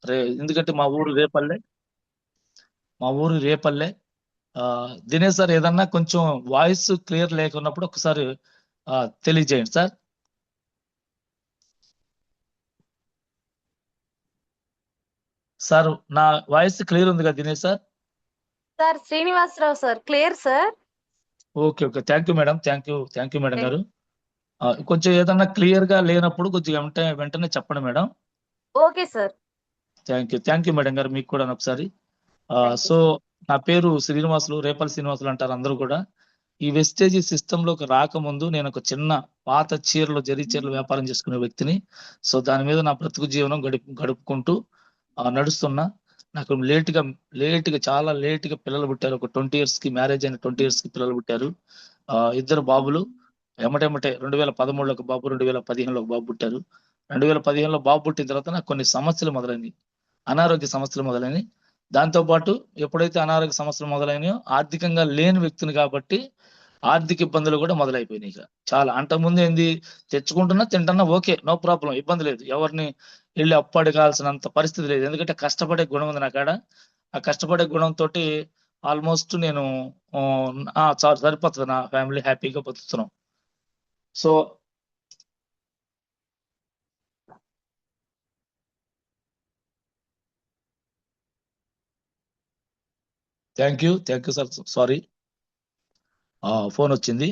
ఎందుకంటే మా ఊరు రేపల్లె. ఆ, దినేష్ సార్ ఏదన్నా కొంచెం వాయిస్ క్లియర్ లేకున్నప్పుడు ఒకసారి తెలియజేయండి సార్. సార్ నా వాయిస్ క్లియర్ ఉంది కదా Dinesh sir? Sir Srinivasarao sir, clear sir. Okay okay, thank you madam, thank you madam గారు. కొంచెం ఏదన్నా క్లియర్ గా లేనప్పుడు కొంచెం వెంటనే చెప్పండి madam. Okay sir. Thank you madam గారు, మీకు కూడా ఒకసారి. Thank you so sir. నా పేరు శ్రీనివాసులు, రేపల్లి శ్రీనివాసులు అంటారు అందరూ కూడా. ఈ వెస్టేజ్ సిస్టమ్ లోకి రాకముందు నేను ఒక చిన్న పాత జరీ చీరలు వ్యాపారం చేసుకునే వ్యక్తిని. సో దాని మీద నా బ్రతుకు జీవనం గడుపుకుంటూ నడుస్తున్నా. నాకు చాలా లేట్ గా పిల్లలు పుట్టారు. ఒక 20 years కి మ్యారేజ్ అయిన 20 years కి పిల్లలు పుట్టారు. ఇద్దరు బాబులు ఎమటెమటే 2013లో ఒక బాబు, 2015లో ఒక బాబు పుట్టారు. 2015లో బాబు పుట్టిన తర్వాత నాకు కొన్ని సమస్యలు మొదలైనవి, అనారోగ్య సమస్యలు మొదలైనవి. దాంతో పాటు ఎప్పుడైతే అనారోగ్య సమస్యలు మొదలైనాయో, ఆర్థికంగా లేని వ్యక్తిని కాబట్టి ఆర్థిక ఇబ్బందులు కూడా మొదలైపోయినాయి. ఇక చాలా అంతకుముందు ఏంది, తెచ్చుకుంటున్నా తింటున్నా ఓకే, నో ప్రాబ్లం, ఇబ్బంది లేదు. ఎవరిని వెళ్ళి అప్పు అడగాల్సినంత పరిస్థితి లేదు, ఎందుకంటే కష్టపడే గుణం ఉంది నా కాడ. ఆ కష్టపడే గుణంతో ఆల్మోస్ట్ నేను సరిపోతుంది, నా ఫ్యామిలీ హ్యాపీగా బతుకుతున్నాం. So thank you sir. Sorry, phone వచ్చింది.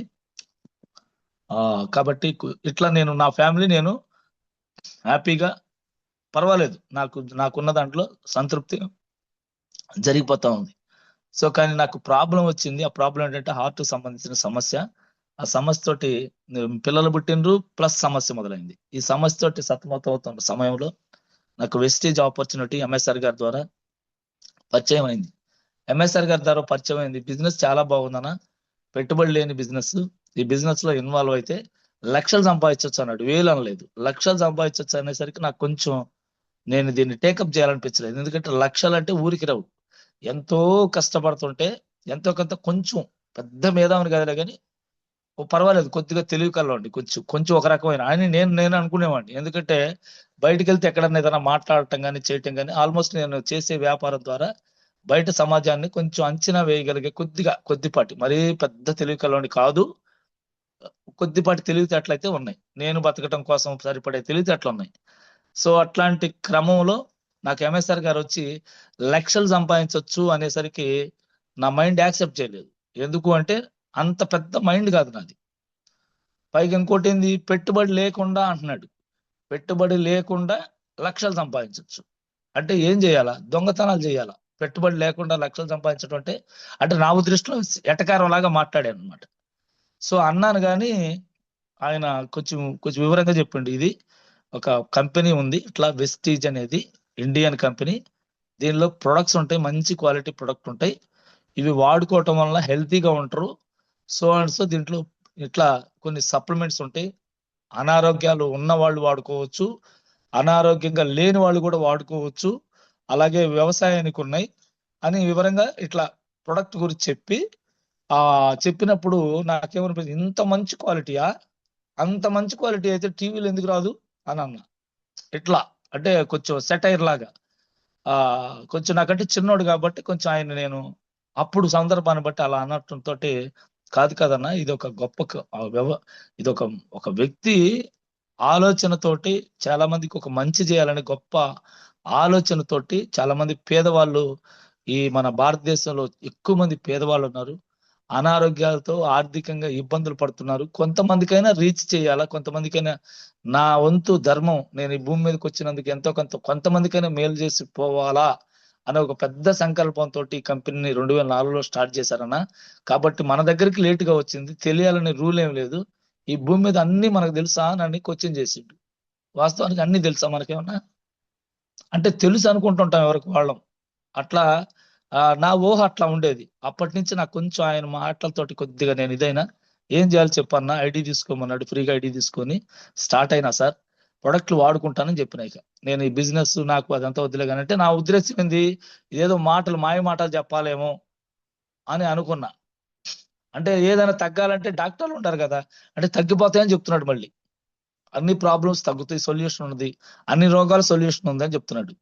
కాబట్టి ఇట్లా నా ఫ్యామిలీ నేను హ్యాపీగా, పర్వాలేదు, నాకున్న దాంట్లో సంతృప్తి జరిగిపోతా ఉంది. సో కానీ నాకు ప్రాబ్లం వచ్చింది. ఆ ప్రాబ్లం ఏంటంటే హార్ట్ సంబంధించిన సమస్య. ఆ సమస్య తోటి పిల్లలు పుట్టినరు, ప్లస్ సమస్య మొదలైంది. ఈ సమస్య తోటి సతమతం అవుతున్న సమయంలో నాకు వెస్టేజ్ ఆపర్చునిటీ ఎంఎస్ఆర్ గారి ద్వారా పరిచయం అయింది. బిజినెస్ చాలా బాగుందన్న, పెట్టుబడి లేని బిజినెస్. ఈ బిజినెస్ లో ఇన్వాల్వ్ అయితే లక్షలు సంపాదించవచ్చు అన్నాడు, వేలు అనలేదు, లక్షలు సంపాదించవచ్చు అనేసరికి నాకు కొంచెం నేను దీన్ని టేకప్ చేయాలనిపించలేదు. ఎందుకంటే లక్షలు అంటే ఊరికి రావు. ఎంతో కష్టపడుతుంటే ఎంతో కొంత, కొంచెం పెద్ద మేధావిని కదలే కానీ పర్వాలేదు, కొద్దిగా తెలివి కలవండి, కొంచెం కొంచెం ఒక రకమైన అని నేను అనుకునేవాడిని. ఎందుకంటే బయటకు వెళ్తే ఎక్కడన్నా ఏదైనా మాట్లాడటం కానీ చేయటం కానీ, ఆల్మోస్ట్ నేను చేసే వ్యాపారం ద్వారా బయట సమాజాన్ని కొంచెం అంచనా వేయగలిగే కొద్దిపాటి, మరీ పెద్ద తెలివి కలవండి కాదు, కొద్దిపాటి తెలివితేటలయితే ఉన్నాయి. నేను బతకటం కోసం సరిపడే తెలివితేటలు ఉన్నాయి. సో అట్లాంటి క్రమంలో నాకు ఎంఎస్ఆర్ గారు వచ్చి లక్షలు సంపాదించవచ్చు అనేసరికి నా మైండ్ యాక్సెప్ట్ చేయలేదు. ఎందుకు అంటే అంత పెద్ద మైండ్ కాదు నాది. పైగా ఇంకోటి ఏంది, పెట్టుబడి లేకుండా అంటున్నాడు. పెట్టుబడి లేకుండా లక్షలు సంపాదించవచ్చు అంటే ఏం చేయాలా? దొంగతనాలు చేయాలా? పెట్టుబడి లేకుండా లక్షలు సంపాదించడం అంటే నా దృష్టిలో ఎటకారం లాగా మాట్లాడాను అనమాట. సో అన్నాను కానీ ఆయన కొంచెం కొంచెం వివరంగా చెప్పండి. ఇది ఒక కంపెనీ ఉంది ఇట్లా, వెస్టీజ్ అనేది ఇండియన్ కంపెనీ. దీనిలో ప్రొడక్ట్స్ ఉంటాయి, మంచి క్వాలిటీ ప్రొడక్ట్ ఉంటాయి. ఇవి వాడుకోవటం వల్ల హెల్తీగా ఉంటారు. సో అండ్ సో దీంట్లో ఇట్లా కొన్ని సప్లిమెంట్స్ ఉంటాయి. అనారోగ్యాలు ఉన్న వాళ్ళు వాడుకోవచ్చు, అనారోగ్యంగా లేని వాళ్ళు కూడా వాడుకోవచ్చు, అలాగే వ్యవసాయానికి ఉన్నాయి అని వివరంగా ఇట్లా ప్రొడక్ట్ గురించి చెప్పినప్పుడు నాకేమనిపించింది, ఇంత మంచి క్వాలిటీయా, అంత మంచి క్వాలిటీ అయితే టీవీలో ఎందుకు రాదు అని అన్నా. ఇట్లా అంటే కొంచెం సెటైర్ లాగా. కొంచెం నాకంటే చిన్నోడు కాబట్టి కొంచెం ఆయన నేను అప్పుడు సందర్భాన్ని బట్టి అలా అనటంతో, కాదు కదన్నా, ఇది ఒక గొప్ప ఇది ఒక వ్యక్తి ఆలోచనతోటి చాలా మందికి ఒక మంచి చేయాలనే గొప్ప ఆలోచనతోటి చాలా మంది పేదవాళ్ళు, ఈ మన భారతదేశంలో ఎక్కువ మంది పేదవాళ్ళు ఉన్నారు, అనారోగ్యాలతో ఆర్థికంగా ఇబ్బందులు పడుతున్నారు. కొంతమందికైనా రీచ్ చేయాలా, కొంతమందికైనా నా వంతు ధర్మం, నేను ఈ భూమి మీదకి వచ్చినందుకు ఎంతో కొంతమందికైనా మేలు చేసి పోవాలా అనే ఒక పెద్ద సంకల్పంతో ఈ కంపెనీని 2004లో స్టార్ట్ చేశారన్న. కాబట్టి మన దగ్గరికి లేటుగా వచ్చింది, తెలియాలనే రూల్ ఏం లేదు. ఈ భూమి మీద అన్ని మనకు తెలుసా అని క్వశ్చన్ చేసిండు. వాస్తవానికి అన్ని తెలుసా మనకేమన్నా అంటే తెలుసు అనుకుంటుంటాం ఎవరికి వాళ్ళం. అట్లా నా ఊహ అట్లా ఉండేది. అప్పటి నుంచి నాకు కొంచెం ఆయన మాటలతోటి కొద్దిగా నేను ఇదైనా, ఏం చేయాలి చెప్పన్నా, ఐడి తీసుకోమన్నాడు, ఫ్రీగా ఐడి తీసుకొని స్టార్ట్ అయినా సార్, ప్రొడక్ట్లు వాడుకుంటానని చెప్పిన. ఇక నేను ఈ బిజినెస్ నాకు అదంతా వద్దులే కానీ, అంటే నా ఉద్దేశం ఏంది, ఇదేదో మాయ మాటలు చెప్పాలేమో అని అనుకున్నా. అంటే ఏదైనా తగ్గాలంటే డాక్టర్లు ఉంటారు కదా, అంటే తగ్గిపోతాయని చెప్తున్నాడు. మళ్ళీ అన్ని ప్రాబ్లమ్స్ తగ్గుతాయి, సొల్యూషన్ ఉన్నది, అన్ని రోగాల సొల్యూషన్ ఉంది అని చెప్తున్నాడు.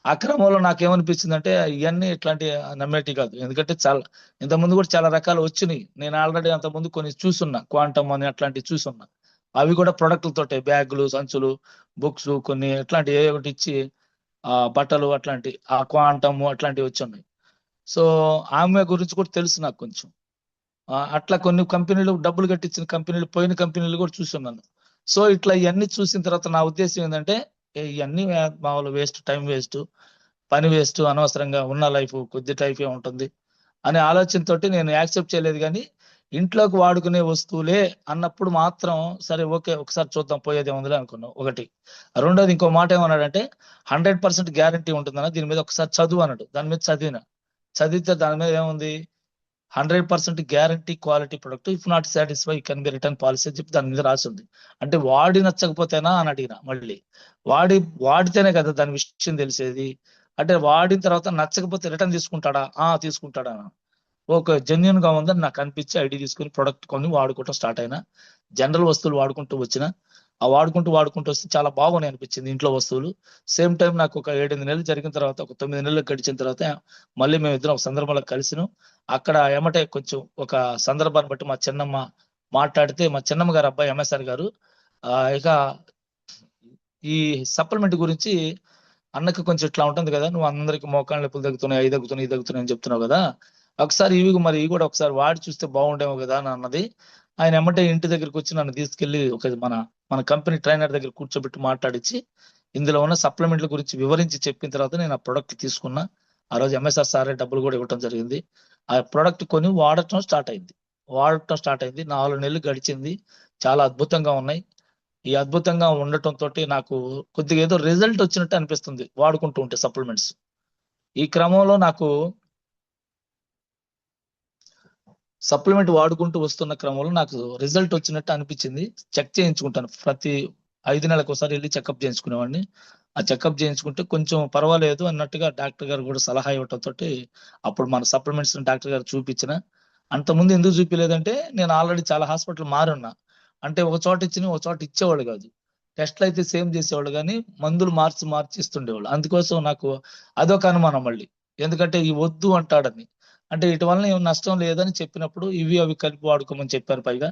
ఆ క్రమంలో నాకేమనిపించిందంటే ఇవన్నీ ఇట్లాంటి నమ్మేటి కాదు. ఎందుకంటే చాలా ఇంతకుముందు కూడా చాలా రకాలు వచ్చినాయి. నేను ఆల్రెడీ అంతకుముందు కొన్ని చూసున్నా, క్వాంటమ్ అని అట్లాంటివి చూసున్నా. అవి కూడా ప్రొడక్ట్లతోటే, బ్యాగులు, సంచులు, బుక్స్ కొన్ని ఇట్లాంటి ఏ ఒకటి ఇచ్చి బట్టలు అట్లాంటి ఆ క్వాంటమ్ అట్లాంటివి వచ్చి ఉన్నాయి. సో ఆమె గురించి కూడా తెలుసు నాకు కొంచెం. అట్లా కొన్ని కంపెనీలు డబ్బులు కట్టించిన కంపెనీలు, పోయిన కంపెనీలు కూడా చూస్తున్నాను. సో ఇట్లా ఇవన్నీ చూసిన తర్వాత నా ఉద్దేశం ఏంటంటే ఇవన్నీ మామూలు వేస్ట్, టైం వేస్ట్, పని వేస్ట్, అనవసరంగా ఉన్న లైఫ్ కొద్ది టైఫే ఉంటుంది అనే ఆలోచనతోటి నేను యాక్సెప్ట్ చేయలేదు. కానీ ఇంట్లోకి వాడుకునే వస్తువులే అన్నప్పుడు మాత్రం సరే ఓకే ఒకసారి చూద్దాం పోయేది ఏముందిలే అనుకున్నాం ఒకటి. రెండోది ఇంకో మాట ఏమన్నాడంటే 100% గ్యారంటీ ఉంటుందన్న దీని మీద ఒకసారి చదువు అన్నాడు. దాని మీద చదివితే దాని మీద ఏముంది 100% guarantee quality product, if not satisfy can be return policy అని చెప్పి దాని మీద రాసి ఉంది. అంటే వాడి నచ్చకపోతేనా అని అడిగిన, మళ్ళీ వాడితేనే కదా దాని విషయం తెలిసేది. అంటే వాడిన తర్వాత నచ్చకపోతే రిటర్న్ తీసుకుంటాడా? తీసుకుంటాడా. ఓకే జెన్యున్ గా ఉందని నాకు అనిపించి ఐడి తీసుకుని ప్రొడక్ట్ కొని వాడుకోవటం స్టార్ట్ అయినా. జనరల్ వస్తువులు వాడుకుంటూ వచ్చిన, ఆ వాడుకుంటూ వస్తే చాలా బాగున్నాయి అనిపించింది ఇంట్లో వస్తువులు. సేమ్ టైం నాకు ఒక 7-8 నెలలు జరిగిన తర్వాత, ఒక 9 నెలలు గడిచిన తర్వాత మళ్ళీ మేము ఇద్దరం ఒక సందర్భంలో కలిసినాం. అక్కడ ఏమంటే కొంచెం ఒక సందర్భాన్ని బట్టి మా చిన్నమ్మ మాట్లాడితే, మా చిన్నమ్మ గారు అబ్బాయి ఎంఎస్ఆర్ గారు ఇక ఈ సప్లిమెంట్ గురించి అన్నకి కొంచెం ఇట్లా ఉంటుంది కదా, నువ్వు అందరికి మోకాళ్ళ నొప్పులు తగ్గుతున్నాయి, అవి తగ్గుతున్నాయి, ఇది తగ్గుతున్నాయి అని చెప్తున్నావు కదా, ఒకసారి ఇవి కూడా ఒకసారి వాడి చూస్తే బాగుండేమో కదా అని అన్నది. ఆయన ఎమ్మటే ఇంటి దగ్గరికి వచ్చి నన్ను తీసుకెళ్లి ఒక మన కంపెనీ ట్రైనర్ దగ్గర కూర్చోబెట్టి మాట్లాడించి ఇందులో ఉన్న సప్లిమెంట్ల గురించి వివరించి చెప్పిన తర్వాత నేను ఆ ప్రొడక్ట్ తీసుకున్నా. ఆ రోజు ఎంఎస్ఆర్ సారే డబ్బులు కూడా ఇవ్వటం జరిగింది. ఆ ప్రొడక్ట్ కొని వాడటం స్టార్ట్ అయింది. 4 నెలలు గడిచింది. చాలా అద్భుతంగా ఉన్నాయి. ఈ అద్భుతంగా ఉండటం తోటి నాకు కొద్దిగా ఏదో రిజల్ట్ వచ్చినట్టు అనిపిస్తుంది వాడుకుంటూ ఉంటే సప్లిమెంట్స్. ఈ క్రమంలో నాకు సప్లిమెంట్ వాడుకుంటూ వస్తున్న క్రమంలో నాకు రిజల్ట్ వచ్చినట్టు అనిపించింది. చెక్ చేయించుకుంటాను, ప్రతి 5 నెలలకు ఒకసారి వెళ్ళి చెకప్ చేయించుకునేవాడిని. ఆ చెకప్ చేయించుకుంటే కొంచెం పర్వాలేదు అన్నట్టుగా డాక్టర్ గారు కూడా సలహా ఇవ్వటంతో అప్పుడు మన సప్లిమెంట్స్ డాక్టర్ గారు చూపించిన. అంతకుముందు ఎందుకు చూపించలేదంటే నేను ఆల్రెడీ చాలా హాస్పిటల్ మారున్నా. అంటే ఒక చోట ఇచ్చిన ఒక చోట ఇచ్చేవాళ్ళు కాదు. టెస్ట్లు అయితే సేమ్ చేసేవాళ్ళు కానీ మందులు మార్చి ఇస్తుండేవాళ్ళు. అందుకోసం నాకు అదొక అనుమానం మళ్ళీ. ఎందుకంటే ఈ వద్దు అంటాడని, అంటే ఇటు వలన ఏం నష్టం లేదని చెప్పినప్పుడు ఇవి అవి కలిపి వాడుకోమని చెప్పారు. పైగా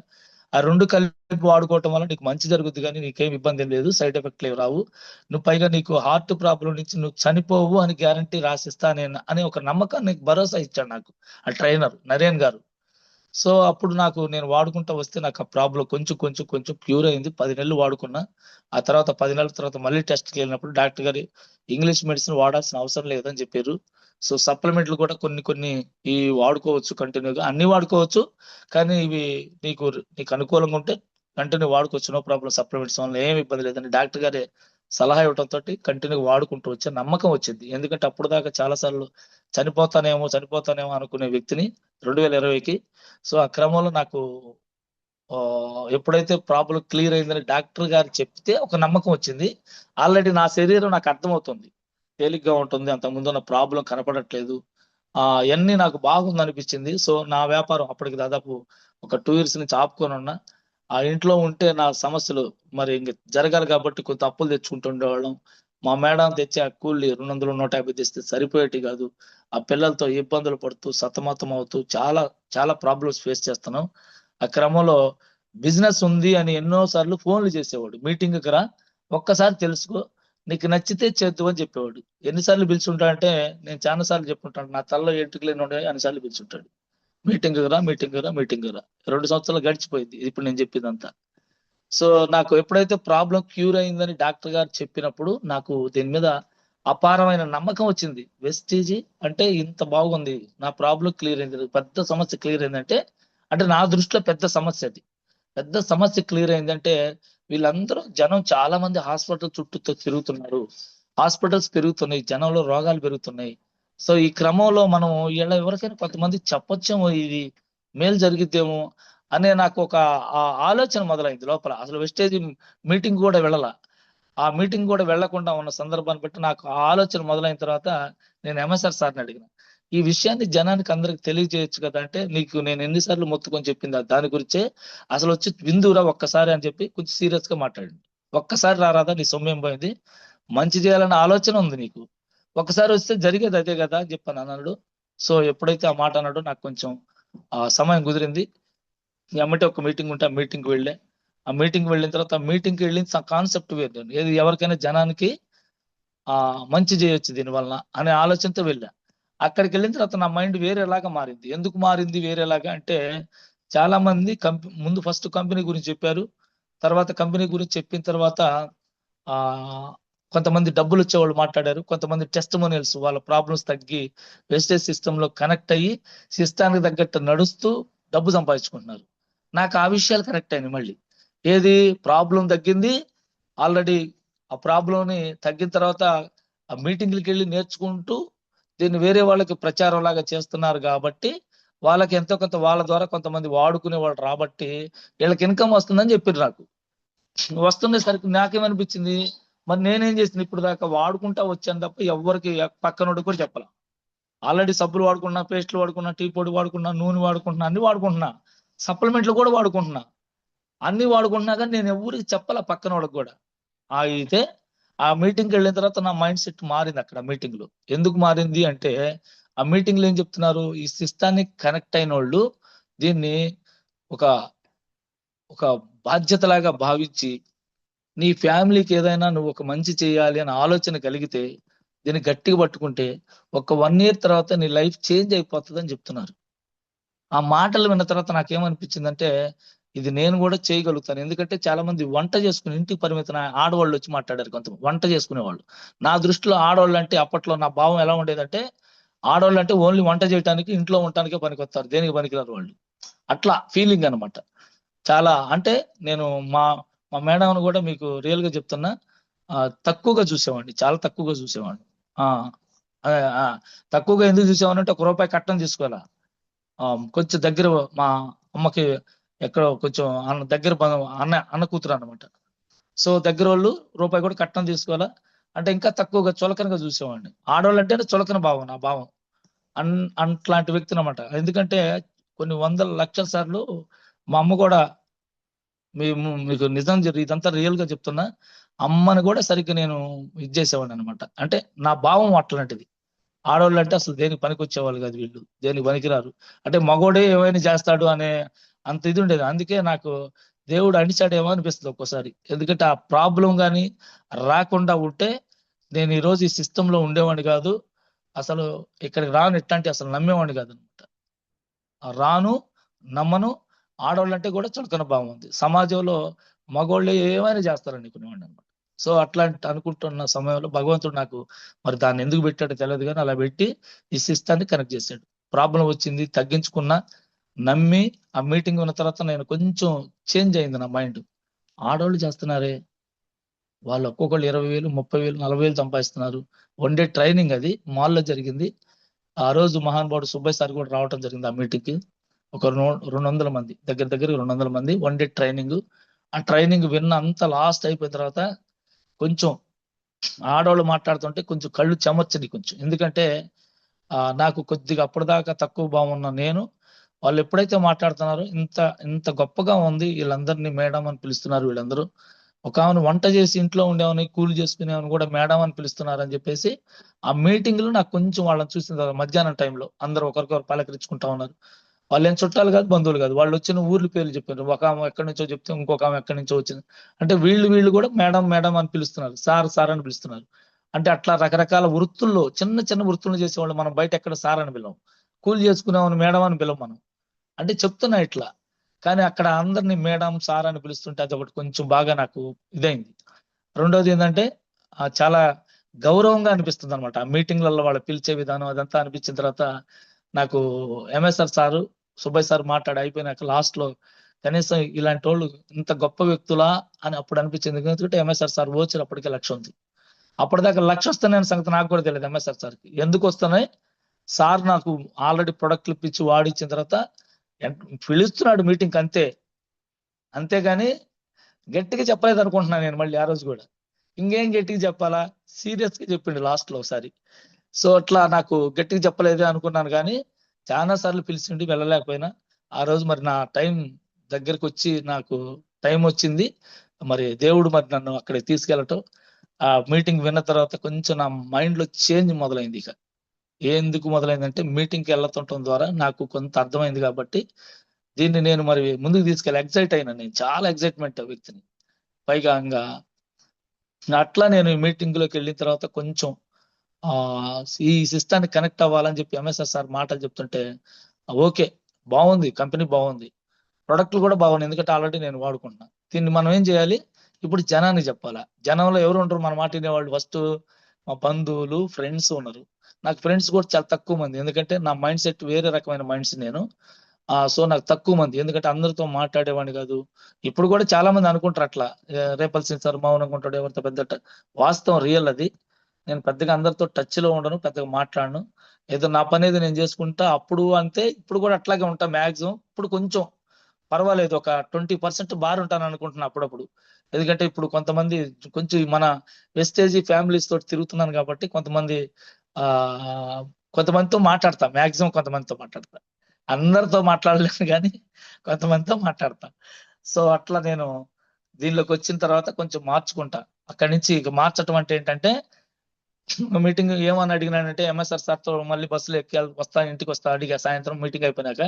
ఆ 2 కలిపి వాడుకోవటం వల్ల నీకు మంచి జరుగుద్ది కానీ నీకేం ఇబ్బంది లేదు, సైడ్ ఎఫెక్ట్లు ఏమి రావు, నువ్వు పైగా నీకు హార్ట్ ప్రాబ్లం నుంచి నువ్వు చనిపోవు అని గ్యారంటీ రాసిస్తా అనే ఒక నమ్మకాన్ని భరోసా ఇచ్చాడు నాకు ఆ ట్రైనర్ నరేన్ గారు. సో అప్పుడు నేను వాడుకుంటా వస్తే నాకు ఆ ప్రాబ్లం కొంచెం క్యూర్ అయింది. 10 నెలలు వాడుకున్నా. ఆ తర్వాత 10 నెలల తర్వాత మళ్ళీ టెస్ట్కి వెళ్ళినప్పుడు డాక్టర్ గారు ఇంగ్లీష్ మెడిసిన్ వాడాల్సిన అవసరం లేదని చెప్పారు. సో సప్లిమెంట్లు కూడా కొన్ని ఈ వాడుకోవచ్చు, కంటిన్యూగా అన్ని వాడుకోవచ్చు. కానీ ఇవి నీకు అనుకూలంగా ఉంటే కంటిన్యూ వాడుకోవచ్చు, నో ప్రాబ్లం. సప్లిమెంట్స్ వల్ల ఏమి ఇబ్బంది లేదని డాక్టర్ గారే సలహా ఇవ్వడంతో కంటిన్యూగా వాడుకుంటూ వచ్చే నమ్మకం వచ్చింది. ఎందుకంటే అప్పుడు దాకా చాలా సార్లు చనిపోతానేమో అనుకునే వ్యక్తిని 2020కి. సో ఆ క్రమంలో నాకు ఎప్పుడైతే ప్రాబ్లం క్లియర్ అయిందని డాక్టర్ గారు చెప్తే ఒక నమ్మకం వచ్చింది. ఆల్రెడీ నా శరీరం నాకు అర్థమవుతుంది, తేలిగ్గా ఉంటుంది, అంతకుముందు ఉన్న ప్రాబ్లం కనపడట్లేదు, ఇవన్నీ నాకు బాగుంది అనిపించింది. సో నా వ్యాపారం అప్పటికి దాదాపు ఒక 2 years నుంచి ఆపుకొని ఉన్నా. ఆ ఇంట్లో ఉంటే నా సమస్యలు మరి ఇంక జరగాలి కాబట్టి కొంత అప్పులు తెచ్చుకుంటుండేవాళ్ళం. మా మేడం తెచ్చే ఆ కూలి 200 150 తెస్తే సరిపోయేటి కాదు. ఆ పిల్లలతో ఇబ్బందులు పడుతూ సతమతం అవుతూ చాలా చాలా ప్రాబ్లమ్స్ ఫేస్ చేస్తున్నాం. ఆ క్రమంలో బిజినెస్ ఉంది అని ఎన్నో సార్లు ఫోన్లు చేసేవాడు, మీటింగ్కి రా ఒక్కసారి తెలుసుకో, నీకు నచ్చితే చేద్దు అని చెప్పేవాడు. ఎన్నిసార్లు పిలుచుంటాడంటే నేను చాలా సార్లు చెప్పుంటాను, నా తలలో ఎంటుకలేని ఉండే అన్నిసార్లు పిలుచుంటాడు. మీటింగ్ రా 2 సంవత్సరాలు గడిచిపోయింది ఇప్పుడు నేను చెప్పిందంతా. సో నాకు ఎప్పుడైతే ప్రాబ్లం క్యూర్ అయిందని డాక్టర్ గారు చెప్పినప్పుడు నాకు దీని మీద అపారమైన నమ్మకం వచ్చింది. వెస్టీజీ అంటే ఇంత బాగుంది, నా ప్రాబ్లం క్లియర్ అయింది, పెద్ద సమస్య క్లియర్ అయిందంటే, అంటే నా దృష్టిలో పెద్ద సమస్య అది. పెద్ద సమస్య క్లియర్ అయిందంటే వీళ్ళందరూ జనం చాలా మంది హాస్పిటల్ చుట్టూ తిరుగుతున్నారు, హాస్పిటల్స్ పెరుగుతున్నాయి, జనంలో రోగాలు పెరుగుతున్నాయి. సో ఈ క్రమంలో మనం ఇలా ఎవరికైనా కొంతమంది చెప్పొచ్చేమో ఇది మేలు జరిగిద్దేమో అనే నాకు ఒక ఆలోచన మొదలైంది లోపల. అసలు వెస్టేజ్ మీటింగ్ కూడా వెళ్ళాల. ఆ మీటింగ్ కూడా వెళ్లకుండా ఉన్న సందర్భాన్ని బట్టి నాకు ఆ ఆలోచన మొదలైన తర్వాత నేను ఎంఎస్ఆర్ సార్ని అడిగిన, ఈ విషయాన్ని జనానికి అందరికి తెలియజేయచ్చు కదా అంటే, నీకు నేను ఎన్నిసార్లు మొత్తుకొని చెప్పింది దాని గురించే, అసలు వచ్చి విందురా ఒక్కసారి అని చెప్పి కొంచెం సీరియస్ గా మాట్లాడింది. ఒక్కసారి రారాదా, నీ సొమ్మేం పోయింది, మంచి చేయాలన్న ఆలోచన ఉంది నీకు, ఒకసారి వస్తే జరిగేది అదే కదా అని చెప్పాను అన్నాడు. సో ఎప్పుడైతే ఆ మాట అన్నాడో నాకు కొంచెం సమయం కుదిరింది. ఎమ్మటే ఒక మీటింగ్ ఉంటే ఆ మీటింగ్కి వెళ్ళే. ఆ మీటింగ్కి వెళ్ళిన తర్వాత ఆ మీటింగ్కి వెళ్ళిన కాన్సెప్ట్ వేరు. ఏది ఎవరికైనా జనానికి మంచి చేయొచ్చు దీనివల్ల అనే ఆలోచనతో వెళ్ళా. అక్కడికి వెళ్ళిన తర్వాత నా మైండ్ వేరేలాగా మారింది. ఎందుకు మారింది వేరేలాగా అంటే, చాలా మంది ముందు ఫస్ట్ కంపెనీ గురించి చెప్పారు. తర్వాత కంపెనీ గురించి చెప్పిన తర్వాత ఆ కొంతమంది డబ్బులు వచ్చేవాళ్ళు మాట్లాడారు. కొంతమంది టెస్టిమోనియల్స్ వాళ్ళ ప్రాబ్లమ్స్ తగ్గి వెస్టేజ్ సిస్టమ్ లో కనెక్ట్ అయ్యి సిస్టానికి తగ్గట్టు నడుస్తూ డబ్బు సంపాదించుకుంటున్నారు. నాకు ఆ విషయాలు కనెక్ట్ అయినాయి మళ్ళీ. ఏది ప్రాబ్లం తగ్గింది, ఆల్రెడీ ఆ ప్రాబ్లంని తగ్గిన తర్వాత ఆ మీటింగ్లకి వెళ్ళి నేర్చుకుంటూ దీన్ని వేరే వాళ్ళకి ప్రచారం లాగా చేస్తున్నారు కాబట్టి వాళ్ళకి ఎంతో కొంత వాళ్ళ ద్వారా కొంతమంది వాడుకునే వాళ్ళు రాబట్టి వీళ్ళకి ఇన్కమ్ వస్తుందని చెప్పారు నాకు. వస్తుండేసరికి నాకేమనిపించింది, మరి నేనేం చేసిన ఇప్పుడు దాకా వాడుకుంటా వచ్చాను తప్ప ఎవరికి పక్కనోడు కూడా చెప్పాల. ఆల్రెడీ సబ్బులు వాడుకున్నా, పేస్ట్లు వాడుకున్నా, టీ పొడి వాడుకున్నా, నూనె వాడుకుంటున్నా, అన్ని వాడుకుంటున్నా, సప్లిమెంట్లు కూడా వాడుకుంటున్నా, అన్ని వాడుకుంటున్నా కానీ నేను ఎవరికి చెప్పాల పక్కన వాళ్ళకి కూడా. అయితే ఆ మీటింగ్కి వెళ్ళిన తర్వాత నా మైండ్ సెట్ మారింది అక్కడ మీటింగ్ లో. ఎందుకు మారింది అంటే, ఆ మీటింగ్ లో ఏం చెప్తున్నారు, ఈ సిస్టానికి కనెక్ట్ అయిన వాళ్ళు దీన్ని ఒక ఒక బాధ్యతలాగా భావించి నీ ఫ్యామిలీకి ఏదైనా నువ్వు ఒక మంచి చేయాలి అనే ఆలోచన కలిగితే దీన్ని గట్టిగా పట్టుకుంటే ఒక 1 year తర్వాత నీ లైఫ్ చేంజ్ అయిపోతుంది అని చెప్తున్నారు. ఆ మాటలు విన్న తర్వాత నాకేమనిపించిందంటే, ఇది నేను కూడా చేయగలుగుతాను. ఎందుకంటే చాలా మంది వంట చేసుకుని ఇంటికి పరిమితమైన ఆడవాళ్ళు వచ్చి మాట్లాడారు. కొంతమంది వంట చేసుకునేవాళ్ళు. నా దృష్టిలో ఆడవాళ్ళు అంటే అప్పట్లో నా భావం ఎలా ఉండేదంటే, ఆడవాళ్ళు అంటే ఓన్లీ వంట చేయడానికి, ఇంట్లో ఉండటానికే పనికొస్తారు, దేనికి పనికిరారు వాళ్ళు. అట్లా ఫీలింగ్ అన్నమాట. చాలా అంటే నేను మా మా మేడంను కూడా మీకు రియల్ గా చెప్తున్నా, తక్కువగా చూసేవాడిని, చాలా తక్కువగా చూసేవాడిని. ఆ ఆ, ఆ, తక్కువగా ఎందుకు చూసేవాడిని అంటే, ₹1 కట్నం తీసుకోవాలా. కొంచెం దగ్గర మా అమ్మకి ఎక్కడో కొంచెం దగ్గర అన్న కూతురు అన్నమాట. సో దగ్గర వాళ్ళు రూపాయి కూడా కట్నం తీసుకోవాలా అంటే ఇంకా తక్కువగా చులకనగా చూసేవాడిని. ఆడవాళ్ళు అంటేనే చులకన భావం, నా భావం. అట్లాంటి వ్యక్తి అనమాట. ఎందుకంటే కొన్ని వందల లక్షల సార్లు మా అమ్మ కూడా, మీకు నిజం ఇదంతా రియల్ గా చెప్తున్నా, అమ్మని కూడా సరిగ్గా నేను ఇది చేసేవాడిని అనమాట. అంటే నా భావం అట్లాంటిది. ఆడవాళ్ళు అంటే అసలు దేనికి పనికొచ్చేవాళ్ళు కాదు, వీళ్ళు దేనికి పనికిరారు, అంటే మగోడే ఏమైనా చేస్తాడు అనే అంత ఇది ఉండేది. అందుకే నాకు దేవుడు అణిచాడేమో అనిపిస్తుంది ఒక్కోసారి. ఎందుకంటే ఆ ప్రాబ్లం కానీ రాకుండా ఉంటే నేను ఈ రోజు ఈ సిస్టమ్ లో ఉండేవాడిని కాదు. అసలు ఇక్కడికి రాను, ఇట్లాంటి అసలు నమ్మేవాడిని కాదు అనమాట. రాను, నమ్మను. ఆడవాళ్ళు అంటే కూడా చులకన భావం ఉంది సమాజంలో. మగోళ్ళు ఏమైనా చేస్తారని అనుకునేవాడిని అనమాట. సో అట్లాంటి అనుకుంటున్న సమయంలో భగవంతుడు నాకు మరి దాన్ని ఎందుకు పెట్టాడో తెలియదు కానీ అలా పెట్టి ఈ సిస్టాన్ని కనెక్ట్ చేశాడు. ప్రాబ్లం వచ్చింది, తగ్గించుకున్నా, నమ్మి ఆ మీటింగ్ ఉన్న తర్వాత నేను కొంచెం చేంజ్ అయింది నా మైండ్. ఆడవాళ్ళు చేస్తున్నారే, వాళ్ళు ఒక్కొక్కళ్ళు 20,000, 30,000, 40,000 సంపాదిస్తున్నారు. 1 డే ట్రైనింగ్ అది మాల్లో జరిగింది. ఆ రోజు మహానుభావుడు సుబ్బయ్య సార్ కూడా రావటం జరిగింది ఆ మీటింగ్ కి. ఒక 200 మంది, దగ్గర దగ్గర 200 మంది 1 డే ట్రైనింగ్. ఆ ట్రైనింగ్ విన్న అంత లాస్ట్ అయిపోయిన తర్వాత కొంచెం ఆడవాళ్ళు మాట్లాడుతుంటే కొంచెం కళ్ళు చెమర్చని కొంచెం. ఎందుకంటే నాకు కొద్దిగా అప్పటిదాకా తక్కువ భావం ఉన్న నేను, వాళ్ళు ఎప్పుడైతే మాట్లాడుతున్నారో ఇంత ఇంత గొప్పగా ఉంది, వీళ్ళందరినీ మేడం అని పిలుస్తున్నారు వీళ్ళందరూ. ఒక ఆమెను వంట చేసి ఇంట్లో ఉండేవని కూలి చేసుకునేవని కూడా మేడం అని పిలుస్తున్నారు అని చెప్పేసి ఆ మీటింగ్ లో నాకు కొంచెం వాళ్ళని చూసిన తర్వాత మధ్యాహ్నం టైంలో అందరూ ఒకరికొకరు పలకరించుకుంటా ఉన్నారు. వాళ్ళు ఏం చుట్టాలు కాదు, బంధువులు కాదు. వాళ్ళు వచ్చిన ఊర్ల పేర్లు చెప్పారు. ఒక ఆమె ఎక్కడి నుంచో చెప్తే ఇంకొక ఆమె ఎక్కడి నుంచో వచ్చింది. అంటే వీళ్ళు కూడా మేడం మేడం అని పిలుస్తున్నారు, సార్ సార్ అని పిలుస్తున్నారు. అంటే అట్లా రకరకాల వృత్తుల్లో, చిన్న చిన్న వృత్తులు చేసేవాళ్ళు మనం బయట ఎక్కడ సార్ అని పిలవం, కూలి చేసుకునేవాని మేడం అని పిలవం మనం. అంటే చెప్తున్నా ఇట్లా. కానీ అక్కడ అందరినీ మేడం సార్ అని పిలుస్తుంటే అది ఒకటి కొంచెం బాగా నాకు ఇదైంది. రెండోది ఏంటంటే చాలా గౌరవంగా అనిపిస్తుంది అనమాట. ఆ మీటింగ్లలో వాళ్ళు పిలిచే విధానం అదంతా అనిపించిన తర్వాత నాకు ఎంఎస్ఆర్ సారు, సుబ్బయ్య సార్ మాట్లాడి అయిపోయినాక లాస్ట్ లో కనీసం ఇలాంటి వాళ్ళు ఇంత గొప్ప వ్యక్తులా అని అప్పుడు అనిపించింది. ఎందుకంటే ఎంఎస్ఆర్ సార్ వచ్చినప్పటికే 1,00,000 ఉంది. అప్పటిదాకా 1,00,000 వస్తానని సంగతి నాకు కూడా తెలియదు ఎంఎస్ఆర్ సార్కి. ఎందుకు వస్తున్నాయి, సార్ నాకు ఆల్రెడీ ప్రొడక్ట్లు ఇప్పించి వాడిచ్చిన తర్వాత పిలుస్తున్నాడు మీటింగ్ అంతే. అంతేగాని గట్టిగా చెప్పలేదు అనుకుంటున్నాను నేను మళ్ళీ ఆ రోజు కూడా. ఇంకేం గట్టిగా చెప్పాలా, సీరియస్ గా చెప్పిండు లాస్ట్ లో ఒకసారి. సో అట్లా నాకు గట్టిగా చెప్పలేదే అనుకున్నాను కానీ చాలా సార్లు పిలిచిండి, వెళ్ళలేకపోయినా. ఆ రోజు మరి నా టైం దగ్గరకు వచ్చి నాకు టైం వచ్చింది. మరి దేవుడు మరి నన్ను అక్కడికి తీసుకెళ్ళటం, ఆ మీటింగ్ విన్న తర్వాత కొంచెం నా మైండ్ లో చేంజ్ మొదలైంది. ఇక ఎందుకు మొదలైందంటే మీటింగ్కి వెళ్తుండటం ద్వారా నాకు కొంత అర్థమైంది కాబట్టి దీన్ని నేను మరి ముందుకు తీసుకెళ్ళి ఎగ్జైట్ అయినా, నేను చాలా ఎగ్జైట్మెంట్ వ్యక్తిని. పైగా ఇంకా అట్లా నేను ఈ మీటింగ్ లోకి వెళ్ళిన తర్వాత కొంచెం ఆ ఈ సిస్టానికి కనెక్ట్ అవ్వాలని చెప్పి ఎంఎస్ఆర్ సార్ మాటలు చెప్తుంటే ఓకే, బాగుంది, కంపెనీ బాగుంది, ప్రొడక్ట్లు కూడా బాగున్నాయి, ఎందుకంటే ఆల్రెడీ నేను వాడుకుంటున్నా. దీన్ని మనం ఏం చేయాలి, ఇప్పుడు జనానికి చెప్పాలా. జనంలో ఎవరు ఉంటారు మన మాట వినేవాళ్ళు? ఫస్ట్ మా బంధువులు, ఫ్రెండ్స్ ఉన్నారు. నాకు ఫ్రెండ్స్ కూడా చాలా తక్కువ మంది, ఎందుకంటే నా మైండ్ సెట్ వేరే రకమైన మైండ్స్ నేను. సో నాకు తక్కువ మంది, ఎందుకంటే అందరితో మాట్లాడేవాడిని కాదు. ఇప్పుడు కూడా చాలా మంది అనుకుంటారు అట్లా, రేపల్ సింగ్ సార్ మౌనంగా ఉంటాడు, ఎవరితో పెద్ద వాస్తవం రియల్ అది. నేను పెద్దగా అందరితో టచ్ లో ఉండను, పెద్దగా మాట్లాడను. ఏదో నా పని ఏదో నేను చేసుకుంటా. అప్పుడు అంతే, ఇప్పుడు కూడా అట్లాగే ఉంటా మాక్సిమం. ఇప్పుడు కొంచెం పర్వాలేదు, ఒక 20% బార్ ఉంటాను అనుకుంటున్నా అప్పుడప్పుడు. ఎందుకంటే ఇప్పుడు కొంతమంది కొంచెం మన వెస్టేజీ ఫ్యామిలీస్ తోటి తిరుగుతున్నాను కాబట్టి ఆ కొంతమందితో మాట్లాడతా, మాక్సిమం కొంతమందితో మాట్లాడతా. అందరితో మాట్లాడలేను కానీ కొంతమందితో మాట్లాడతా. సో అట్లా నేను దీనిలోకి వచ్చిన తర్వాత కొంచెం మార్చుకుంటా. అక్కడి నుంచి ఇక మార్చటం అంటే ఏంటంటే, మీటింగ్ ఏమని అడిగినానంటే ఎంఎస్ఆర్ సార్ తో మళ్ళీ బస్సులో ఎక్కి వస్తా, ఇంటికి వస్తా అడిగా. సాయంత్రం మీటింగ్ అయిపోయినాక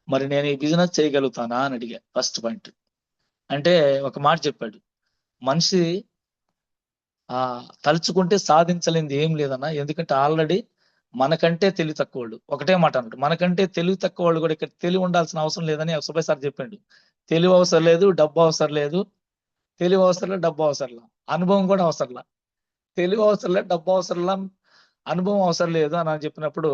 మరి నేను ఈ బిజినెస్ చేయగలుగుతానా అని అడిగా. ఫస్ట్ పాయింట్ అంటే ఒక మాట చెప్పాడు, మనిషి తలుచుకుంటే సాధించలేనిది ఏం లేదన్నా, ఎందుకంటే ఆల్రెడీ మనకంటే తెలివి తక్కువ వాళ్ళు. ఒకటే మాట అన్నాడు, మనకంటే తెలివి తక్కువ వాళ్ళు కూడా ఇక్కడ తెలివి ఉండాల్సిన అవసరం లేదని సుభాష్ సార్ చెప్పిండు. తెలివి అవసరం లేదు, డబ్బు అవసరం లేదు. తెలివి అవసరం లేదు, డబ్బు అవసరంలా, అనుభవం కూడా అవసరంలా. తెలివి అవసరం లేదు, డబ్బు అవసరంలా, అనుభవం అవసరం లేదు అని చెప్పినప్పుడు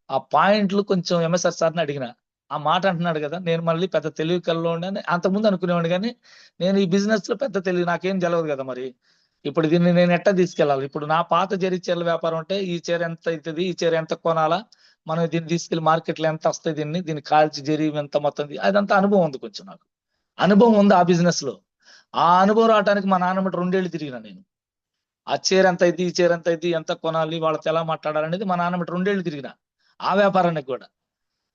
ఆ పాయింట్లు కొంచెం ఎంఎస్ఆర్ సార్ని అడిగిన. ఆ మాట అంటున్నాడు కదా, నేను మళ్ళీ పెద్ద తెలివి కల్లోని అని అంతకుముందు అనుకునేవాడు, కానీ నేను ఈ బిజినెస్ లో పెద్ద తెలివి నాకేం తెలియదు కదా. మరి ఇప్పుడు దీన్ని నేను ఎట్టా తీసుకెళ్ళాలి? ఇప్పుడు నా పాత చీరల వ్యాపారం అంటే ఈ చీర ఎంత అవుతుంది, ఈ చీర ఎంత కొనాలా, మనం దీన్ని తీసుకెళ్లి మార్కెట్లో ఎంత వస్తాయి, దీన్ని కాల్చి జరి ఎంత మొత్తం, అదంతా అనుభవం ఉంది. కొంచెం నాకు అనుభవం ఉంది ఆ బిజినెస్ లో. ఆ అనుభవం రావడానికి మా నాన్నమ్మటి 2 ఏళ్ళు తిరిగిన నేను. ఆ చీర ఎంత అయింది, ఈ చీర ఎంత అయింది, ఎంత కొనాలి, వాళ్ళతో ఎలా మాట్లాడాలనేది మా నాన్నమ్మటి 2 ఏళ్ళు తిరిగిన. ఆ వ్యాపారానికి కూడా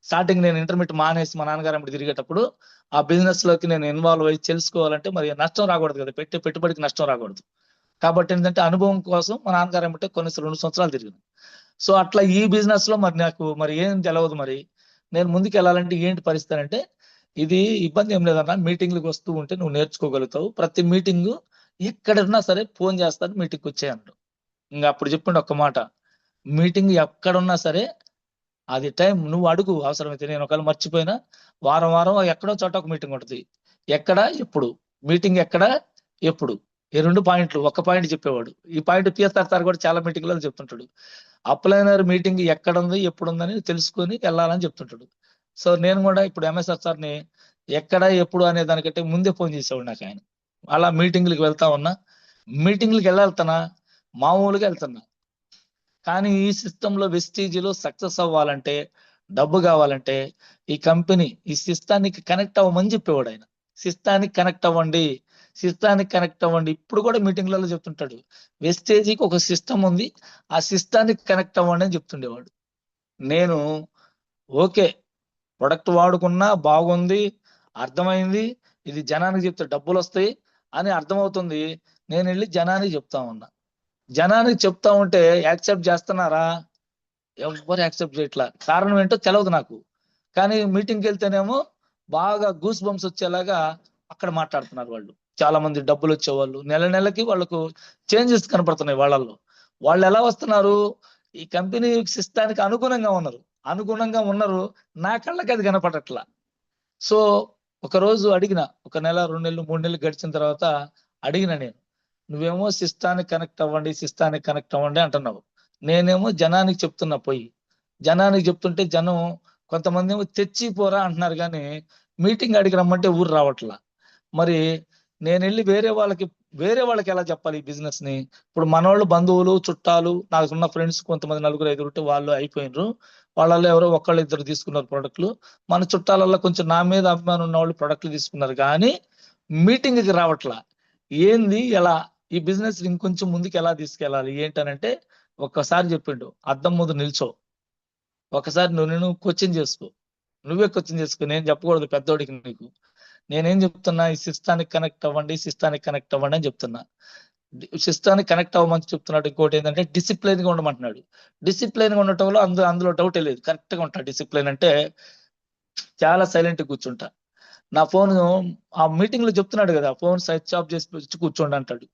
స్టార్టింగ్ నేను ఇంటర్మీడియట్ మానేసి మా నాన్నగారు అప్పుడు తిరిగేటప్పుడు ఆ బిజినెస్ లోకి నేను ఇన్వాల్వ్ అయ్యి తెలుసుకోవాలంటే మరి నష్టం రాకూడదు కదా, పెట్టుబడికి నష్టం రాకూడదు. కాబట్టి ఏంటంటే అనుభవం కోసం మా నాన్నగారు ఏమంటే కొన్ని 2 సంవత్సరాలు తిరిగింది. సో అట్లా ఈ బిజినెస్ లో మరి నాకు మరి ఏం తెలియదు. మరి నేను ముందుకు వెళ్ళాలంటే ఏంటి పరిస్థితి అంటే, ఇది ఇబ్బంది ఏం లేదన్నా, మీటింగ్లకు వస్తూ ఉంటే నువ్వు నేర్చుకోగలుగుతావు. ప్రతి మీటింగ్ ఎక్కడున్నా సరే ఫోన్ చేస్తాను, మీటింగ్కి వచ్చేయన్నాడు. ఇంకా అప్పుడు చెప్పిండు ఒక్క మాట, మీటింగ్ ఎక్కడున్నా సరే అది టైం నువ్వు అడుగు, అవసరమైతే. నేను ఒకవేళ మర్చిపోయినా వారం వారం ఎక్కడో చోట ఒక మీటింగ్ ఉంటుంది. ఎక్కడ, ఎప్పుడు, మీటింగ్ ఎక్కడ, ఎప్పుడు, ఈ 2 పాయింట్లు. ఒక్క పాయింట్ చెప్పేవాడు. ఈ పాయింట్ పిఎస్ఆర్ సార్ కూడా చాలా మీటింగ్లలో చెప్తుంటాడు. అప్లైనర్ మీటింగ్ ఎక్కడ ఉంది, ఎప్పుడు ఉందని తెలుసుకొని వెళ్ళాలని చెప్తుంటాడు. సో నేను కూడా ఇప్పుడు ఎంఎస్ఆర్ సార్ని ఎక్కడ, ఎప్పుడు అనే దానికంటే ముందే ఫోన్ చేసేవాడు నాకు ఆయన. అలా మీటింగ్లకు వెళ్తా ఉన్నా. మీటింగ్లకు వెళ్తున్నా, మామూలుగా వెళ్తున్నా. కానీ ఈ సిస్టంలో వెస్టీజీలో సక్సెస్ అవ్వాలంటే, డబ్బు కావాలంటే, ఈ కంపెనీ ఈ సిస్టానికి కనెక్ట్ అవ్వమని చెప్పేవాడు ఆయన. సిస్టానికి కనెక్ట్ అవ్వండి, సిస్టానికి కనెక్ట్ అవ్వండి. ఇప్పుడు కూడా మీటింగ్లలో చెప్తుంటాడు, వెస్టేజీకి ఒక సిస్టమ్ ఉంది, ఆ సిస్టానికి కనెక్ట్ అవ్వండి అని చెప్తుండేవాడు. నేను ఓకే, ప్రొడక్ట్ వాడుకున్నా బాగుంది, అర్థమైంది, ఇది జనానికి చెప్తే డబ్బులు వస్తాయి అని అర్థమవుతుంది. నేను వెళ్ళి జనానికి చెప్తా ఉన్నా. జనానికి చెప్తా ఉంటే యాక్సెప్ట్ చేస్తున్నారా? ఎవ్వరు యాక్సెప్ట్ చేయట్లా. కారణం ఏంటో తెలియదు నాకు. కానీ మీటింగ్కి వెళ్తేనేమో బాగా గూస్ బంప్స్ వచ్చేలాగా అక్కడ మాట్లాడుతున్నారు వాళ్ళు. చాలా మంది డబ్బులు వచ్చేవాళ్ళు, నెల నెలకి వాళ్ళకు చేంజెస్ కనపడుతున్నాయి వాళ్ళల్లో. వాళ్ళు ఎలా వస్తున్నారు? ఈ కంపెనీ సిస్టానికి అనుగుణంగా ఉన్నారు. నా కళ్ళకి అది కనపడట్లా. సో ఒక రోజు అడిగిన, ఒక నెల, 2 నెలలు, 3 నెలలు గడిచిన తర్వాత అడిగిన నేను, నువ్వేమో సిస్టానికి కనెక్ట్ అవ్వండి అంటున్నావు, నేనేమో జనానికి చెప్తున్నా. జనానికి చెప్తుంటే జనం కొంతమంది ఏమో తెచ్చి పోరా అంటున్నారు, కానీ మీటింగ్ అడిగి రమ్మంటే ఊరు రావట్లా. మరి నేను వెళ్ళి వేరే వాళ్ళకి ఎలా చెప్పాలి ఈ బిజినెస్ ని? ఇప్పుడు మనోళ్ళు, బంధువులు, చుట్టాలు, నాకున్న ఫ్రెండ్స్ కొంతమంది 4, 5 ఉంటే వాళ్ళు అయిపోయినరు. వాళ్ళల్లో ఎవరో 1, 2 తీసుకున్నారు ప్రొడక్ట్లు. మన చుట్టాలలో కొంచెం నా మీద అభిమానం ఉన్న వాళ్ళు ప్రొడక్ట్లు తీసుకున్నారు, కానీ మీటింగ్కి రావట్లా. ఏంది, ఎలా ఈ బిజినెస్ ఇంకొంచెం ముందుకు ఎలా తీసుకెళ్ళాలి ఏంటనంటే, ఒక్కసారి చెప్పిండు, అద్దం ముందు నిల్చో, ఒకసారి నువ్వు క్వశ్చన్ చేసుకో. నువ్వే క్వశ్చన్ చేసుకో, నేను చెప్పకూడదు పెద్దోడికి నీకు. నేనేం చెప్తున్నా, ఈ సిస్టానికి కనెక్ట్ అవ్వండి అని చెప్తున్నా. సిస్టానికి కనెక్ట్ అవ్వమని చెప్తున్నాడు. ఇంకోటి ఏంటంటే డిసిప్లైన్ గా ఉండమంటున్నాడు. డిసిప్లైన్ గా ఉండటంలో అందులో డౌటే లేదు. కరెక్ట్ గా ఉంటా. డిసిప్లైన్ అంటే చాలా సైలెంట్ గా కూర్చుంటా. నా ఫోన్ ఆ మీటింగ్ లో చెప్తున్నాడు కదా, ఫోన్ స్విచ్ ఆఫ్ చేసి వచ్చి కూర్చోండి అంటాడు.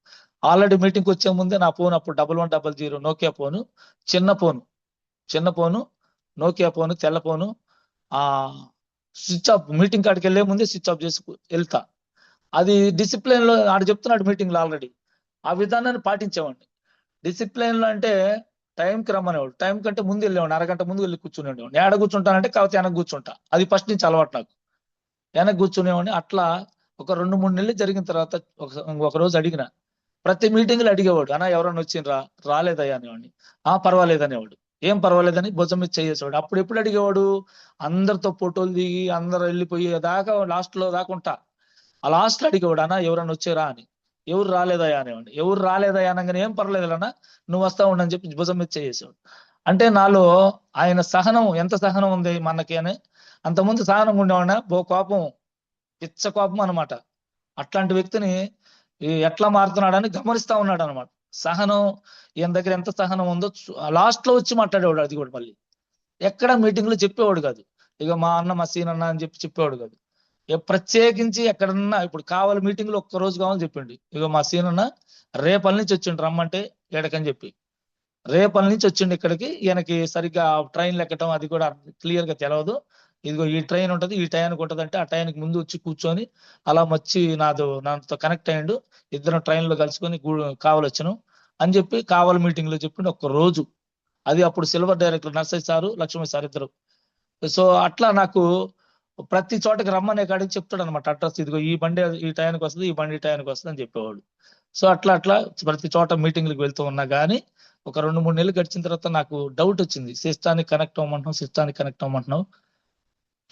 ఆల్రెడీ మీటింగ్ వచ్చే ముందే నా ఫోన్ అప్పుడు 1100 నోకియా ఫోను, చిన్న ఫోను నోకియా ఫోను, తెల్ల ఫోను. ఆ స్విచ్ ఆఫ్, మీటింగ్ కాడికి వెళ్లే ముందే స్విచ్ ఆఫ్ చేసి వెళ్తా. అది డిసిప్లైన్ లో ఆడు చెప్తున్నాడు మీటింగ్ లో ఆల్రెడీ. ఆ విధానాన్ని పాటించేవాడిని. డిసిప్లైన్ లో అంటే టైంకి రమ్మనేవాడు. టైం కంటే ముందు వెళ్ళేవాడిని, అరగంట ముందు వెళ్ళి కూర్చునేవాడిని. ఏడ కూర్చుంటానంటే కాకపోతే వెనక కూర్చుంటా. అది ఫస్ట్ నుంచి అలవాటు నాకు. వెనక కూర్చునేవాడిని. అట్లా ఒక 2-3 నెలలు జరిగిన తర్వాత ఒక రోజు అడిగిన, ప్రతి మీటింగ్ లో అడిగేవాడు, అన్న ఎవరైనా వచ్చిండ్రా? రాలేదయ్యా అనేవాడిని. పర్వాలేదు అనేవాడు. ఏం పర్వాలేదని భుజం మీద చేసేవాడు. అప్పుడు ఎప్పుడు అడిగేవాడు? అందరితో ఫోటోలు దిగి అందరు వెళ్ళిపోయే దాకా లాస్ట్ లో దాకా ఉంటా. ఆ లాస్ట్ లో అడిగేవాడు, అన్న ఎవరైనా వచ్చారా అని. ఎవరు రాలేదయ్యా అనేవాడు. ఎవరు రాలేదయ్యా అనగానే ఏం పర్లేదు అన్న, నువ్వు వస్తా ఉండని చెప్పి భుజం మీద చేసేవాడు. అంటే నాలో ఆయన సహనం, ఎంత సహనం ఉంది మనకి అని. అంతకుముందు సహనంగా ఉండేవాడిన, కోపం, పిచ్చ కోపం అనమాట. అట్లాంటి వ్యక్తిని ఎట్లా మారుతున్నాడని గమనిస్తా ఉన్నాడు అనమాట. సహనం, ఈయన దగ్గర ఎంత సహనం ఉందో లాస్ట్ లో వచ్చి మాట్లాడేవాడు. అది కూడా మళ్ళీ ఎక్కడ మీటింగ్ లో చెప్పేవాడు కాదు. ఇక మా అన్న, మా సీన్ అన్న అని చెప్పి చెప్పేవాడు కాదు. ప్రత్యేకించి ఎక్కడన్నా ఇప్పుడు కావాలి మీటింగ్ లో ఒక్క రోజు కావాలని చెప్పిండు. ఇక మా సీన్ అన్న రేపటి నుంచి వచ్చిండు రమ్మంటే ఎడకని చెప్పి, రేపటి నుంచి వచ్చిండు ఇక్కడికి. ఈయనకి సరిగ్గా ట్రైన్లు ఎక్కడం అది కూడా క్లియర్ గా తెలియదు. ఇదిగో ఈ ట్రైన్ ఉంటది, ఈ టైంకి ఉంటది అంటే ఆ టైంకి ముందు వచ్చి కూర్చొని అలా వచ్చి నాతో కనెక్ట్ అయ్యిండు. ఇద్దరం ట్రైన్ లో కలుసుకొని కావాలి వచ్చాను అని చెప్పి కావాలి మీటింగ్ లో చెప్పిండు ఒక్క రోజు. అది అప్పుడు silver director Narsaiah sir, Lakshmi sir ఇద్దరు. సో అట్లా నాకు ప్రతి చోటకి రమ్మనే కాడికి చెప్తాడు అనమాట అడ్రస్. ఇదిగో ఈ బండి ఈ టైంకి వస్తుంది, ఈ బండి ఈ టైంకి వస్తుంది అని చెప్పేవాడు. సో అట్లా ప్రతి చోట మీటింగ్లకు వెళ్తూ ఉన్నా కానీ ఒక 2-3 నెలలు గడిచిన తర్వాత నాకు డౌట్ వచ్చింది. సిస్టానికి కనెక్ట్ అవ్వమంటున్నావు.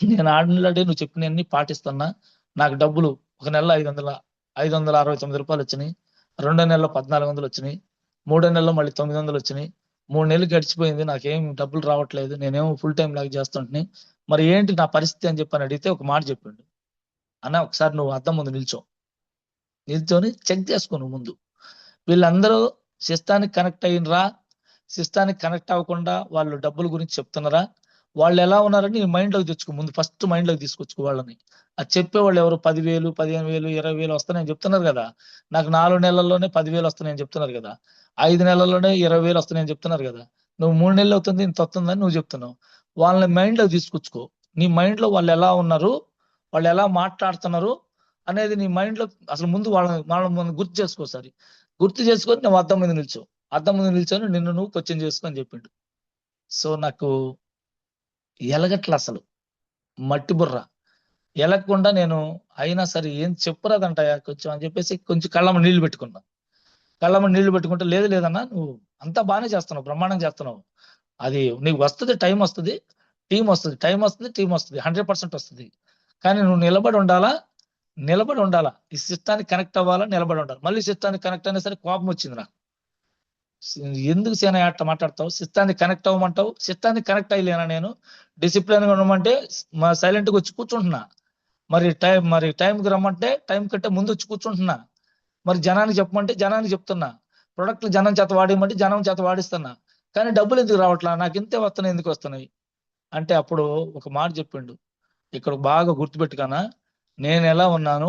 నేను ఆల్రెడీ నువ్వు చెప్పినవన్నీ పాటిస్తున్నా. నాకు డబ్బులు ఒక నెలలో 569 రూపాయలు వచ్చినాయి. 2వ నెలలో 1400 వచ్చినాయి. 3వ నెలలో మళ్ళీ 900 వచ్చినాయి. 3 నెలలు గడిచిపోయింది, నాకేం డబ్బులు రావట్లేదు. నేనేమో ఫుల్ టైం లాగా చేస్తుంటుని. మరి ఏంటి నా పరిస్థితి అని చెప్పని అడిగితే ఒక మాట చెప్పిండు, అన్న ఒకసారి నువ్వు అద్దం ముందు నిల్చొని చెక్ చేసుకో నువ్వు ముందు. వీళ్ళందరూ సిస్టానికి కనెక్ట్ అయినరా? సిస్టానికి కనెక్ట్ అవ్వకుండా వాళ్ళు డబ్బుల గురించి చెప్తున్నారా? వాళ్ళు ఎలా ఉన్నారని నీ మైండ్ లోకి తెచ్చుకో ముందు. ఫస్ట్ మైండ్ లోకి తీసుకొచ్చుకో వాళ్ళని. అది చెప్పేవాళ్ళు ఎవరు? 10,000, 15,000, 20,000 వస్తున్నాయని చెప్తున్నారు కదా. నాకు 4 నెలల్లోనే 10,000 వస్తున్నాయని చెప్తున్నారు కదా. 5 నెలల్లోనే 20,000 వస్తున్నాయని చెప్తున్నారు కదా. నువ్వు 3 నెలలు అవుతుంది ఇంత వస్తుందని నువ్వు చెప్తున్నావు. వాళ్ళని మైండ్ లోకి తీసుకొచ్చుకో. నీ మైండ్ లో వాళ్ళు ఎలా ఉన్నారు, వాళ్ళు ఎలా మాట్లాడుతున్నారు అనేది నీ మైండ్ లో అసలు ముందు వాళ్ళని గుర్తు చేసుకో. సరి గుర్తు చేసుకొని నువ్వు అద్దం మీద నిల్చొని నిన్ను నువ్వు క్వశ్చన్ చేసుకొని చెప్పిండు. సో నాకు ఎలగట్ల అసలు మట్టి బుర్ర ఎలగకుండా నేను అయినా సరే ఏం చెప్పరాదంటాయా కొంచెం అని చెప్పేసి కొంచెం కళ్ళమ్మ నీళ్లు పెట్టుకుంటే లేదు లేదన్నా నువ్వు అంతా బాగానే చేస్తున్నావు, బ్రహ్మాండంగా చేస్తున్నావు. అది నీకు వస్తుంది, టైం వస్తుంది, టీం వస్తుంది, 100% వస్తుంది. కానీ నువ్వు నిలబడి ఉండాలా. ఈ సిస్టానికి కనెక్ట్ అవ్వాలా, నిలబడి ఉండాలి. మళ్ళీ సిస్టానికి కనెక్ట్ అయినా సరే కోపం వచ్చింది నాకు. ఎందుకు సేన అట్లా మాట్లాడతావు? సిస్టానికి కనెక్ట్ అవ్వమంటావు, సిస్టానికి కనెక్ట్ అయ్యలేనా నేను? డిసిప్లిన్ గా ఉండమంటే సైలెంట్ గా వచ్చి కూర్చుంటున్నా. మరి టైంకి రమ్మంటే టైం కంటే ముందు వచ్చి కూర్చుంటున్నా. మరి జనానికి చెప్పమంటే జనానికి చెప్తున్నా. ప్రొడక్ట్లు జనం చేత వాడేయమంటే జనం చేత వాడిస్తున్నా. కానీ డబ్బులు ఎందుకు రావట్లా? నాకు ఇంతే వస్తున్నాయి, ఎందుకు వస్తున్నాయి అంటే అప్పుడు ఒక మాట చెప్పిండు, ఇక్కడ బాగా గుర్తుపెట్టుకానా, నేను ఎలా ఉన్నాను,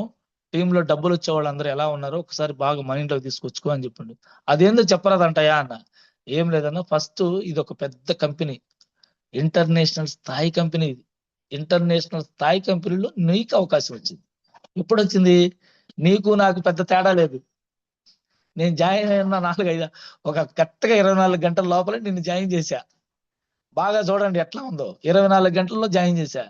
టీంలో డబ్బులు వచ్చే వాళ్ళందరూ ఎలా ఉన్నారో ఒకసారి బాగా మైండ్ లోకి తీసుకొచ్చుకో అని చెప్పిండు. అదేందో చెప్పరాదంటాయా అన్న. ఏం లేదన్నా, ఫస్ట్ ఇది ఒక పెద్ద కంపెనీ, ఇంటర్నేషనల్ స్థాయి కంపెనీ. ఇది ఇంటర్నేషనల్ స్థాయి కంపెనీలో నీకు అవకాశం వచ్చింది. ఎప్పుడు వచ్చింది? నీకు నాకు పెద్ద తేడా లేదు. నేను జాయిన్ అయిన 4-5 ఒక కరెక్ట్గా 24 గంటల లోపల నిన్ను జాయిన్ చేశా. బాగా చూడండి ఎట్లా ఉందో. 24 గంటల్లో జాయిన్ చేశా.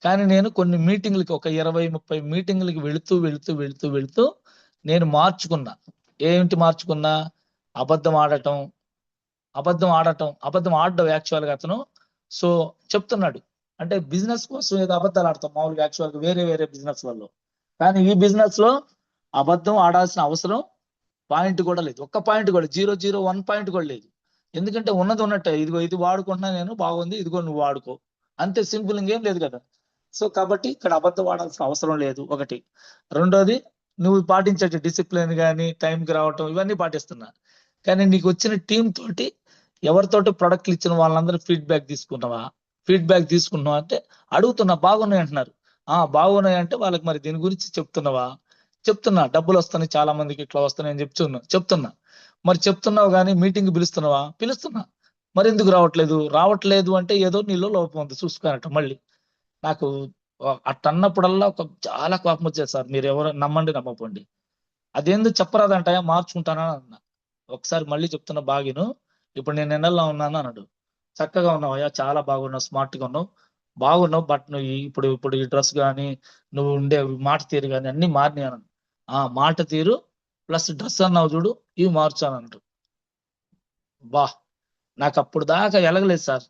కానీ నేను కొన్ని మీటింగ్లకి ఒక 20-30 మీటింగ్లకి వెళుతూ నేను మార్చుకున్నా. ఏంటి మార్చుకున్నా? అబద్ధం ఆడటం యాక్చువల్గా అతను. సో చెప్తున్నాడు అంటే బిజినెస్ కోసం ఏదో అబద్ధాలు ఆడతాం మామూలుగా యాక్చువల్గా వేరే బిజినెస్ లలో. కానీ ఈ బిజినెస్ లో అబద్ధం ఆడాల్సిన అవసరం పాయింట్ కూడా లేదు. ఒక్క పాయింట్ కూడా, 001 పాయింట్ కూడా లేదు. ఎందుకంటే ఉన్నది ఉన్నట్టే. ఇదిగో ఇది వాడుకుంటున్నా నేను, బాగుంది, ఇదిగో నువ్వు వాడుకో, అంతే సింపుల్. ఇంకేం లేదు కదా. సో కాబట్టి ఇక్కడ అబద్ధం ఆడాల్సిన అవసరం లేదు ఒకటి. రెండోది, నువ్వు పాటించే డిసిప్లిన్ కానీ టైంకి రావటం ఇవన్నీ పాటిస్తున్నా. కానీ నీకు వచ్చిన టీం తోటి ఎవరితోటి ప్రొడక్ట్లు ఇచ్చిన వాళ్ళందరూ ఫీడ్బ్యాక్ తీసుకున్నావా? ఫీడ్బ్యాక్ తీసుకున్నావా అంటే అడుగుతున్నా, బాగున్నాయి అంటున్నారు. బాగున్నాయి అంటే వాళ్ళకి మరి దీని గురించి చెప్తున్నావా? చెప్తున్నా, డబ్బులు వస్తున్నాయి చాలా మందికి, ఇట్లా వస్తున్నాయి అని చెప్తున్నా. మరి చెప్తున్నావు కానీ మీటింగ్ పిలుస్తున్నావా? పిలుస్తున్నా. మరి ఎందుకు రావట్లేదు? రావట్లేదు అంటే ఏదో నీలో లోపం ఉంది, చూసుకోనట. మళ్ళీ నాకు అట్టన్నప్పుడల్లా చాలా కోపం వచ్చేది సార్. మీరు ఎవరు నమ్మండి నమ్మకండి. అదేందో చెప్పరాదంట, మార్చుకుంటానని అన్నా. ఒకసారి మళ్ళీ చెప్తున్నా, బాగిను. ఇప్పుడు నేను ఎండల్లో ఉన్నాను అన్నాడు. చక్కగా ఉన్నావు అయ్యా, చాలా బాగున్నావు, స్మార్ట్ గా ఉన్నావు, బాగున్నావు. బట్ నువ్వు ఇప్పుడు ఇప్పుడు ఈ డ్రెస్ కానీ, నువ్వు ఉండే మాట తీరు కానీ అన్ని మారినాయి అన్నాడు. మాట తీరు ప్లస్ డ్రెస్ అన్నావు చూడు, ఇవి మార్చానంటు. బా, నాకు అప్పుడు దాకా ఎలగలేదు సార్.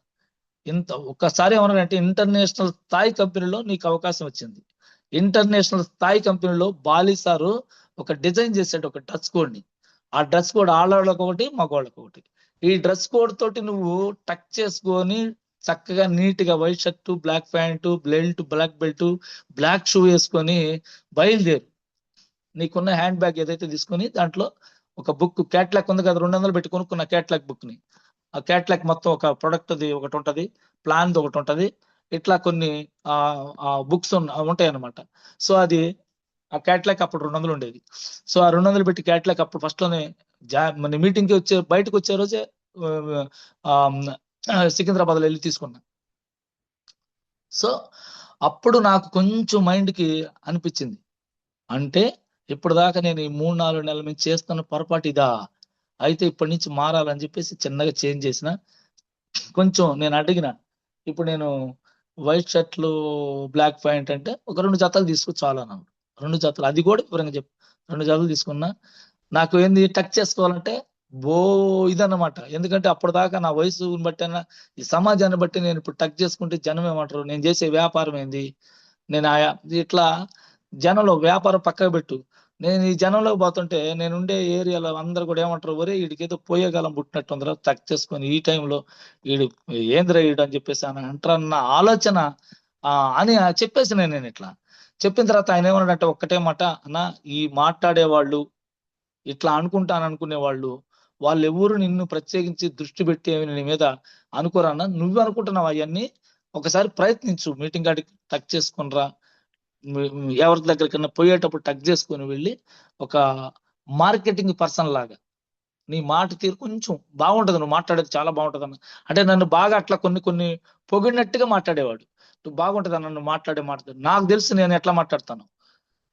ఒక్కసారి ఏమన్నారంటే, ఇంటర్నేషనల్ స్థాయి కంపెనీలో నీకు అవకాశం వచ్చింది. ఇంటర్నేషనల్ స్థాయి కంపెనీలో బాలి సారు ఒక డిజైన్ చేసాడు, ఒక డ్రెస్ కోడ్ ని. ఆ డ్రెస్ కోడ్ ఆడవాళ్ళకి ఒకటి, మగవాళ్ళకి ఒకటి. ఈ డ్రెస్ కోడ్ తోటి నువ్వు టక్ చేసుకొని చక్కగా నీట్ గా white shirt, black pant, black belt, black shoe వేసుకొని బయలుదేరు. నీకున్న హ్యాండ్ బ్యాగ్ ఏదైతే తీసుకొని దాంట్లో ఒక బుక్ క్యాట్లాగ్ ఉంది కదా, 200 పెట్టి కొనుక్కున్న క్యాట్లాగ్ బుక్ ని. ఆ క్యాట్లాగ్ మొత్తం ఒక ప్రొడక్ట్ ఒకటి ఉంటది, ప్లాన్ ఒకటి ఉంటది, ఇట్లా కొన్ని బుక్స్ ఉంటాయి అన్నమాట. సో అది ఆ క్యాట్లాగ్ అప్పుడు 200 ఉండేది. సో ఆ 200 పెట్టి క్యాట్లాగ్ అప్పుడు ఫస్ట్ లోనే మన మీటింగ్ కి బయటకు వచ్చే రోజే సికింద్రాబాద్ లో వెళ్ళి తీసుకున్నా. సో అప్పుడు నాకు కొంచెం మైండ్ కి అనిపించింది, అంటే ఇప్పుడు దాకా నేను ఈ 3-4 నెలల నుంచి చేస్తున్న పొరపాటు ఇదా, అయితే ఇప్పటి నుంచి మారాలని చెప్పేసి చిన్నగా చేంజ్ చేసిన. కొంచెం నేను అడిగిన, ఇప్పుడు నేను వైట్ షర్ట్లు, బ్లాక్ ప్యాంట్ అంటే ఒక 2 జతలు తీసుకో చాలా అన్నాను. 2 జతలు, అది కూడా వివరంగా చెప్పు. 2 జతలు తీసుకున్నా. నాకు ఏంది టక్ చేసుకోవాలంటే ఇదన్నమాట. ఎందుకంటే అప్పటిదాకా నా వయసుని బట్టి ఈ సమాజాన్ని బట్టి నేను ఇప్పుడు టక్ చేసుకుంటే జనం ఏమంటారు, నేను చేసే వ్యాపారం ఏంది, నేను ఇట్లా జనంలో వ్యాపారం పక్కకు పెట్టు, నేను ఈ జనంలో పోతుంటే నేనుండే ఏరియాలో అందరు కూడా ఏమంటారు, ఒరే వీడికేదో పోయేగాలం పుట్టినట్టు ఉందిరా, టక్ చేసుకొని ఈ టైంలో వీడు ఏందిరా వీడు అని చెప్పేసి అని అంటారన్న ఆలోచన అని చెప్పేసి నేను ఇట్లా చెప్పిన తర్వాత ఆయన ఏమన్నాడంటే ఒక్కటే మాట, అన్న ఈ మాట్లాడేవాళ్ళు, ఇట్లా అనుకునే వాళ్ళు ఎవరు నిన్ను ప్రత్యేకించి దృష్టి పెట్టి నీ మీద అనుకోరన్నా, నువ్వు అనుకుంటున్నావు అవన్నీ, ఒకసారి ప్రయత్నించు, మీటింగ్ కాడికి టక్ చేసుకునిరా, ఎవరి దగ్గరికన్నా పోయేటప్పుడు టక్ చేసుకుని వెళ్ళి ఒక మార్కెటింగ్ పర్సన్ లాగా నీ మాట తీరు కొంచెం బాగుంటది, నువ్వు మాట్లాడేది చాలా బాగుంటది అన్న. అంటే నన్ను బాగా అట్లా కొన్ని పొగిడినట్టుగా మాట్లాడేవాడు. నువ్వు బాగుంటది అన్న, నువ్వు మాట్లాడే నాకు తెలుసు నేను ఎట్లా మాట్లాడతాను.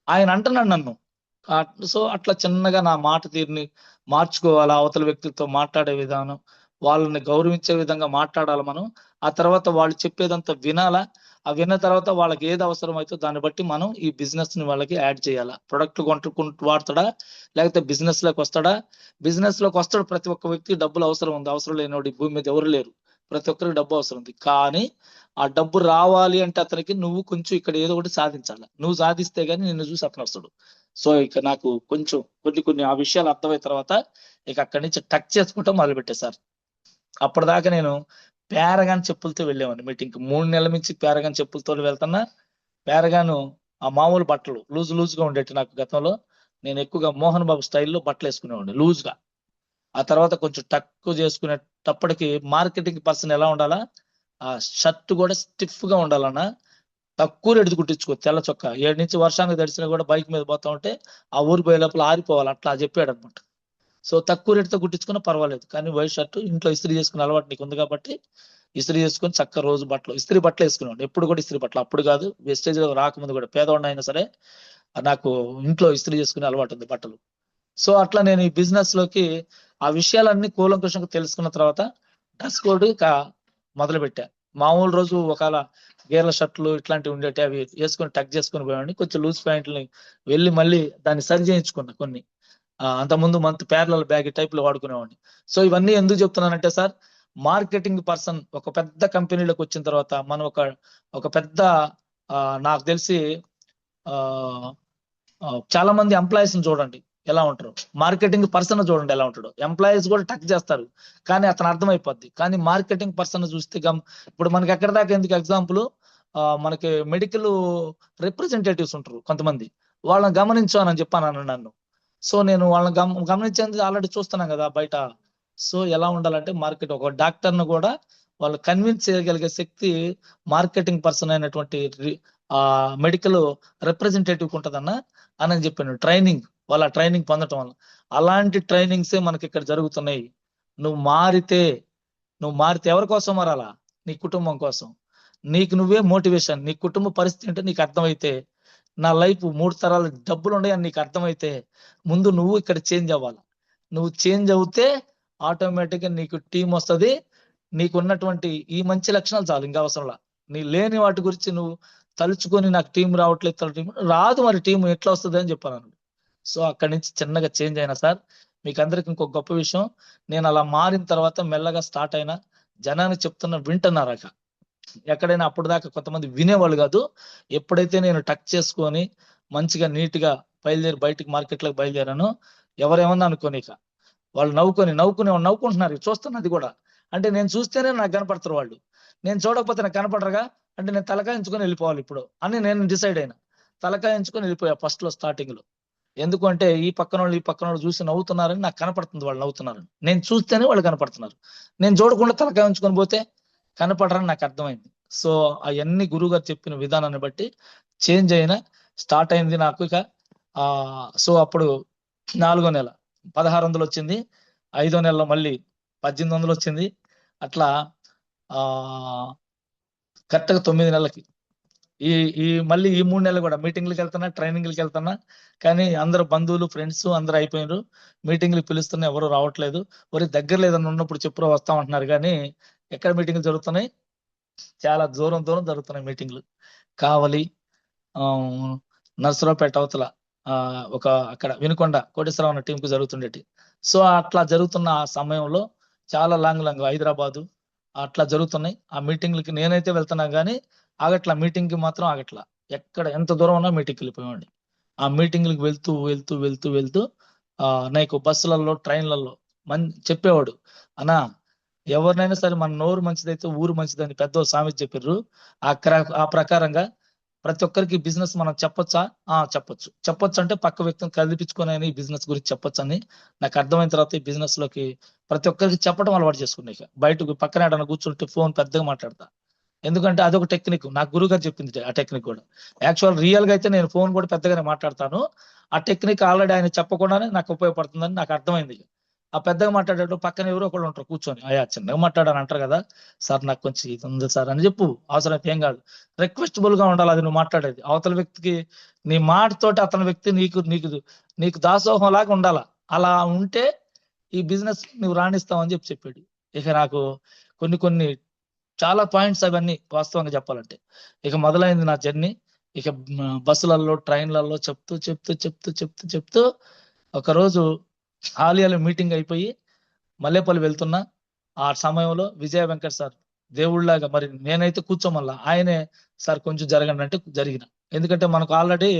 ఆయన అంటున్నాడు నన్ను. సో అట్లా చిన్నగా నా మాట తీరుని మార్చుకోవాలా, అవతల వ్యక్తులతో మాట్లాడే విధానం, వాళ్ళని గౌరవించే విధంగా మాట్లాడాలి మనం. ఆ తర్వాత వాళ్ళు చెప్పేదంతా వినాలా. విన్న తర్వాత వాళ్ళకి ఏది అవసరం అయితే దాన్ని బట్టి మనం ఈ బిజినెస్ ని వాళ్ళకి యాడ్ చేయాలా. ప్రొడక్ట్ కొంటుకుంటూ వాడతాడా, లేకపోతే బిజినెస్ లోకి వస్తాడా? బిజినెస్ లోకి వస్తాడు. ప్రతి ఒక్క వ్యక్తికి డబ్బులు అవసరం ఉంది. అవసరం లేనివాడు ఈ భూమి మీద ఎవరు లేరు. ప్రతి ఒక్కరికి డబ్బు అవసరం ఉంది. కానీ ఆ డబ్బు రావాలి అంటే అతనికి నువ్వు కొంచెం ఇక్కడ ఏదో ఒకటి సాధించాలి. నువ్వు సాధిస్తే గానీ నిన్ను చూసి అతను వస్తాడు. సో ఇక నాకు కొంచెం కొన్ని ఆ విషయాలు అర్థమైన తర్వాత ఇక అక్కడి నుంచి టక్ చేసుకుంటాం మొదలుపెట్టా సార్. అప్పటిదాకా నేను పేరగాన్ చెప్పులతో వెళ్ళేవాడిని మీటింగ్. 3 నెలల నుంచి పేరగాన్ చెప్పులతో వెళ్తున్నా. పేరగాను ఆ మామూలు బట్టలు లూజ్ గా ఉండేటి. నాకు గతంలో నేను ఎక్కువగా మోహన్ బాబు స్టైల్లో బట్టలు వేసుకునేవాడిని లూజ్ గా. ఆ తర్వాత కొంచెం తక్కువ చేసుకునేటప్పటికి మార్కెటింగ్ పర్సన్ ఎలా ఉండాలా, ఆ షర్ట్ కూడా స్టిఫ్ గా ఉండాలన్నా, తక్కువ రేటు కుట్టించుకో, తెల్ల చొక్కా 7 నుంచి వర్షానికి తడిసినా కూడా బైక్ మీద పోతా ఉంటే ఆ ఊరు పోయే లోపల ఆరిపోవాలి, అట్లా చెప్పాడు అనమాట. సో తక్కువ రేటుతో కుట్టించుకున్నా పర్వాలేదు, కానీ వైట్ షర్ట్ ఇంట్లో ఇస్త్రీ చేసుకునే అలవాటు నీకు ఉంది కాబట్టి ఇస్త్రీ చేసుకుని చక్క రోజు ఇస్త్రీ బట్టలు వేసుకునేవాడు. ఎప్పుడు కూడా ఇస్త్రీ బట్టలు, అప్పుడు కాదు వెస్టేజ్ లో రాకముందు కూడా, పేదవాడిని అయినా సరే నాకు ఇంట్లో ఇస్త్రీ చేసుకునే అలవాటు ఉంది బట్టలు. సో అట్లా నేను ఈ బిజినెస్ లోకి ఆ విషయాలన్నీ కూలంకషంగా తెలుసుకున్న తర్వాత డ్రెస్ కోడ్ మొదలు పెట్టా. మామూలు రోజు ఒకవేళ గేర్ల షర్ట్లు ఇట్లాంటివి ఉండేటి, అవి వేసుకొని టక్ చేసుకుని పోయేవాడిని. కొంచెం లూజ్ ప్యాంట్లని వెళ్ళి మళ్ళీ దాన్ని సరి చేయించుకున్నా కొన్ని. అంతకుముందు ప్యారలల్ బ్యాగ్ టైప్ లో వాడుకునేవాడిని. సో ఇవన్నీ ఎందుకు చెప్తున్నానంటే సార్, మార్కెటింగ్ పర్సన్ ఒక పెద్ద కంపెనీలోకి వచ్చిన తర్వాత మనం ఒక పెద్ద నాకు తెలిసి చాలా మంది ఎంప్లాయీస్ ని చూడండి ఎలా ఉంటారు, మార్కెటింగ్ పర్సన్ చూడండి ఎలా ఉంటాడు. ఎంప్లాయీస్ కూడా టక్ చేస్తారు కానీ అతను అర్థమైపోద్ది. కానీ మార్కెటింగ్ పర్సన్ చూస్తే ఇప్పుడు మనకి ఎక్కడ దాకా ఎందుకు ఎగ్జాంపుల్, మనకి మెడికల్ రిప్రజెంటేటివ్స్ ఉంటారు కొంతమంది. వాళ్ళని గమనించానని చెప్పాను నన్ను. సో నేను వాళ్ళని గమనించేది ఆల్రెడీ చూస్తున్నాం కదా బయట. సో ఎలా ఉండాలంటే మార్కెట్ ఒక డాక్టర్ను కూడా వాళ్ళు కన్విన్స్ చేయగలిగే శక్తి మార్కెటింగ్ పర్సన్ అయినటువంటి మెడికల్ రిప్రజెంటేటివ్ ఉంటుందన్న అని చెప్పాను. ట్రైనింగ్ వాళ్ళ ట్రైనింగ్ పొందటం వల్ల అలాంటి ట్రైనింగ్సే మనకి ఇక్కడ జరుగుతున్నాయి. నువ్వు మారితే ఎవరి కోసం మారాలా? నీ కుటుంబం కోసం. నీకు నువ్వే మోటివేషన్. నీ కుటుంబ పరిస్థితి అంటే నీకు అర్థమైతే, నా లైఫ్ 3 తరాలు డబ్బులు ఉన్నాయని నీకు అర్థమైతే, ముందు నువ్వు ఇక్కడ చేంజ్ అవ్వాలి. నువ్వు చేంజ్ అవుతే ఆటోమేటిక్గా నీకు టీం వస్తుంది. నీకున్నటువంటి ఈ మంచి లక్షణాలు చాలు, ఇంకా అవసరంలా. నీ లేని వాటి గురించి నువ్వు తలుచుకొని నాకు టీం రావట్లేదు, టీం రాదు, మరి టీం ఎట్లా వస్తుంది అని చెప్పాను. సో అక్కడి నుంచి చిన్నగా చేంజ్ అయినా సార్. మీకు అందరికి ఇంకొక గొప్ప విషయం, నేను అలా మారిన తర్వాత మెల్లగా స్టార్ట్ అయినా జనాన్ని చెప్తున్నా వింటున్నారక. ఎక్కడైనా అప్పుడు దాకా కొంతమంది వినేవాళ్ళు కాదు. ఎప్పుడైతే నేను టచ్ చేసుకొని మంచిగా నీట్గా బయలుదేరి బయటికి మార్కెట్లోకి బయలుదేరాను, ఎవరేమన్నా అనుకోనిక వాళ్ళు నవ్వుకుంటున్నారు. చూస్తున్నది కూడా అంటే నేను చూస్తేనే నాకు కనపడతారు వాళ్ళు, నేను చూడకపోతే నాకు కనపడరుగా. అంటే నేను తలకాయించుకొని వెళ్ళిపోవాలి ఇప్పుడు అని నేను డిసైడ్ అయినా. తలకాయించుకొని వెళ్ళిపోయా ఫస్ట్ లో స్టార్టింగ్ లో. ఎందుకు అంటే ఈ పక్కన వాళ్ళు చూసి నవ్వుతున్నారని నాకు కనపడుతుంది, వాళ్ళు నవ్వుతున్నారని. నేను చూస్తేనే వాళ్ళు కనపడుతున్నారు. నేను చూడకుండా తలకాయించుకొని పోతే కనపడరని నాకు అర్థమైంది. సో అవన్నీ గురువు గారు చెప్పిన విధానాన్ని బట్టి చేంజ్ అయినా స్టార్ట్ అయింది నాకు ఇక. సో అప్పుడు 4వ నెల 1600 వచ్చింది, 5వ నెలలో మళ్ళీ 1800 వచ్చింది. అట్లా కరెక్ట్గా 9 నెలలకి ఈ మళ్ళీ ఈ 3 నెలలు కూడా మీటింగ్లకు వెళ్తున్నా, ట్రైనింగ్లకు వెళ్తున్నా. కానీ అందరు బంధువులు ఫ్రెండ్స్ అందరు అయిపోయినారు. మీటింగ్లు పిలుస్తున్నా, ఎవరు రావట్లేదు. ఒరే దగ్గర లేదని ఉన్నప్పుడు చెప్పురా వస్తామంటున్నారు. కానీ ఎక్కడ మీటింగ్లు జరుగుతున్నాయి? చాలా దూరం జరుగుతున్నాయి మీటింగ్లు. కావలి, నర్సరావుపేట అవతల ఒక అక్కడ వినుకొండ కోటేశ్వరరావు అన్న టీంకు జరుగుతుండేటి. సో అట్లా జరుగుతున్న ఆ సమయంలో చాలా లాంగ్ హైదరాబాదు అట్లా జరుగుతున్నాయి. ఆ మీటింగ్లకి నేనైతే వెళ్తున్నా కానీ ఆగట్లా, మీటింగ్కి మాత్రం ఆగట్లా. ఎక్కడ ఎంత దూరం ఉన్నా మీటింగ్కి వెళ్ళిపోయామండి. ఆ మీటింగ్లకు వెళ్తూ నాకు బస్సులలో ట్రైన్లలో చెప్పేవాడు, అన్నా ఎవరినైనా సరే మన నోరు మంచిదైతే ఊరు మంచిదని పెద్ద సామెత చెప్పారు. ఆ ప్రకారంగా ప్రతి ఒక్కరికి బిజినెస్ మనం చెప్పొచ్చా? చెప్పొచ్చు అంటే పక్క వ్యక్తిని కదిలిపించుకొని ఈ బిజినెస్ గురించి చెప్పొచ్చు అని నాకు అర్థమైన తర్వాత ఈ బిజినెస్ లోకి ప్రతి ఒక్కరికి చెప్పడం అలవాటు చేసుకున్నాయి. బయటకు పక్కన ఏడన్నా కూర్చుంటే ఫోన్ పెద్దగా మాట్లాడతా. ఎందుకంటే అదొక టెక్నిక్, నాకు గురువు గారు చెప్పింది ఆ టెక్నిక్ కూడా. యాక్చువల్ రియల్ గా అయితే నేను ఫోన్ కూడా పెద్దగానే మాట్లాడతాను. ఆ టెక్నిక్ ఆల్రెడీ ఆయన చెప్పకుండానే నాకు ఉపయోగపడుతుందని నాకు అర్థమైంది. ఆ పెద్దగా మాట్లాడేటప్పుడు పక్కన ఎవరో ఒకళ్ళు ఉంటారు కూర్చొని, అయ్యా చిన్నగా మాట్లాడాలని అంటారు కదా సార్, నాకు కొంచెం ఇది ఉంది సార్ అని చెప్పు, అవసరం ఏం కాదు. రిక్వెస్టబుల్ గా ఉండాలి అది నువ్వు మాట్లాడేది. అవతల వ్యక్తికి నీ మాటతోటి అతని వ్యక్తి నీకు దాసోహం లాగా ఉండాలా. అలా ఉంటే ఈ బిజినెస్ నువ్వు రాణిస్తావని చెప్పాడు. ఇక నాకు కొన్ని చాలా పాయింట్స్ అవన్నీ వాస్తవంగా చెప్పాలంటే. ఇక మొదలైంది నా జర్నీ. ఇక బస్సులలో ట్రైన్లలో చెప్తూ ఒకరోజు ఆలియాలో మీటింగ్ అయిపోయి మల్లేపల్లి వెళ్తున్నా. ఆ సమయంలో విజయ వెంకట్ సార్ దేవుళ్ళలాగా, మరి నేనైతే కూర్చోమల్లా ఆయనే సార్ కొంచెం జరగండి అంటే జరిగిన. ఎందుకంటే మనకు ఆల్రెడీ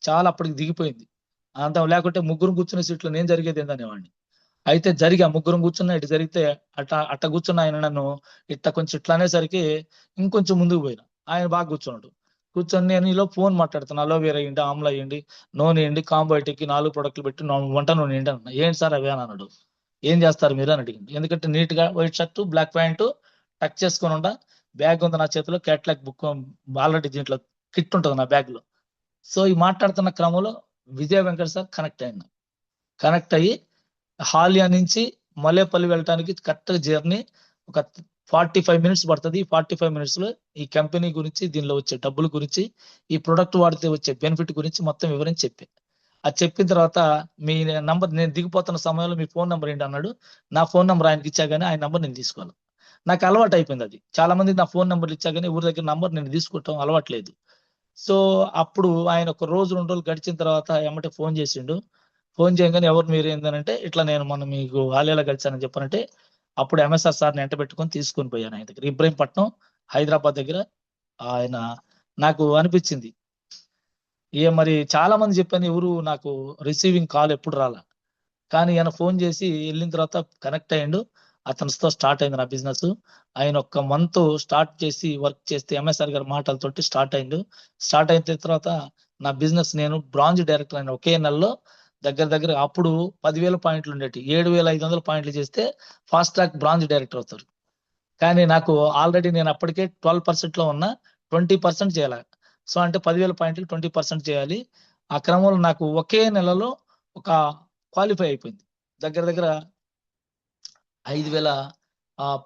చాలా అప్పటికి దిగిపోయింది అంత. లేకుంటే ముగ్గురు కూర్చునే సీట్లో నేను జరిగేది ఏందనేవాడిని. అయితే ముగ్గురం కూర్చున్నా, ఇటు జరిగితే అట్ట కూర్చున్న ఆయన నన్ను కొంచెం ఇట్లా అనేసరికి ఇంకొంచెం ముందుకు పోయినా. ఆయన బాగా కూర్చొని నేను ఇలా ఫోన్ మాట్లాడుతున్నా, అలోవేరా వేయండి, ఆమ్లా వేయండి, నూనె వేయండి, కాంబోటికి 4 ప్రొడక్ట్లు పెట్టి వంట నూనె వేయండి అన్న. ఏంటి సార్ అవి అని అన్నాడు. ఏం చేస్తారు మీరు అని అడిగింది. ఎందుకంటే నీట్ గా వైట్ షర్ట్ బ్లాక్ ప్యాంటు టక్ చేసుకొని ఉండా, బ్యాగ్ ఉంది నా చేతిలో, క్యాట్లాగ్ బుక్ ఆల్రెడీ దీంట్లో కిట్ ఉంటుంది నా బ్యాగ్ లో. సో ఈ మాట్లాడుతున్న క్రమంలో విజయ వెంకట్ సార్ కనెక్ట్ అయ్యి హాలియా నుంచి మలేపల్లి వెళ్ళడానికి కరెక్ట్ జర్నీ ఒక 45 మినిట్స్ పడుతుంది. 45 మినిట్స్ లో ఈ కంపెనీ గురించి, దీనిలో వచ్చే డబ్బుల గురించి, ఈ ప్రొడక్ట్ వాడితే వచ్చే బెనిఫిట్ గురించి మొత్తం వివరించి అది చెప్పిన తర్వాత మీ నంబర్, నేను దిగిపోతున్న సమయంలో మీ ఫోన్ నెంబర్ ఏంటి అన్నాడు. నా ఫోన్ నెంబర్ ఆయనకి ఇచ్చా కానీ ఆయన నెంబర్ నేను తీసుకోవాలి. నాకు అలవాటు అయిపోయింది అది. చాలా మందికి నా ఫోన్ నెంబర్లు ఇచ్చా కానీ ఊరి దగ్గర నంబర్ నేను తీసుకోవటం అలవాట్లేదు. సో అప్పుడు ఆయన ఒక రోజు 2 రోజులు గడిచిన తర్వాత ఏమంటే ఫోన్ చేసిండు. ఫోన్ చేయగానే ఎవరు మీరు ఏంటంటే ఇట్లా నేను మొన్న మీకు ఆలియాలో కలిసానని చెప్పానంటే అప్పుడు ఎంఎస్ఆర్ సార్ని ఎంట పెట్టుకొని తీసుకొని పోయాను ఆయన దగ్గర, ఇబ్రహీంపట్నం హైదరాబాద్ దగ్గర. ఆయన నాకు అనిపించింది మరి చాలా మంది చెప్పాను, ఎవరు నాకు రిసీవింగ్ కాల్ ఎప్పుడు రాలా. కానీ ఆయన ఫోన్ చేసి వెళ్ళిన తర్వాత కనెక్ట్ అయ్యిండు. అతనితో స్టార్ట్ అయింది నా బిజినెస్. ఆయన ఒక్క మంత్ స్టార్ట్ చేసి వర్క్ చేస్తే ఎంఎస్ఆర్ గారి మాటలతోటి స్టార్ట్ అయిండు. స్టార్ట్ అయిన తర్వాత నా బిజినెస్ నేను బ్రాంజ్ డైరెక్టర్ అయిన ఒకే నెలలో దగ్గర దగ్గర అప్పుడు 10,000 పాయింట్లు ఉండేవి, 7,500 పాయింట్లు చేస్తే ఫాస్ట్ ట్రాక్ బ్రాంజ్ డైరెక్టర్ అవుతారు. కానీ నాకు ఆల్రెడీ నేను అప్పటికే 12% లో ఉన్న 20% చేయాలి. సో అంటే 10,000 పాయింట్లు 20% చేయాలి. ఆ క్రమంలో నాకు ఒకే నెలలో ఒక క్వాలిఫై అయిపోయింది. దగ్గర దగ్గర 5,000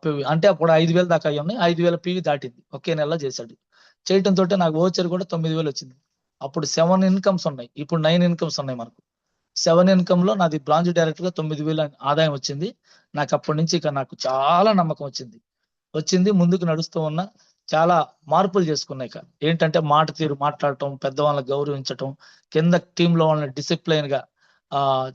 PV, అంటే అప్పుడు 5,000 దాకా అయ్యి ఉన్నాయి. 5,000 PV దాటింది, ఒకే నెలలో చేశాడు. చేయటంతో నాకు ఓచర్ కూడా 9,000 వచ్చింది. అప్పుడు 7 ఇన్కమ్స్ ఉన్నాయి, ఇప్పుడు 9 ఇన్కమ్స్ ఉన్నాయి మనకు. 7 ఇన్కమ్ లో నాది బ్రాంచ్ డైరెక్టర్ గా 9,000 ఆదాయం వచ్చింది. నాకు అప్పటి నుంచి ఇక నాకు చాలా నమ్మకం వచ్చింది ముందుకు నడుస్తూ ఉన్నా. చాలా మార్పులు చేసుకున్నాయి. ఇక ఏంటంటే మాట తీరు మాట్లాడటం, పెద్దవాళ్ళని గౌరవించటం, కింద టీంలో వాళ్ళని డిసిప్లైన్ గా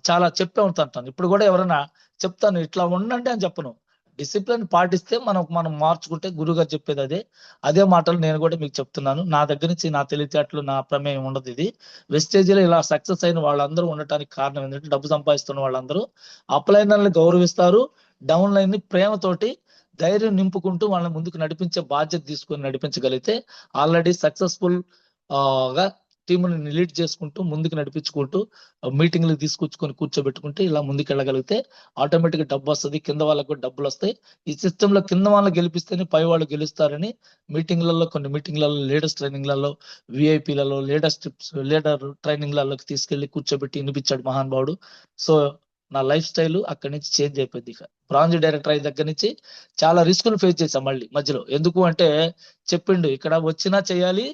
చాలా చెప్పే ఉంటాను. ఇప్పుడు కూడా ఎవరైనా చెప్తాను ఇట్లా ఉండండి అని చెప్పను, డిసిప్లిన్ పాటిస్తే మనం మార్చుకుంటే గురుగారు చెప్పేది అదే మాటలు నేను కూడా మీకు చెప్తున్నాను. నా దగ్గర నుంచి నా తెలివితేటలు, నా ప్రమేయం ఉండదు. ఇది వెస్టేజీలో ఇలా సక్సెస్ అయిన వాళ్ళందరూ ఉండటానికి కారణం ఏంటంటే డబ్బు సంపాదిస్తున్న వాళ్ళందరూ అప్లైనర్ని గౌరవిస్తారు, డౌన్ లైన్ ని ప్రేమతోటి ధైర్యం నింపుకుంటూ వాళ్ళని ముందుకు నడిపించే బాధ్యత తీసుకొని నడిపించగలిగితే ఆల్రెడీ సక్సెస్ఫుల్ గా టీంని లీడ్ చేసుకుంటూ ముందుకు నడిపించుకుంటూ మీటింగ్లకు తీసుకొచ్చుకొని కూర్చోబెట్టుకుంటే ఇలా ముందుకు వెళ్ళగలిగితే ఆటోమేటిక్ గా డబ్బు వస్తుంది, కింద వాళ్ళకు కూడా డబ్బులు వస్తాయి. ఈ సిస్టమ్ లో కింద వాళ్ళు గెలిపిస్తేనే పై వాళ్ళు గెలుస్తారని కొన్ని మీటింగ్లలో, లీడర్స్ ట్రైనింగ్లలో, విఐపీలలో, లీడర్ ట్రైనింగ్లలోకి తీసుకెళ్లి కూర్చోబెట్టి వినిపించాడు మహానుభావుడు. సో నా లైఫ్ స్టైల్ అక్కడి నుంచి చేంజ్ అయిపోయింది. ఇక బ్రాంజ్ డైరెక్టర్ అయిన దగ్గర నుంచి చాలా రిస్కులు ఫేస్ చేశాం మళ్ళీ మధ్యలో. ఎందుకు అంటే చెప్పిండు ఇక్కడ వచ్చినా చేయాలి,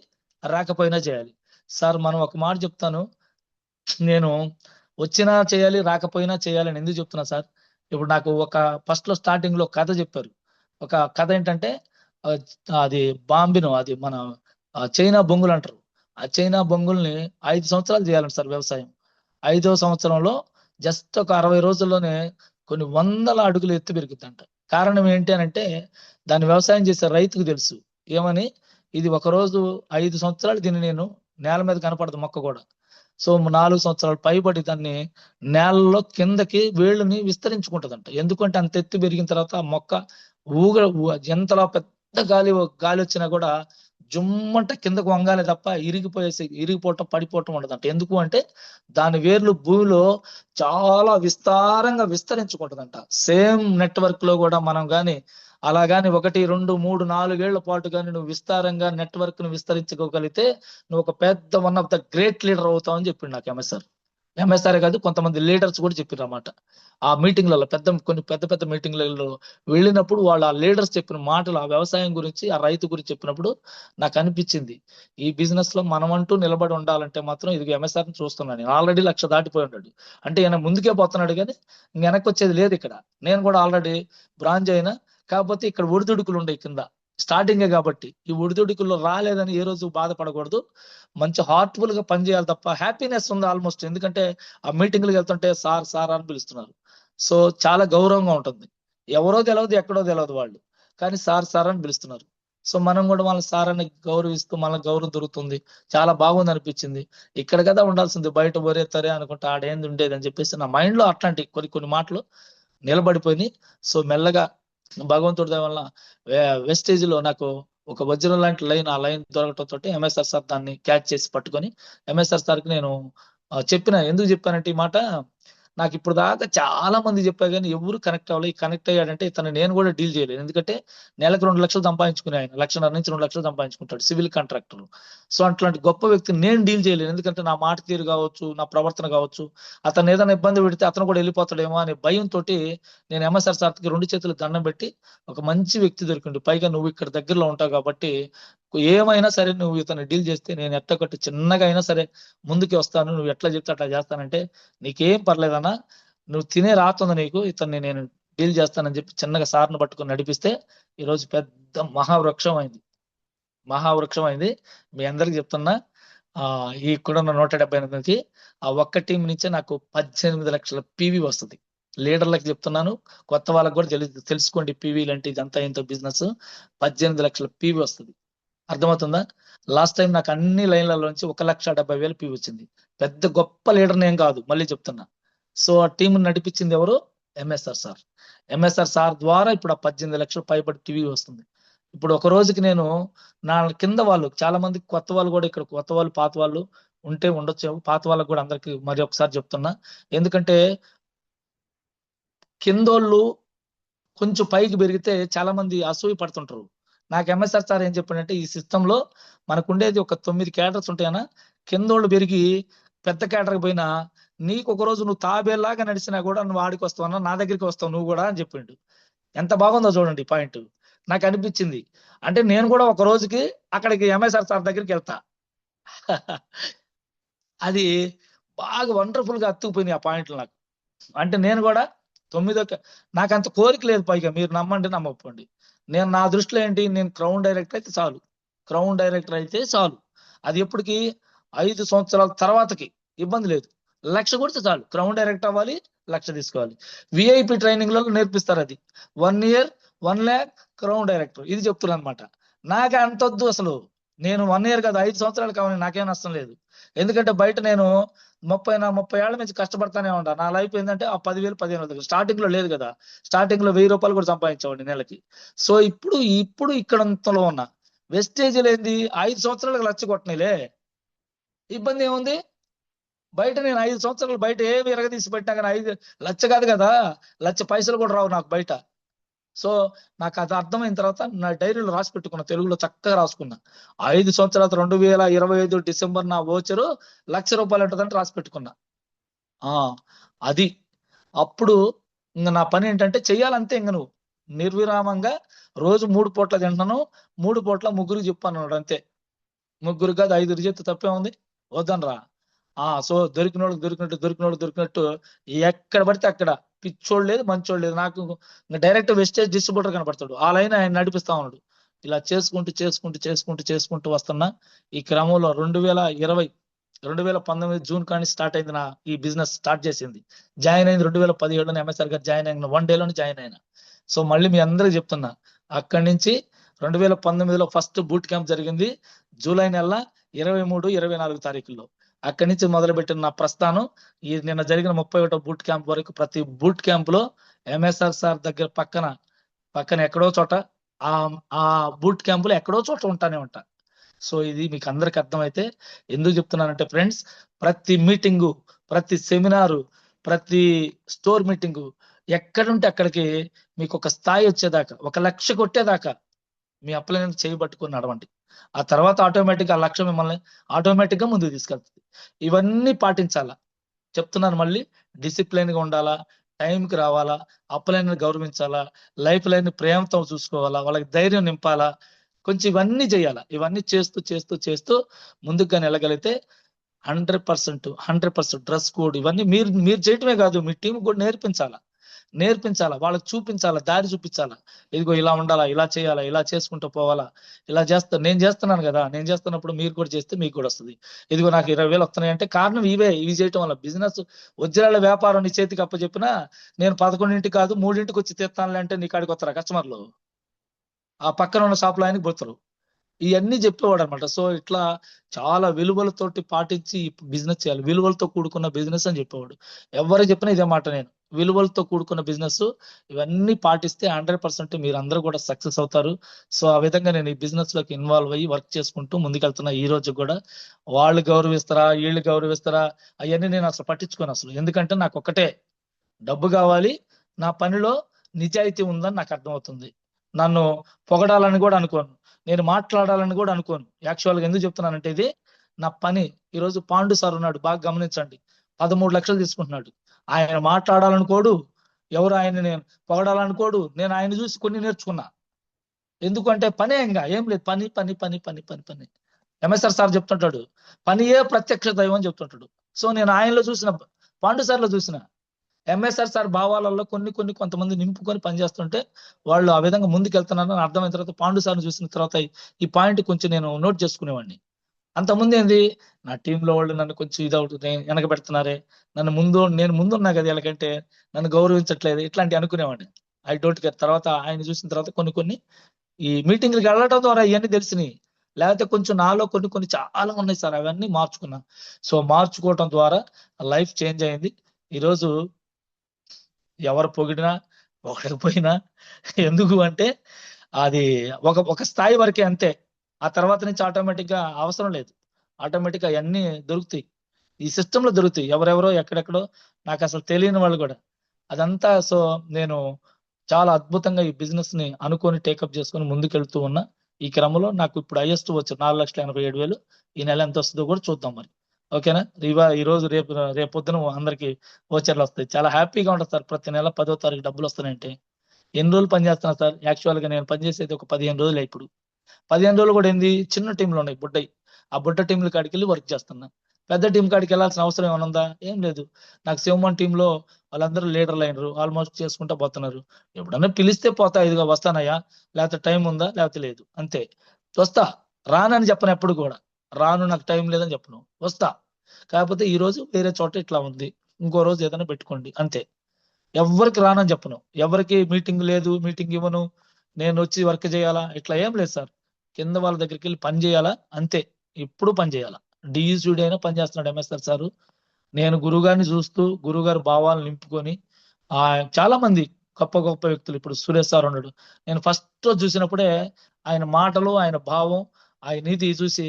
రాకపోయినా చేయాలి. సార్ మనం ఒక మాట చెప్తాను, నేను వచ్చినా చేయాలి, రాకపోయినా చేయాలని ఎందుకు చెప్తున్నా సార్? ఇప్పుడు నాకు ఒక ఫస్ట్ లో స్టార్టింగ్ లో కథ చెప్పారు. ఒక కథ ఏంటంటే అది బాంబిను, అది మన చైనా బొంగులు అంటారు. ఆ చైనా బొంగుల్ని 5 సంవత్సరాలు చేయాలంట సార్ వ్యవసాయం. 5వ సంవత్సరంలో జస్ట్ ఒక 60 రోజుల్లోనే కొన్ని వందల అడుగులు ఎత్తు పెరుగుతుందంట. కారణం ఏంటి అని అంటే దాన్ని వ్యవసాయం చేసే రైతుకు తెలుసు ఏమని, ఇది ఒక రోజు 5 సంవత్సరాలు దీన్ని నేను నేల మీద కనపడదు మొక్క కూడా. సో 4 సంవత్సరాలు పైబడి దాన్ని నేలలో కిందకి వేళ్ళని విస్తరించుకుంటదంట. ఎందుకంటే అంత ఎత్తు పెరిగిన తర్వాత ఆ మొక్క ఎంతలా పెద్ద గాలి వచ్చినా కూడా జుమ్మంట కిందకు వంగాలి తప్ప ఇరిగిపోవటం, పడిపోవటం ఉండదంట. ఎందుకు అంటే దాని వేర్లు భూమిలో చాలా విస్తారంగా విస్తరించుకుంటుందంట. సేమ్ నెట్వర్క్ లో కూడా మనం గాని అలా గాని 1, 2, 3, 4 ఏళ్ల పాటు కానీ నువ్వు విస్తారంగా నెట్వర్క్ ను విస్తరించుకోగలిగితే నువ్వు ఒక పెద్ద one of the great leader అవుతావు అని చెప్పిండు నాకు ఎంఎస్ఆర్ కాదు, కొంతమంది లీడర్స్ కూడా చెప్పారు అన్నమాట. ఆ మీటింగ్లలో కొన్ని పెద్ద మీటింగ్లలో వెళ్ళినప్పుడు వాళ్ళు ఆ లీడర్స్ చెప్పిన మాటలు, ఆ వ్యవసాయం గురించి, ఆ రైతు గురించి చెప్పినప్పుడు నాకు అనిపించింది ఈ బిజినెస్ లో మనమంటూ నిలబడి ఉండాలంటే మాత్రం ఇది ఎంఎస్ఆర్ ని చూస్తున్నాను. నేను ఆల్రెడీ 1,00,000 దాటిపోయి ఉన్నాడు అంటే ఈయన ముందుకే పోతున్నాడు కానీ వెనక్కి వచ్చేది లేదు. ఇక్కడ నేను కూడా ఆల్రెడీ బ్రాంజ్ అయినా, కాకపోతే ఇక్కడ ఒడిదుడుకులు ఉండే కింద స్టార్టింగే కాబట్టి ఈ ఒడిదుడుకుల్లో రాలేదని ఏ రోజు బాధపడకూడదు. మంచి హార్ట్ఫుల్ గా పనిచేయాలి తప్ప హ్యాపీనెస్ ఉంది ఆల్మోస్ట్. ఎందుకంటే ఆ మీటింగ్లకు వెళ్తుంటే సార్ సార్ అని పిలుస్తున్నారు. సో చాలా గౌరవంగా ఉంటుంది. ఎవరో తెలియదు, ఎక్కడో తెలియదు వాళ్ళు, కానీ సార్ సార్ అని పిలుస్తున్నారు. సో మనం కూడా వాళ్ళ సార్ అని గౌరవిస్తూ మన గౌరవం దొరుకుతుంది. చాలా బాగుంది అనిపించింది. ఇక్కడ కదా ఉండాల్సింది, బయట ఒరేతరే అనుకుంటా ఆడేంది ఉండేది అని చెప్పేసి నా మైండ్ లో అట్లాంటి కొన్ని మాటలు నిలబడిపోయినాయి. సో మెల్లగా భగవంతుడి దయ వల్ల వెస్టేజ్ లో నాకు ఒక వజ్రం లాంటి లైన్, ఆ లైన్ దొరకటంతో ఎంఎస్ఆర్ సార్ దాన్ని క్యాచ్ చేసి పట్టుకొని ఎంఎస్ఆర్ సార్కి నేను ఎందుకు చెప్పానంటే ఈ మాట, నాకు ఇప్పుడు దాకా చాలా మంది చెప్పా కానీ ఎవరు కనెక్ట్ అవ్వాలి. కనెక్ట్ అయ్యాడంటే ఇతను నేను కూడా డీల్ చేయలేదు. ఎందుకంటే నెలకు 2 లక్షలు సంపాదించుకునే ఆయన 1,50,000 నుంచి 2 లక్షలు సంపాదించుకుంటాడు, సివిల్ కాంట్రాక్టర్. సో అట్లాంటి గొప్ప వ్యక్తిని నేను డీల్ చేయలేను. ఎందుకంటే నా మాట తీరు కావచ్చు, నా ప్రవర్తన కావచ్చు, అతను ఏదైనా ఇబ్బంది పెడితే అతను కూడా వెళ్ళిపోతాడేమో అనే భయంతో నేను ఎంఎస్ఆర్ సార్కి 2 చేతులు దండం పెట్టి ఒక మంచి వ్యక్తి దొరికిండు. పైగా నువ్వు ఇక్కడ దగ్గరలో ఉంటావు కాబట్టి ఏమైనా సరే నువ్వు ఇతను డీల్ చేస్తే నేను ఎట్టకొట్టి చిన్నగా అయినా సరే ముందుకు వస్తాను, నువ్వు ఎట్లా చెప్తే అట్లా చేస్తానంటే నీకేం పర్లేదన్నా, నువ్వు తినే రాతుంది నీకు, ఇతన్ని నేను డీల్ చేస్తానని చెప్పి చిన్నగా సార్ను పట్టుకొని నడిపిస్తే ఈరోజు పెద్ద మహావృక్షం అయింది. మీ అందరికి చెప్తున్నా, ఈ కూడా 178కి ఆ ఒక్క టీం నుంచే నాకు 18 లక్షల పీవీ వస్తుంది. లీడర్లకు చెప్తున్నాను, కొత్త వాళ్ళకి కూడా తెలుసుకోండి పీవీలు అంటే ఇదంతా ఎంతో బిజినెస్. 18 లక్షల పీవీ వస్తుంది. అర్థమవుతుందా? లాస్ట్ టైం నాకు అన్ని లైన్లలో నుంచి 1,70,000 పీవీ వచ్చింది. పెద్ద గొప్ప లీడర్ నేను కాదు, మళ్ళీ చెప్తున్నా. సో ఆ టీం నడిపించింది ఎవరు? ఎంఎస్ఆర్ సార్ ద్వారా ఇప్పుడు ఆ 18 లక్షలు పైబడి టీవీ వస్తుంది. ఇప్పుడు ఒక రోజుకి నేను నా కింద వాళ్ళు చాలా మంది కొత్త వాళ్ళు కూడా ఇక్కడ కొత్త వాళ్ళు పాత వాళ్ళు ఉంటే ఉండొచ్చు. పాత వాళ్ళకి కూడా అందరికి మరి ఒకసారి చెప్తున్నా. ఎందుకంటే కిందోళ్ళు కొంచెం పైకి పెరిగితే చాలా మంది అసూయ పడుతుంటారు. నాకు ఎంఎస్ఆర్ సార్ ఏం చెప్పాడంటే ఈ సిస్టమ్ లో మనకు ఉండేది ఒక 9 క్యాడర్స్ ఉంటాయనా, కిందోళ్ళు పెరిగి పెద్ద క్యాడర్కి పోయినా నీకు ఒక రోజు నువ్వు తాబేలాగా నడిచినా కూడా నువ్వు ఆడికి వస్తావన్నా నా దగ్గరికి వస్తావు నువ్వు కూడా అని చెప్పిండు. ఎంత బాగుందో చూడండి పాయింట్. నాకు అనిపించింది అంటే నేను కూడా ఒక రోజుకి అక్కడికి ఎంఎస్ఆర్ సార్ దగ్గరికి వెళ్తా. అది బాగా వండర్ఫుల్ గా అత్తుకుపోయింది ఆ పాయింట్లు నాకు. అంటే నేను కూడా 9 నాకు అంత కోరిక లేదు. పైగా మీరు నమ్మండి నమ్మకపోండి, నేను నా దృష్టిలో ఏంటి, నేను క్రౌన్ డైరెక్టర్ అయితే చాలు. క్రౌన్ డైరెక్టర్ అయితే చాలు. అది ఎప్పటికి 5 సంవత్సరాల తర్వాతకి ఇబ్బంది లేదు. 1,00,000 కొడితే చాలు. క్రౌన్ డైరెక్టర్ అవ్వాలి, 1,00,000 తీసుకోవాలి. విఐపి ట్రైనింగ్లలో నేర్పిస్తారు అది. 1 year 1 lakh క్రౌన్ డైరెక్టర్. ఇది చెప్తున్నారు అనమాట. నాకు అంత వద్దు అసలు. నేను 1 year కాదు 5 సంవత్సరాలు కావాలి, నాకేం నష్టం లేదు. ఎందుకంటే బయట నేను 30 ఏళ్ల నుంచి కష్టపడతానే ఉంటా. నా లైఫ్ ఏంటంటే ఆ 10,000 15,000 స్టార్టింగ్ లో లేదు కదా. స్టార్టింగ్ లో 1,000 రూపాయలు కూడా సంపాదించేవాడిని నెలకి. సో ఇప్పుడు ఇక్కడంతలో ఉన్నా. వెస్టేజ్ లేనిది 5 సంవత్సరాలకు 1,00,000 కొట్టనిలే, ఇబ్బంది ఏముంది. బయట నేను 5 సంవత్సరాలు బయట ఏమి ఎరగదీసి పెట్టినా కానీ 1,00,000 కాదు కదా, 1,00,000 పైసలు కూడా రావు నాకు బయట. సో నాకు అది అర్థమైన తర్వాత నా డైరీలో రాసి పెట్టుకున్నా, తెలుగులో చక్కగా రాసుకున్నా. 5 సంవత్సరాల 2025 డిసెంబర్ నా ఓచరు 1,00,000 రూపాయలు ఉంటుందంటే రాసి పెట్టుకున్నా. అది అప్పుడు ఇంక నా పని ఏంటంటే చెయ్యాలంతే. ఇంక నువ్వు నిర్విరామంగా రోజు 3 పూట్ల తింటున్నాను, 3 పూట్ల ముగ్గురికి చెప్పాను అంతే. ముగ్గురు కాదు 5 చేతి తప్పే ఉంది, వద్దనరా. సో దొరికినట్టు ఎక్కడ పడితే అక్కడ పిచ్చోడు లేదు మంచోడు లేదు. నాకు డైరెక్ట్ వెస్టేజ్ డిస్ట్రిబ్యూటర్ కనపడతాడు. ఆ లైన్ ఆయన నడిపిస్తా ఉన్నాడు. ఇలా చేసుకుంటూ వస్తున్నా. ఈ క్రమంలో 2019 జూన్ కానీ స్టార్ట్ అయింది నా ఈ బిజినెస్ స్టార్ట్ చేసింది. జాయిన్ అయింది 2017 ఎంఎస్ఆర్ గారు జాయిన్ అయిన 1 day లోనే జాయిన్ అయినా. సో మళ్ళీ మీ అందరికి చెప్తున్నా, అక్కడి నుంచి 2019లో ఫస్ట్ బూట్ క్యాంప్ జరిగింది జూలై నెల 23, 24 తారీఖుల్లో. అక్కడి నుంచి మొదలుపెట్టిన నా ప్రస్థానం ఈ నిన్న జరిగిన 31వ బూట్ క్యాంప్ వరకు. ప్రతి బూట్ క్యాంప్ లో ఎంఎస్ఆర్ సార్ దగ్గర పక్కన ఎక్కడో చోట ఆ బూట్ క్యాంపులో ఎక్కడో చోట ఉంటానే ఉంటా. సో ఇది మీకు అందరికి అర్థమైతే ఎందుకు చెప్తున్నానంటే ఫ్రెండ్స్, ప్రతి మీటింగు, ప్రతి సెమినారు, ప్రతి స్టోర్ మీటింగు ఎక్కడుంటే అక్కడికి మీకు ఒక స్థాయి వచ్చేదాకా, 1,00,000 కొట్టేదాకా మీ అప్లైన్ చేయబట్టుకుని నడవండి. ఆ తర్వాత ఆటోమేటిక్ ఆ లక్ష్యం మిమ్మల్ని ఆటోమేటిక్ గా ముందుకు తీసుకెళ్తుంది. ఇవన్నీ పాటించాలా చెప్తున్నాను. మళ్ళీ డిసిప్లైన్ గా ఉండాలా, టైంకి రావాలా, అప్లైన్ గౌరవించాలా, లైఫ్ లైన్ ప్రేమతో చూసుకోవాలా, వాళ్ళకి ధైర్యం నింపాలా, కొంచెం ఇవన్నీ చేయాలా. ఇవన్నీ చేస్తూ ముందుకు వెళ్ళగలిగితే 100% డ్రెస్ కోడ్ ఇవన్నీ మీరు చేయటమే కాదు, మీ టీం కూడా నేర్పించాలా, వాళ్ళకి చూపించాలా, దారి చూపించాలా. ఇదిగో ఇలా ఉండాలా, ఇలా చేయాలా, ఇలా చేసుకుంటూ పోవాలా, ఇలా నేను చేస్తున్నాను కదా, నేను చేస్తున్నప్పుడు మీరు కూడా చేస్తే మీకు కూడా వస్తుంది. ఇదిగో నాకు 20,000 వస్తున్నాయి అంటే కారణం ఇవి చేయటం వల్ల. బిజినెస్ వజ్రాల వ్యాపారం నీ చేతికి అప్పచెప్పినా నేను 11 కాదు 3 వచ్చి తెస్తానులే అంటే నీ కాడికి వస్తారా కస్టమర్లు? ఆ పక్కన ఉన్న షాపులో ఆయనకి పోతారు. ఇవన్నీ చెప్పేవాడు అనమాట. సో ఇట్లా చాలా విలువలతోటి పాటించి బిజినెస్ చేయాలి. విలువలతో కూడుకున్న బిజినెస్ అని చెప్పేవాడు. ఎవరు చెప్పినా ఇదే మాట. నేను విలువలతో కూడుకున్న బిజినెస్ ఇవన్నీ పాటిస్తే 100% మీరు అందరూ కూడా సక్సెస్ అవుతారు. సో ఆ విధంగా నేను ఈ బిజినెస్ లోకి ఇన్వాల్వ్ అయ్యి వర్క్ చేసుకుంటూ ముందుకెళ్తున్నా. ఈ రోజు కూడా వాళ్ళు గౌరవిస్తారా, వీళ్ళు గౌరవిస్తారా, అవన్నీ నేను అసలు పట్టించుకోను అసలు. ఎందుకంటే నాకు ఒక్కటే, డబ్బు కావాలి, నా పనిలో నిజాయితీ ఉందని నాకు అర్థమవుతుంది. నన్ను పొగడాలని కూడా అనుకోను, నేను మాట్లాడాలని కూడా అనుకోను. యాక్చువల్గా ఎందుకు చెప్తున్నానంటే ఇది నా పని. ఈరోజు పాండు సార్ ఉన్నాడు, బాగా గమనించండి. 13 లక్షలు తీసుకుంటున్నాడు. ఆయన మాట్లాడాలనుకోడు, ఎవరు ఆయన నేను పొగడాలనుకోడు. నేను ఆయన చూసి కొన్ని నేర్చుకున్నా. ఎందుకంటే పనే, ఇంకా ఏం లేదు, పని పని పని పని పని పని. ఎంఎస్ఆర్ సార్ చెప్తుంటాడు, పనియే ప్రత్యక్ష దైవం అని చెప్తుంటాడు. సో నేను ఆయనలో చూసిన, పాండు సార్లో చూసిన, ఎంఎస్ఆర్ సార్ భావాలలో కొంతమంది నింపుకొని పనిచేస్తుంటే వాళ్ళు ఆ విధంగా ముందుకెళ్తున్నారని అర్థమైన తర్వాత పాండు సార్ని చూసిన తర్వాత ఈ పాయింట్ కొంచెం నేను నోట్ చేసుకునేవాడిని. అంతకుముందు ఏంది, నా టీంలో వాళ్ళు నన్ను కొంచెం ఇదవుతుంది, వెనక పెడుతున్నారే, నేను ముందున్నా కదా వీళ్ళకంటే, నన్ను గౌరవించట్లేదు, ఇట్లాంటివి అనుకునేవాడిని. I don't care. తర్వాత ఆయన చూసిన తర్వాత కొన్ని ఈ మీటింగ్లకు వెళ్ళడం ద్వారా ఇవన్నీ తెలిసినాయి. లేకపోతే కొంచెం నాలో కొన్ని చాలా ఉన్నాయి సార్, అవన్నీ మార్చుకున్నా. సో మార్చుకోవటం ద్వారా లైఫ్ చేంజ్ అయింది. ఈరోజు ఎవరు పొగిడినా పొగడకపోయినా, ఎందుకు అంటే అది ఒక స్థాయి వరకే అంతే. ఆ తర్వాత నుంచి ఆటోమేటిక్ గా అవసరం లేదు. ఆటోమేటిక్ గా అన్ని దొరుకుతాయి. ఈ సిస్టమ్ లో దొరుకుతాయి. ఎవరెవరో ఎక్కడెక్కడో నాకు అసలు తెలియని వాళ్ళు కూడా. అదంతా సో నేను చాలా అద్భుతంగా ఈ బిజినెస్ ని అనుకొని టేకప్ చేసుకొని ముందుకెళ్తూ ఉన్నా. ఈ క్రమంలో నాకు ఇప్పుడు హైయెస్ట్ వచ్చు 4,87,000. ఈ నెల ఎంత వస్తుందో కూడా చూద్దాం మరి. ఓకేనా? ఈ రోజు రేపు పొద్దున అందరికి వోచర్లు వస్తాయి. చాలా హ్యాపీగా ఉంటుంది సార్. ప్రతి నెల 10వ తారీఖు డబ్బులు వస్తాయంటే. ఎన్ని రోజులు పని చేస్తున్నా సార్? యాక్చువల్ గా నేను పనిచేసేది ఒక 15 రోజులే ఇప్పుడు. 15 రోజులు కూడా ఏంది చిన్న టీంలు ఉన్నాయి బుడ్డయి. ఆ బుడ్డ టీంల కాడికి వెళ్ళి వర్క్ చేస్తున్నా. పెద్ద టీం కాడికి వెళ్ళాల్సిన అవసరం ఏమైనా ఉందా? ఏం లేదు. నాకు శివమోహన్ టీంలో వాళ్ళందరూ లీడర్లు అయినరు. ఆల్మోస్ట్ చేసుకుంటా పోతున్నారు. ఎప్పుడన్నా పిలిస్తే పోతా, ఇదిగో వస్తానయ్యా, లేకపోతే టైం ఉందా, లేకపోతే లేదు, అంతే. వస్తా, రానని చెప్పను ఎప్పుడు కూడా. రాను, నాకు టైం లేదని చెప్పను, వస్తా. కాకపోతే ఈ రోజు వేరే చోట ఇట్లా ఉంది, ఇంకో రోజు ఏదైనా పెట్టుకోండి, అంతే. ఎవరికి రానని చెప్పను, ఎవరికి మీటింగ్ లేదు, మీటింగ్ ఇవ్వను, నేను వచ్చి వర్క్ చేయాలా, ఇట్లా ఏం లేదు సార్. కింద వాళ్ళ దగ్గరికి వెళ్ళి పని చేయాలా, అంతే. ఇప్పుడు పని చేయాలా. డిఈసీడీ అయినా పని చేస్తున్నాడు ఎంఎస్ఆర్ సారు. నేను గురుగారిని చూస్తూ గురుగారు భావాలను నింపుకొని చాలా మంది గొప్ప గొప్ప వ్యక్తులు, ఇప్పుడు సురేష్ సార్ ఉన్నాడు. నేను ఫస్ట్ చూసినప్పుడే ఆయన మాటలు, ఆయన భావం, ఆయన నీతి చూసి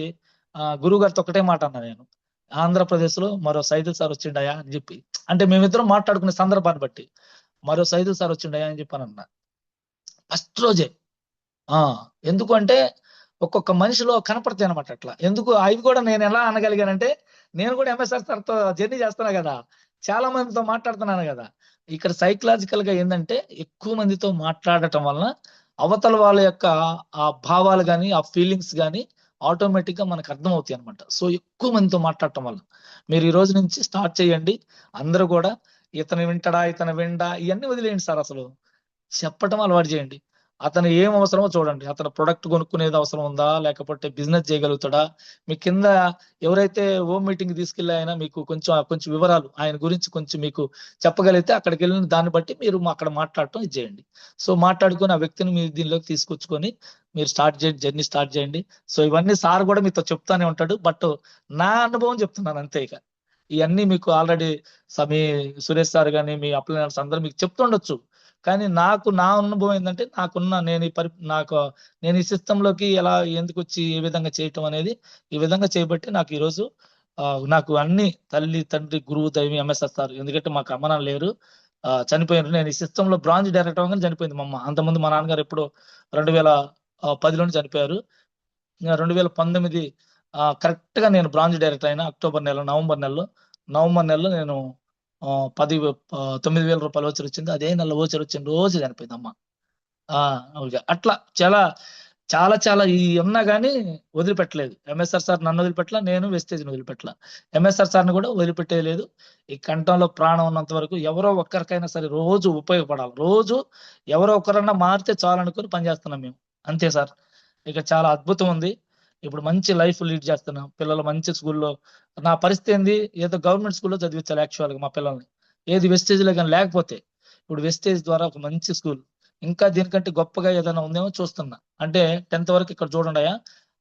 గురుగారితో ఒకటే మాట అన్నా నేను. ఆంధ్రప్రదేశ్ లో మరో సైదుల్ సార్ వచ్చిండయా అని చెప్పి, అంటే మేమిద్దరం మాట్లాడుకునే సందర్భాన్ని బట్టి మరో సైదుల్ సార్ వచ్చిండయా అని చెప్పాను అన్న ఫస్ట్ రోజే. ఆ ఎందుకు అంటే ఒక్కొక్క మనిషిలో కనపడతాయి అనమాట అట్లా. ఎందుకు అవి కూడా నేను ఎలా అనగలిగానంటే, నేను కూడా ఎంఎస్ఆర్ సార్తో జర్నీ చేస్తున్నా కదా, చాలా మందితో మాట్లాడుతున్నాను కదా. ఇక్కడ సైకలాజికల్ గా ఏంటంటే ఎక్కువ మందితో మాట్లాడటం వలన అవతల వాళ్ళ యొక్క ఆ భావాలు కానీ ఆ ఫీలింగ్స్ కానీ ఆటోమేటిక్ గా మనకు అర్థమవుతాయి అనమాట. సో ఎక్కువ మందితో మాట్లాడటం వల్ల మీరు ఈ రోజు నుంచి స్టార్ట్ చేయండి. అందరూ కూడా ఇతను వింటడా, ఇతను విండా, ఇవన్నీ వదిలేయండి సార్. అసలు చెప్పటం అలవాటు చేయండి. అతను ఏం అవసరమో చూడండి. అతను ప్రొడక్ట్ కొనుక్కునేది అవసరం ఉందా, లేకపోతే బిజినెస్ చేయగలుగుతాడా? మీ కింద ఎవరైతే హోమ్ మీటింగ్ తీసుకెళ్ళి ఆయన మీకు కొంచెం వివరాలు ఆయన గురించి కొంచెం మీకు చెప్పగలిగితే అక్కడికి వెళ్ళిన దాన్ని బట్టి మీరు అక్కడ మాట్లాడటం ఇది చేయండి. సో మాట్లాడుకొని ఆ వ్యక్తిని మీరు దీనిలోకి తీసుకొచ్చుకొని మీరు స్టార్ట్ చేయండి, జర్నీ స్టార్ట్ చేయండి. సో ఇవన్నీ సార్ కూడా మీతో చెప్తానే ఉంటాడు. బట్ నా అనుభవం చెప్తున్నాను అంతే. ఇక ఇవన్నీ మీకు ఆల్రెడీ మీ సురేష్ సార్ కానీ మీ అప్లైనర్స్ అందరూ మీకు చెప్తుండొచ్చు. కానీ నా అనుభవం ఏంటంటే, నేను ఈ సిస్టమ్ లోకి ఎలా ఎందుకు వచ్చి ఏ విధంగా చేయటం అనేది ఈ విధంగా చేయబట్టి నాకు ఈరోజు నాకు అన్ని తల్లి, తండ్రి, గురువు, దైవం ఎంఎస్ఆర్ సార్. ఎందుకంటే మాకు అమ్మ నాన్న లేరు, చనిపోయినారు. నేను ఈ సిస్టమ్ లో బ్రాంచ్ డైరెక్టర్ అవగానే చనిపోయింది మా అమ్మ. అంతకుముందు మా నాన్నగారు ఎప్పుడో 2010లోనే చనిపోయారు. 2019 కరెక్ట్ గా నేను బ్రాంచ్ డైరెక్టర్ అయిన నవంబర్ నెలలో నేను 9,000 రూపాయలు ఓచర్ వచ్చింది. అదే నెల ఓచర్ వచ్చిన రోజు చనిపోయింది అమ్మ. అట్లా చాలా చాలా చాలా ఈ ఉన్నా కానీ వదిలిపెట్టలేదు. ఎంఎస్ఆర్ సార్ నన్ను వదిలిపెట్టలా, నేను వెస్టేజ్ని వదిలిపెట్టలా. ఎంఎస్ఆర్ సార్ని కూడా వదిలిపెట్టేయలేదు. ఈ కంఠంలో ప్రాణం ఉన్నంత వరకు ఎవరో ఒక్కరికైనా సరే రోజు ఉపయోగపడాలి. రోజు ఎవరో ఒకరన్నా మారితే చాలు అనుకుని పనిచేస్తున్నాం మేము, అంతే సార్. ఇక చాలా అద్భుతం ఉంది. ఇప్పుడు మంచి లైఫ్ లీడ్ చేస్తున్నాం. పిల్లలు మంచి స్కూల్లో. నా పరిస్థితి ఏంది, ఏదో గవర్నమెంట్ స్కూల్లో చదివించాలి యాక్చువల్గా మా పిల్లల్ని, ఏది వెస్టేజ్లో కానీ లేకపోతే. ఇప్పుడు వెస్టేజ్ ద్వారా ఒక మంచి స్కూల్, ఇంకా దీనికంటే గొప్పగా ఏదైనా ఉందేమో చూస్తున్నా. అంటే 10th వరకు ఇక్కడ చూడండియా,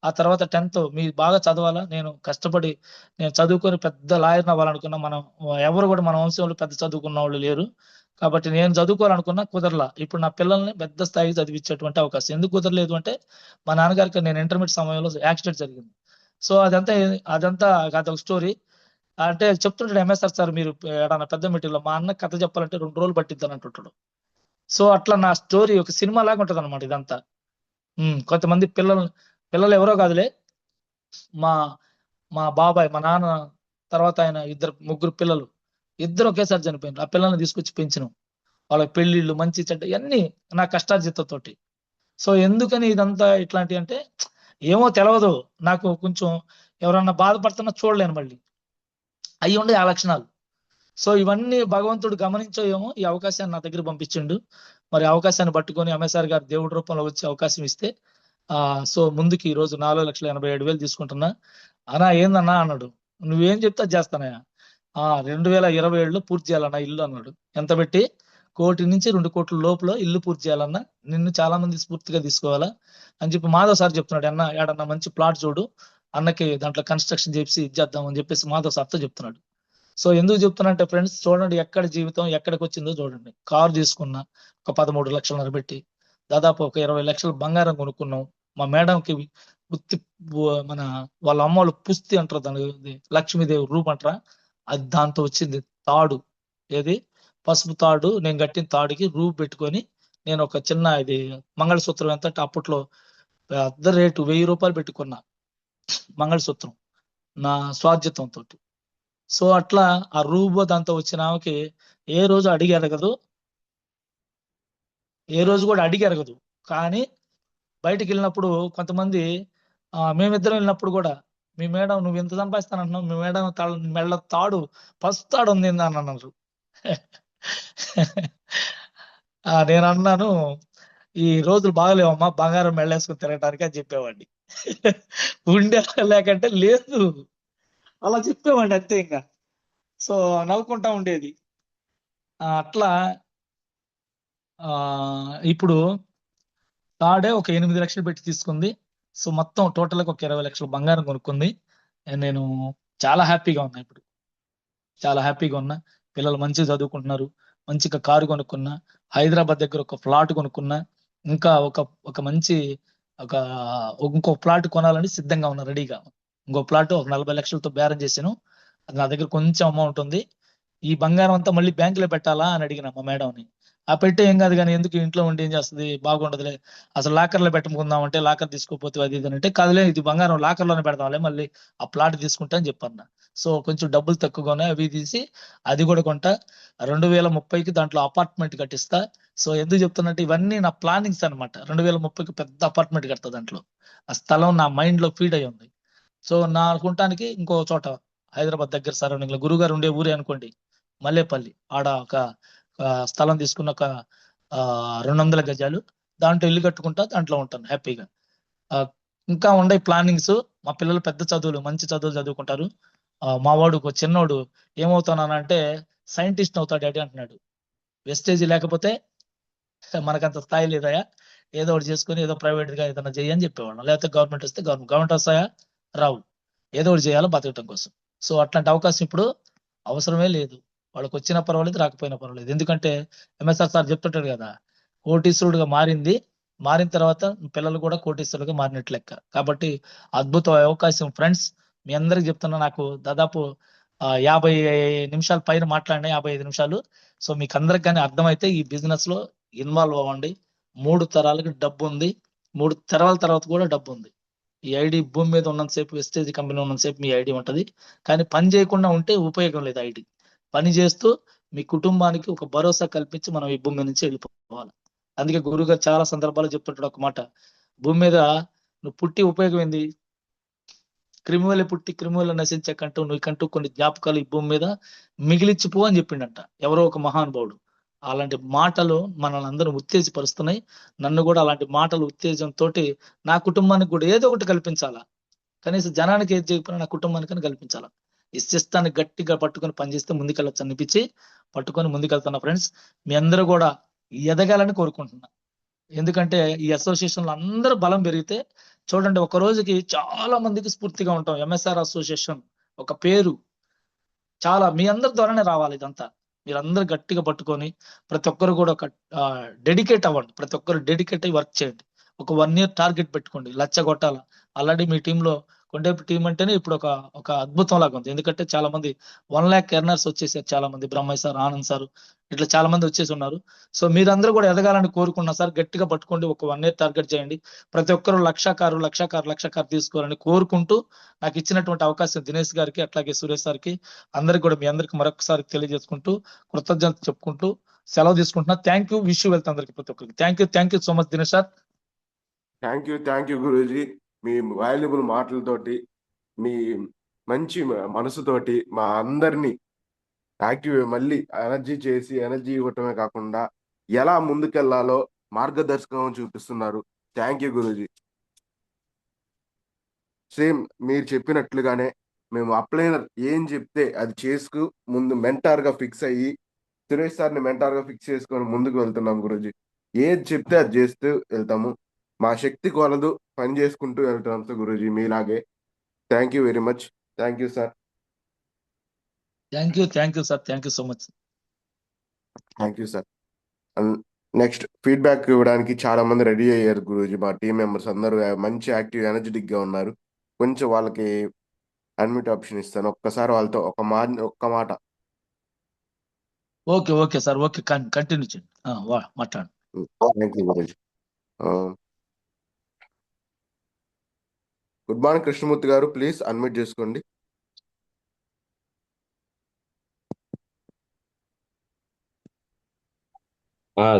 ఆ తర్వాత 10th మీరు బాగా చదవాలా. నేను కష్టపడి నేను చదువుకొని పెద్ద లాయర్ని అవ్వాలనుకున్నా. ఎవరు కూడా మన వంశంలో పెద్ద చదువుకున్న వాళ్ళు లేరు. కాబట్టి నేను చదువుకోవాలనుకున్నా, కుదరలా. ఇప్పుడు నా పిల్లల్ని పెద్ద స్థాయికి చదివించేటువంటి అవకాశం ఎందుకు కుదరలేదు అంటే, మా నాన్నగారికి నేను ఇంటర్మీడియట్ సమయంలో యాక్సిడెంట్ జరిగింది. సో అదంతా అదొక స్టోరీ. అంటే చెప్తుంటాడు ఎంఎస్ఆర్ సార్, మీరు ఏడన్నా పెద్ద మీటింగ్లో మా అన్న కథ చెప్పాలంటే 2 రోజులు పట్టిద్దని అంటుంటాడు. సో అట్లా నా స్టోరీ ఒక సినిమా లాగా ఉంటది అనమాట ఇదంతా. కొంతమంది పిల్లలు ఎవరో కాదులే, మా మా బాబాయ్, మా నాన్న తర్వాత ఆయన ముగ్గురు పిల్లలు, ఇద్దరు ఒకేసారి చనిపోయినారు. ఆ పిల్లల్ని తీసుకొచ్చి పెంచినాం. వాళ్ళ పెళ్లిళ్ళు, మంచి చెడ్డ ఇవన్నీ నా కష్టార్జితతోటి. సో ఎందుకని ఇదంతా ఇట్లాంటి అంటే ఏమో తెలియదు నాకు. కొంచెం ఎవరన్నా బాధపడుతున్నా చూడలేను మళ్ళీ, అవి ఉండే ఆ లక్షణాలు. సో ఇవన్నీ భగవంతుడు గమనించో ఏమో ఈ అవకాశాన్ని నా దగ్గర పంపించిండు. మరి అవకాశాన్ని పట్టుకొని ఎంఎస్ఆర్ గారు దేవుడి రూపంలో వచ్చే అవకాశం ఇస్తే సో ముందుకి ఈ రోజు 4,87,000 తీసుకుంటున్నా. అన్నా ఏందన్నా అన్నాడు, నువ్వేం చెప్తా చేస్తానయ్యా. 2027లో పూర్తి చేయాలన్నా ఇల్లు అన్నాడు. ఎంత పెట్టి? 1 కోటి నుంచి 2 కోట్ల లోపల ఇల్లు పూర్తి చేయాలన్నా, నిన్ను చాలా మంది స్ఫూర్తిగా తీసుకోవాలా అని చెప్పి మాధవ్ సార్ చెప్తున్నాడు. అన్న ఏడన్నా మంచి ప్లాట్ చూడు, అన్నకి దాంట్లో కన్స్ట్రక్షన్ చేసి ఇచ్చేద్దాం అని చెప్పేసి మాధవ్ సార్తో చెప్తున్నాడు. సో ఎందుకు చెప్తున్నా ఫ్రెండ్స్, చూడండి ఎక్కడ జీవితం ఎక్కడికి వచ్చిందో చూడండి. కారు తీసుకున్నా ఒక 13 లక్షలన్నర పెట్టి, దాదాపు ఒక 20 లక్షలు బంగారం కొనుక్కున్నాం. మా మేడంకి ఉత్తి మన వాళ్ళ అమ్మోళ్ళు పుస్తి అంటారు దాని, లక్ష్మీదేవి రూప్ అంటారా, అది దాంతో వచ్చింది తాడు. ఏది పసుపు తాడు, నేను కట్టిన తాడుకి రూప్ పెట్టుకొని నేను ఒక చిన్న ఇది మంగళసూత్రం ఎంత అంటే అప్పట్లో పెద్ద రేటు 1000 రూపాయలు పెట్టుకున్నా మంగళసూత్రం నా స్వాధ్యతంతో. సో అట్లా ఆ రూబో దాంతో వచ్చిన ఆమెకి ఏ రోజు అడిగి అడగదు, ఏ రోజు కూడా అడిగి అడగదు. కానీ బయటికి వెళ్ళినప్పుడు కొంతమంది మేమిద్దరం వెళ్ళినప్పుడు కూడా, మీ మేడం నువ్వు ఎంత సంపాదిస్తానంటున్నావు, మీ మేడం మెళ్ళ తాడు పసుపు తాడు ఉంది అని అన్నారు. నేను అన్నాను, ఈ రోజులు బాగలేవమ్మా బంగారం మెళ్ళేసుకుని తిరగటానికి అని చెప్పేవాడిని. ఉండే లేకంటే లేదు, అలా చెప్పేవాడిని అంతే ఇంకా. సో నవ్వుకుంటా ఉండేది. అట్లా ఇప్పుడు తాడే ఒక 8 లక్షలు పెట్టి తీసుకుంది. సో మొత్తం టోటల్గా ఒక 20 లక్షలు బంగారం కొనుక్కుంది. నేను చాలా హ్యాపీగా ఉన్నా ఇప్పుడు, చాలా హ్యాపీగా ఉన్నా. పిల్లలు మంచిగా చదువుకుంటున్నారు, మంచిగా కారు కొనుక్కున్నా, హైదరాబాద్ దగ్గర ఒక ఫ్లాట్ కొనుక్కున్నా, ఇంకా ఒక మంచి ఒక ఇంకో ప్లాట్ కొనాలని సిద్ధంగా ఉన్నా రెడీగా. ఇంకో ప్లాట్ ఒక 40 లక్షలతో బేరం చేశాను. అది నా దగ్గర కొంచెం అమౌంట్ ఉంది. ఈ బంగారం అంతా మళ్ళీ బ్యాంకులో పెట్టాలా అని అడిగిన మా మేడంని. పెట్టే ఏం కాదు కానీ ఎందుకు ఇంట్లో ఉండి ఏం చేస్తుంది, బాగుండదులే, అసలు లాకర్లో పెట్టుకుందాం అంటే లాకర్ తీసుకోపోతే అది ఇది అంటే, కాదులే ఇది బంగారం లాకర్లోనే పెడదాంలే, మళ్ళీ ఆ ప్లాట్ తీసుకుంటా అని చెప్పన్న. సో కొంచెం డబ్బులు తక్కువగానే అవి తీసి అది కూడా కొంటా. 2030కి దాంట్లో అపార్ట్మెంట్ కట్టిస్తా. సో ఎందుకు చెప్తున్నట్టు ఇవన్నీ నా ప్లానింగ్స్ అనమాట. 2030కి పెద్ద అపార్ట్మెంట్ కడతా. దాంట్లో ఆ స్థలం నా మైండ్ లో ఫీడ్ అయి ఉంది. సో నా అనుకుంటానికి ఇంకో చోట హైదరాబాద్ దగ్గర సరౌండింగ్ లో గురుగారు ఉండే ఊరే అనుకోండి, మల్లేపల్లి, ఆడ ఒక స్థలం తీసుకున్న ఒక 200 గజాలు, దాంట్లో ఇల్లు కట్టుకుంటా, దాంట్లో ఉంటాను హ్యాపీగా. ఇంకా ఉండే ప్లానింగ్స్, మా పిల్లలు పెద్ద చదువులు మంచి చదువులు చదువుకుంటారు. మా వాడు ఒక చిన్నోడు ఏమవుతానంటే సైంటిస్ట్ అవుతాడు డాడీ అంటున్నాడు. వెస్టేజ్ లేకపోతే మనకంత స్థాయి లేదయా, ఏదో ఒకటి చేసుకుని ఏదో ప్రైవేట్ గా ఏదైనా చేయని చెప్పేవాళ్ళం. లేకపోతే గవర్నమెంట్ వస్తే గవర్నమెంట్ వస్తాయా, రావు, ఏదో ఒకటి చేయాలో బతకటం కోసం. సో అట్లాంటి అవకాశం ఇప్పుడు అవసరమే లేదు. వాళ్ళకి వచ్చినా పర్వాలేదు, రాకపోయినా పర్వాలేదు. ఎందుకంటే ఎంఎస్ఆర్ సార్ చెప్తుంటాడు కదా, కోటీశ్వరుడుగా మారిన తర్వాత పిల్లలు కూడా కోటీశ్వరుడుగా మారినట్లు లెక్క. కాబట్టి అద్భుత అవకాశం ఫ్రెండ్స్. మీ అందరికి చెప్తున్నా, నాకు దాదాపు 50 నిమిషాల పైన మాట్లాడినా, 55 నిమిషాలు. సో మీకు అందరికి కానీ అర్థమైతే ఈ బిజినెస్ లో ఇన్వాల్వ్ అవ్వండి. 3 తరాలకి డబ్బు ఉంది, 3 తరాల తర్వాత కూడా డబ్బు ఉంది. ఈ ఐడి భూమి మీద ఉన్నంతసేపు, వెస్టేజ్ కంపెనీ ఉన్నంతసేపు మీ ఐడి ఉంటది. కానీ పని చేయకుండా ఉంటే ఉపయోగం లేదు ఐడి. పని చేస్తూ మీ కుటుంబానికి ఒక భరోసా కల్పించి మనం ఈ భూమి నుంచి వెళ్ళిపోవాలి. అందుకే గురువు గారు చాలా సందర్భాలు చెప్తుంటాడు ఒక మాట, భూమి మీద నువ్వు పుట్టి ఉపయోగం ఏంది, క్రిమివల పుట్టి క్రిమివల నశించే కంటూ నీకంటూ కొన్ని జ్ఞాపకాలు ఈ భూమి మీద మిగిలిచ్చిపో అని చెప్పిండంట ఎవరో ఒక మహానుభావుడు. అలాంటి మాటలు మనల్ని అందరూ ఉత్తేజపరుస్తున్నాయి. నన్ను కూడా అలాంటి మాటలు ఉత్తేజంతో నా కుటుంబానికి కూడా ఏదో ఒకటి కల్పించాలా, కనీసం జనానికి ఏది చేయకపోయినా నా కుటుంబానికి కల్పించాలా. ఈ శిస్తాన్ని గట్టిగా పట్టుకొని పనిచేస్తే ముందుకెళ్ళొచ్చు అనిపించి పట్టుకొని ముందుకెళ్తున్నా ఫ్రెండ్స్. మీ అందరూ కూడా ఎదగాలని కోరుకుంటున్నా. ఎందుకంటే ఈ అసోసియేషన్ లో అందరూ బలం పెరిగితే చూడండి, ఒక రోజుకి చాలా మందికి స్ఫూర్తిగా ఉంటాం. ఎంఎస్ఆర్ అసోసియేషన్ ఒక పేరు చాలా మీ అందరి ద్వారానే రావాలి ఇదంతా. మీరందరూ గట్టిగా పట్టుకొని ప్రతి ఒక్కరు కూడా ఒక డెడికేట్ అవ్వండి. ప్రతి ఒక్కరు డెడికేట్ అయ్యి వర్క్ చేయండి. ఒక 1 year టార్గెట్ పెట్టుకోండి, లచ్చ కొట్టాల. ఆల్రెడీ మీ టీంలో కొండేపు టీం అంటేనే ఇప్పుడు ఒక అద్భుతం లాగా ఉంది. ఎందుకంటే చాలా మంది 1 lakh ఎర్నర్స్ వచ్చేసారు. చాలా మంది బ్రహ్మయ్య సార్, ఆనంద్ సార్, ఇట్లా చాలా మంది వచ్చేసి ఉన్నారు. సో మీరందరూ కూడా ఎదగాలని కోరుకున్నా సార్. గట్టిగా పట్టుకోండి, ఒక 1 year టార్గెట్ చేయండి. ప్రతి ఒక్కరు లక్షకారు తీసుకోవాలని కోరుకుంటూ, నాకు ఇచ్చినటువంటి అవకాశం దినేష్ గారికి, అట్లాగే సురేష్ సార్కి, అందరికి కూడా మీ అందరికి మరొకసారి తెలియజేసుకుంటూ కృతజ్ఞత చెప్పుకుంటూ సెలవు తీసుకుంటున్నా. Thank you, wish you wealth అందరికి, ప్రతి ఒక్కరికి thank you so much Dinesh sir. Thank you Guruji. మీ వాల్యుబుల్ మాటలతోటి, మీ మంచి మనసుతోటి మా అందరినీ యాక్టివ్ మళ్ళీ ఎనర్జీ ఇవ్వటమే కాకుండా ఎలా ముందుకెళ్లాలో మార్గదర్శకం చూపిస్తున్నారు. Thank you Guruji. సేమ్ మీరు చెప్పినట్లుగానే మేము అప్లైనర్ ఏం చెప్తే అది చేసుకు ముందు మెంటార్ గా ఫిక్స్ అయ్యి, సురేష్ సార్ని మెంటార్ గా ఫిక్స్ చేసుకొని ముందుకు వెళ్తున్నాం గురూజీ. ఏది చెప్తే అది చేస్తూ వెళ్తాము. మా శక్తి కొలదు పని చేసుకుంటూ వెళ్తాం గురూజీ, మీలాగే. Thank you very much. Thank you sir. Thank you sir. Thank you so much. Thank you sir. Next feedback ఇవ్వడానికి చాలా మంది రెడీ అయ్యారు గురూజీ. మా టీం మెంబర్స్ అందరూ మంచి యాక్టివ్ ఎనర్జెటిక్ గా ఉన్నారు. కొంచెం వాళ్ళకి అడ్మిట్ ఆప్షన్ ఇస్తాను. ఒక్కసారి వాళ్ళతో ఒక్క మాట. Okay okay sir, okay continue చేయండి. మాట్లాడండి. Thank you guruji. Good morning Krishnamurthy గారు, ప్లీజ్ అన్మ్యూట్ చేసుకోండి.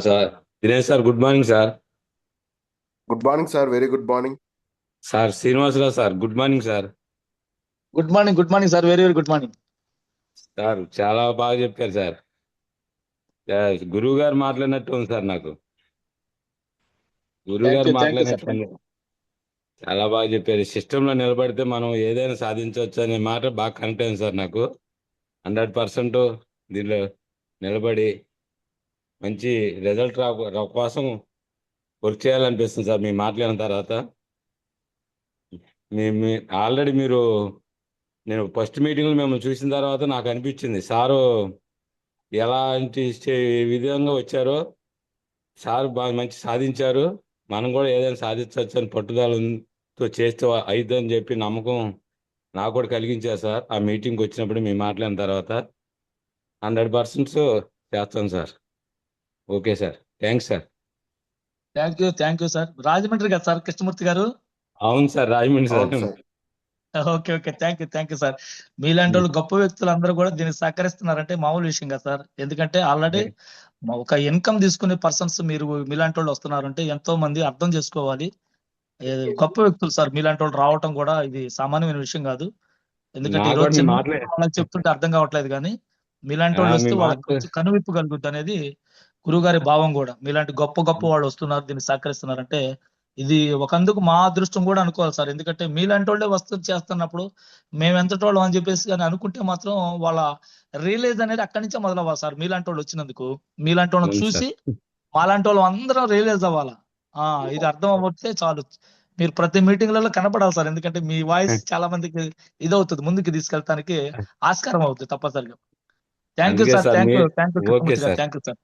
Sir Dinesh sir, good morning sir. Good morning sir, very good morning. Sir Srinivasarao sir, good morning sir. Good morning sir, very very good morning. Sir చాలా బాగా చెప్పారు sir. గురువు గారు మాట్లాడినట్టు ఉంది sir నాకు. గురువు గారు థ్యాంక్ యూ మాట్లాడినట్టు సార్. ఉంది. చాలా బాగా చెప్పారు. సిస్టంలో నిలబడితే మనం ఏదైనా సాధించవచ్చు అనే మాట బాగా కనెక్ట్ అయింది సార్ నాకు. 100% దీనిలో నిలబడి మంచి రిజల్ట్ కోసం వర్క్ చేయాలనిపిస్తుంది సార్ మీ మాట్లాడిన తర్వాత. ఆల్రెడీ నేను ఫస్ట్ మీటింగ్లో మిమ్మల్ని చూసిన తర్వాత నాకు అనిపించింది సారు ఎలాంటి విధంగా వచ్చారో, సార్ బాగా మంచి సాధించారు, మనం కూడా ఏదైనా సాధించవచ్చు అని పట్టుదలతో చేస్తే అయిద్దని చెప్పి నమ్మకం నాకు కూడా కలిగించారు సార్. ఆ మీటింగ్కి వచ్చినప్పుడు మేము మాట్లాడిన తర్వాత 100% చేస్తాం sir. Okay sir, thanks sir. Thank you sir. Rajahmundry కదా సార్ కృష్ణమూర్తి గారు? అవును సార్, రాజమండ్రి సార్. అవును sir. Okay thank you sir. మీలాంటి వాళ్ళు గొప్ప వ్యక్తులు అందరూ కూడా దీనికి సహకరిస్తున్నారంటే మామూలు విషయం కదా సార్. ఎందుకంటే ఆల్రెడీ ఒక ఇన్కమ్ తీసుకునే పర్సన్స్ మీలాంటి వాళ్ళు వస్తున్నారంటే ఎంతో మంది అర్థం చేసుకోవాలి. గొప్ప వ్యక్తులు సార్ మీలాంటి వాళ్ళు రావటం కూడా ఇది సామాన్యమైన విషయం కాదు. ఎందుకంటే ఈ రోజు చిన్న వాళ్ళకి చెప్తుంటే అర్థం కావట్లేదు, కానీ మీలాంటి వాళ్ళు వస్తే వాళ్ళకి కొంచెం కనువిప్పు కలుగుద్ది అనేది గురువుగారి భావం కూడా. మీలాంటి గొప్ప వాళ్ళు వస్తున్నారు, దీన్ని సహకరిస్తున్నారంటే ఇది ఒకందుకు మా అదృష్టం కూడా అనుకోవాలి సార్. ఎందుకంటే మీలాంటి వాళ్ళే వస్తూ చేస్తున్నప్పుడు మేము ఎంతటి వాళ్ళం అని చెప్పేసి కానీ అనుకుంటే మాత్రం వాళ్ళ రియలైజ్ అనేది అక్కడి నుంచే మొదలవ్వాలి సార్. మీలాంటి వాళ్ళు వచ్చినందుకు, మీలాంటి వాళ్ళని చూసి మాలాంటి వాళ్ళు అందరం రియలైజ్ అవ్వాలా. ఇది అర్థం అవ్వతే చాలు. మీరు ప్రతి మీటింగ్లలో కనపడాలి సార్. ఎందుకంటే మీ వాయిస్ చాలా మందికి ఇదవుతుంది, ముందుకు తీసుకెళ్తానికి ఆస్కారం అవుతుంది తప్పనిసరిగా. Thank you sir. Thank you Krishnamurthy గారు. Thank you sir.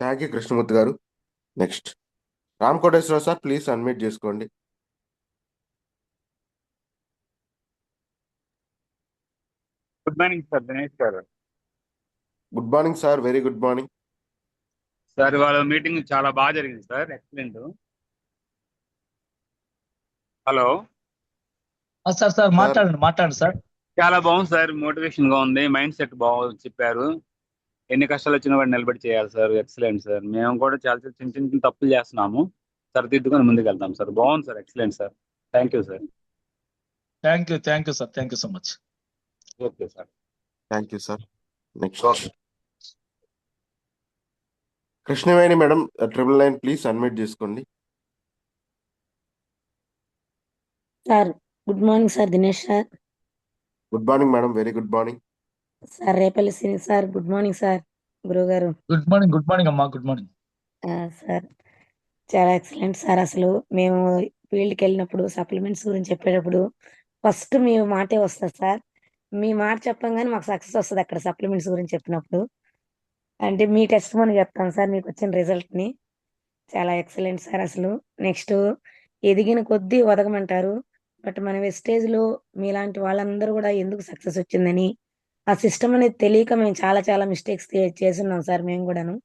Thank you Krishnamurthy గారు. Next Ram Koteswararao sir, please unmute చేసుకోండి. గుడ్ మార్నింగ్ సార్, దినేష్ గారు. Good morning sir, very good morning. Sir వాళ్ళ మీటింగ్ చాలా బాగా జరిగింది సార్, ఎక్సలెంట్. హలో సార్ మాట్లాడండి సార్. చాలా బాగుంది సార్, మోటివేషన్ గా ఉంది, మైండ్ సెట్ బాగా చెప్పారు. ఎన్ని కష్టాలు వచ్చినా కూడా నిలబడి చేయాలి సార్. Excellent sir. మేము కూడా చాలా చిన్న చిన్న తప్పులు చేస్తున్నాము, సరిదిద్దుకొని ముందుకు వెళ్తాం సార్. బాగుంది sir, excellent sir. Thank you sir. Thank you sir. Thank you so much. Okay sir. Thank you sir. Next Krishnaveni madam, 999 please unmute చేసుకోండి. Sir good morning sir, Dinesh sir. Good morning madam, very good morning. Sir Repalli Shri sir, good morning sir. గురువు గారు good morning అమ్మా. Good morning sir. చాలా excellent sir. అసలు మేము ఫీల్డ్కి వెళ్ళినప్పుడు supplements గురించి చెప్పేటప్పుడు ఫస్ట్ మీ మాటే వస్తుంది సార్. మీ మాట చెప్పంగానే మాకు సక్సెస్ వస్తుంది అక్కడ సప్లిమెంట్స్ గురించి చెప్పినప్పుడు. అంటే మీ టెస్ట్ మని చెప్తాను సార్ మీకు వచ్చిన రిజల్ట్ని. చాలా ఎక్సలెంట్ సార్. అసలు నెక్స్ట్ ఎదిగిన కొద్దీ ఒదగమంటారు, బట్ మన వెస్టేజ్లో మీలాంటి వాళ్ళందరూ కూడా ఎందుకు సక్సెస్ వచ్చిందని ఆ సిస్టమ్ అనేది తెలియక మేము చాలా మిస్టేక్స్ చేస్తున్నాం సార్ మేము కూడాను.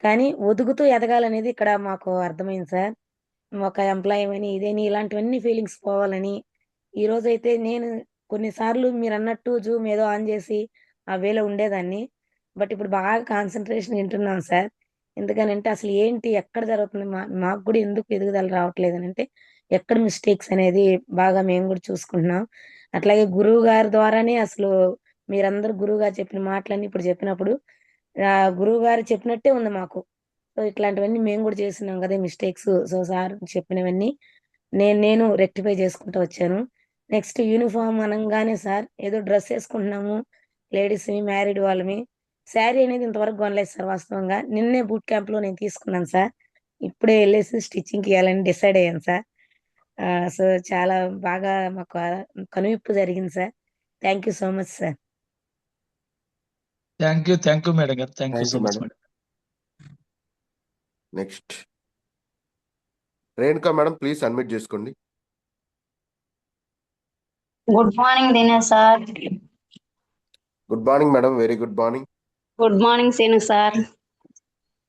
కానీ ఒదుగుతూ ఎదగాలనేది ఇక్కడ మాకు అర్థమైంది సార్. ఒక ఎంప్లాయీ అని ఇదేని ఇలాంటివన్నీ ఫీలింగ్స్ పోవాలని ఈ రోజైతే నేను కొన్నిసార్లు మీరు అన్నట్టు జూమ్ ఏదో ఆన్ చేసి ఆ వేలో ఉండేదాన్ని, బట్ ఇప్పుడు బాగా కాన్సన్ట్రేషన్ వింటున్నాం సార్. ఎందుకనంటే అసలు ఏంటి ఎక్కడ జరుగుతుంది, మాకు కూడా ఎందుకు ఎదుగుదల రావట్లేదు అని అంటే ఎక్కడ మిస్టేక్స్ అనేది బాగా మేము కూడా చూసుకుంటున్నాం. అట్లాగే గురువు గారి ద్వారానే అసలు మీరందరూ గురువు గారు చెప్పిన మాటలన్నీ ఇప్పుడు చెప్పినప్పుడు గురువు గారు చెప్పినట్టే ఉంది మాకు. సో ఇట్లాంటివన్నీ మేము కూడా చేస్తున్నాం కదా మిస్టేక్స్. సో సార్ చెప్పినవన్నీ నేను రెక్టిఫై చేసుకుంటూ వచ్చాను. నెక్స్ట్ యూనిఫామ్ అనగానే సార్ ఏదో డ్రెస్ వేసుకుంటున్నాము, లేడీస్ మ్యారీడ్ వాళ్ళమి. శారీ అనేది ఇంతవరకు కొనలేదు సార్. వాస్తవంగా నిన్నే బూట్ క్యాంప్ లో నేను తీసుకున్నాను సార్. ఇప్పుడే వెళ్ళేసి స్టిచ్చింగ్ ఇవ్వాలని డిసైడ్ అయ్యాను సార్. సో చాలా బాగా మాకు కనువిప్పు జరిగింది sir. Thank you so much sir. Thank you madam గారు. Thank you so much madam. Next Renuka madam please unmute చేసుకోండి. Good morning Dinesh sir. Good morning madam, very good morning. Good morning Seenu sir.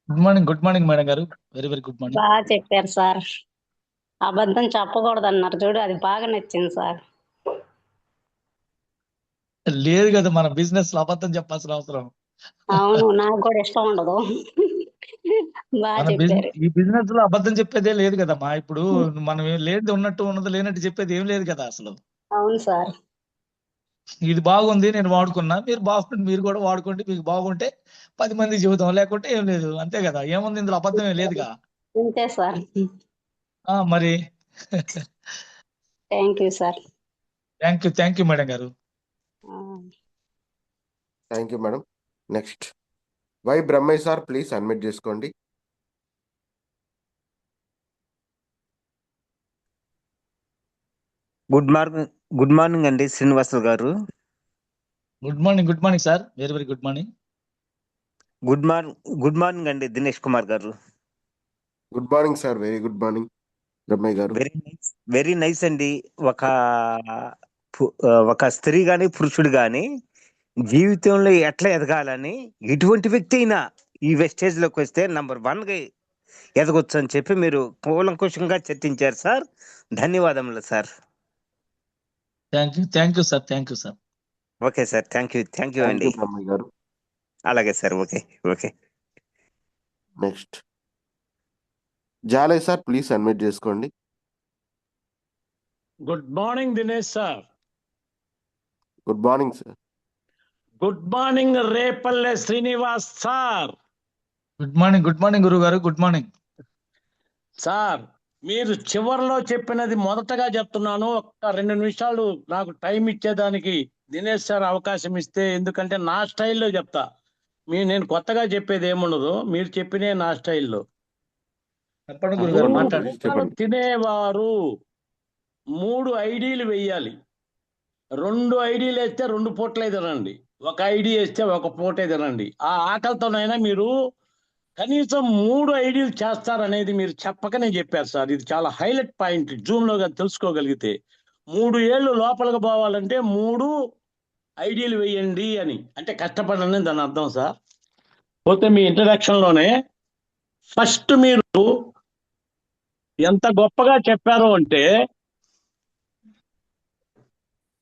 Good morning madam గారు, very very good morning. బాగా చెప్పారు sir. అబద్ధం చెప్పకూడదు అన్నారు చూడు, అది బాగా నచ్చింది సార్. లేదు కదా, మన బిజినెస్ లో అబద్ధం చెప్పాల్సిన అవసరం. అవును, నాకు కూడా ఇష్టం ఉండదు. బాగా మన చెప్పారు. ఈ బిజినెస్ లో అబద్ధం చెప్పేదే లేదు కదమ్మా. ఇప్పుడు మనం లేదు ఉన్నట్టు ఉన్నది లేనట్టు చెప్పేది ఏం లేదు కదా అసలు. అవును సార్. ఇది బాగుంది, నేను వాడుకున్నా, మీరు బాగుంది, మీరు కూడా వాడుకోండి. మీకు బాగుంటే 10 మంది జీవితం, లేకుంటే ఏం లేదు, అంతే కదా. ఏముంది ఇందులో, అబద్ధమే లేదుగా. అంతే సార్. మరి thank you sir. Thank you madam గారు. Thank you madam. Next Y Brahmaiah sir please unmute చేసుకోండి. గుడ్ మార్నింగ్ అండి శ్రీనివాసరావు గారు. Good morning sir, very very good morning. Good morning అండి దినేష్ కుమార్ గారు. Good morning sir, very good morning Brahmaiah గారు. Very nice అండి. ఒక స్త్రీ గాని పురుషుడు గాని జీవితంలో ఎట్లా ఎదగాలని ఎటువంటి వ్యక్తి అయినా ఈ వెస్టేజ్ లోకి వస్తే నంబర్ 1 గా ఎదగొచ్చు అని చెప్పి మీరు కూలంకుషంగా చర్చించారు సార్. ధన్యవాదములు sir. Thank you sir. Okay sir, thank you అండి. బ్రహ్మయ్య గారు. అలాగే sir, okay. Next Jalay sir please unmute చేసుకోండి. Good morning Dinesh sir. Good morning sir. Good morning Repalle Srinivas sir. Good morning గురువు గారు, గుడ్ మార్నింగ్ సార్. మీరు చివరిలో చెప్పినది మొదటగా చెప్తున్నాను. ఒక్క 2 నిమిషాలు నాకు టైం ఇచ్చేదానికి దినేష్ సార్ అవకాశం ఇస్తే, ఎందుకంటే నా స్టైల్లో చెప్తా. నేను కొత్తగా చెప్పేది ఏముండదు, మీరు చెప్పినే నా స్టైల్లో. చెప్పండి గురుగారు, మాట్లాడండి. చెప్పండి. తినేవారు 3 ఐడీలు వేయాలి. 2 ఐడీలు వేస్తే 2 పూటలే తినండి, 1 ఐడీ వేస్తే 1 పూటే తినండి. ఆ ఆకలితోనైనా మీరు కనీసం 3 ఐడీలు చేస్తారనేది మీరు చెప్పకనే చెప్పారు సార్. ఇది చాలా హైలైట్ పాయింట్. జూమ్ లో తెలుసుకోగలిగితే 3 ఏళ్ళు లోపలికి పోవాలంటే 3 ఐడీలు వేయండి అని, అంటే కష్టపడండి దాని అర్థం సార్. పోతే మీ ఇంట్రడక్షన్ లోనే ఫస్ట్ మీరు ఎంత గొప్పగా చెప్పారు అంటే,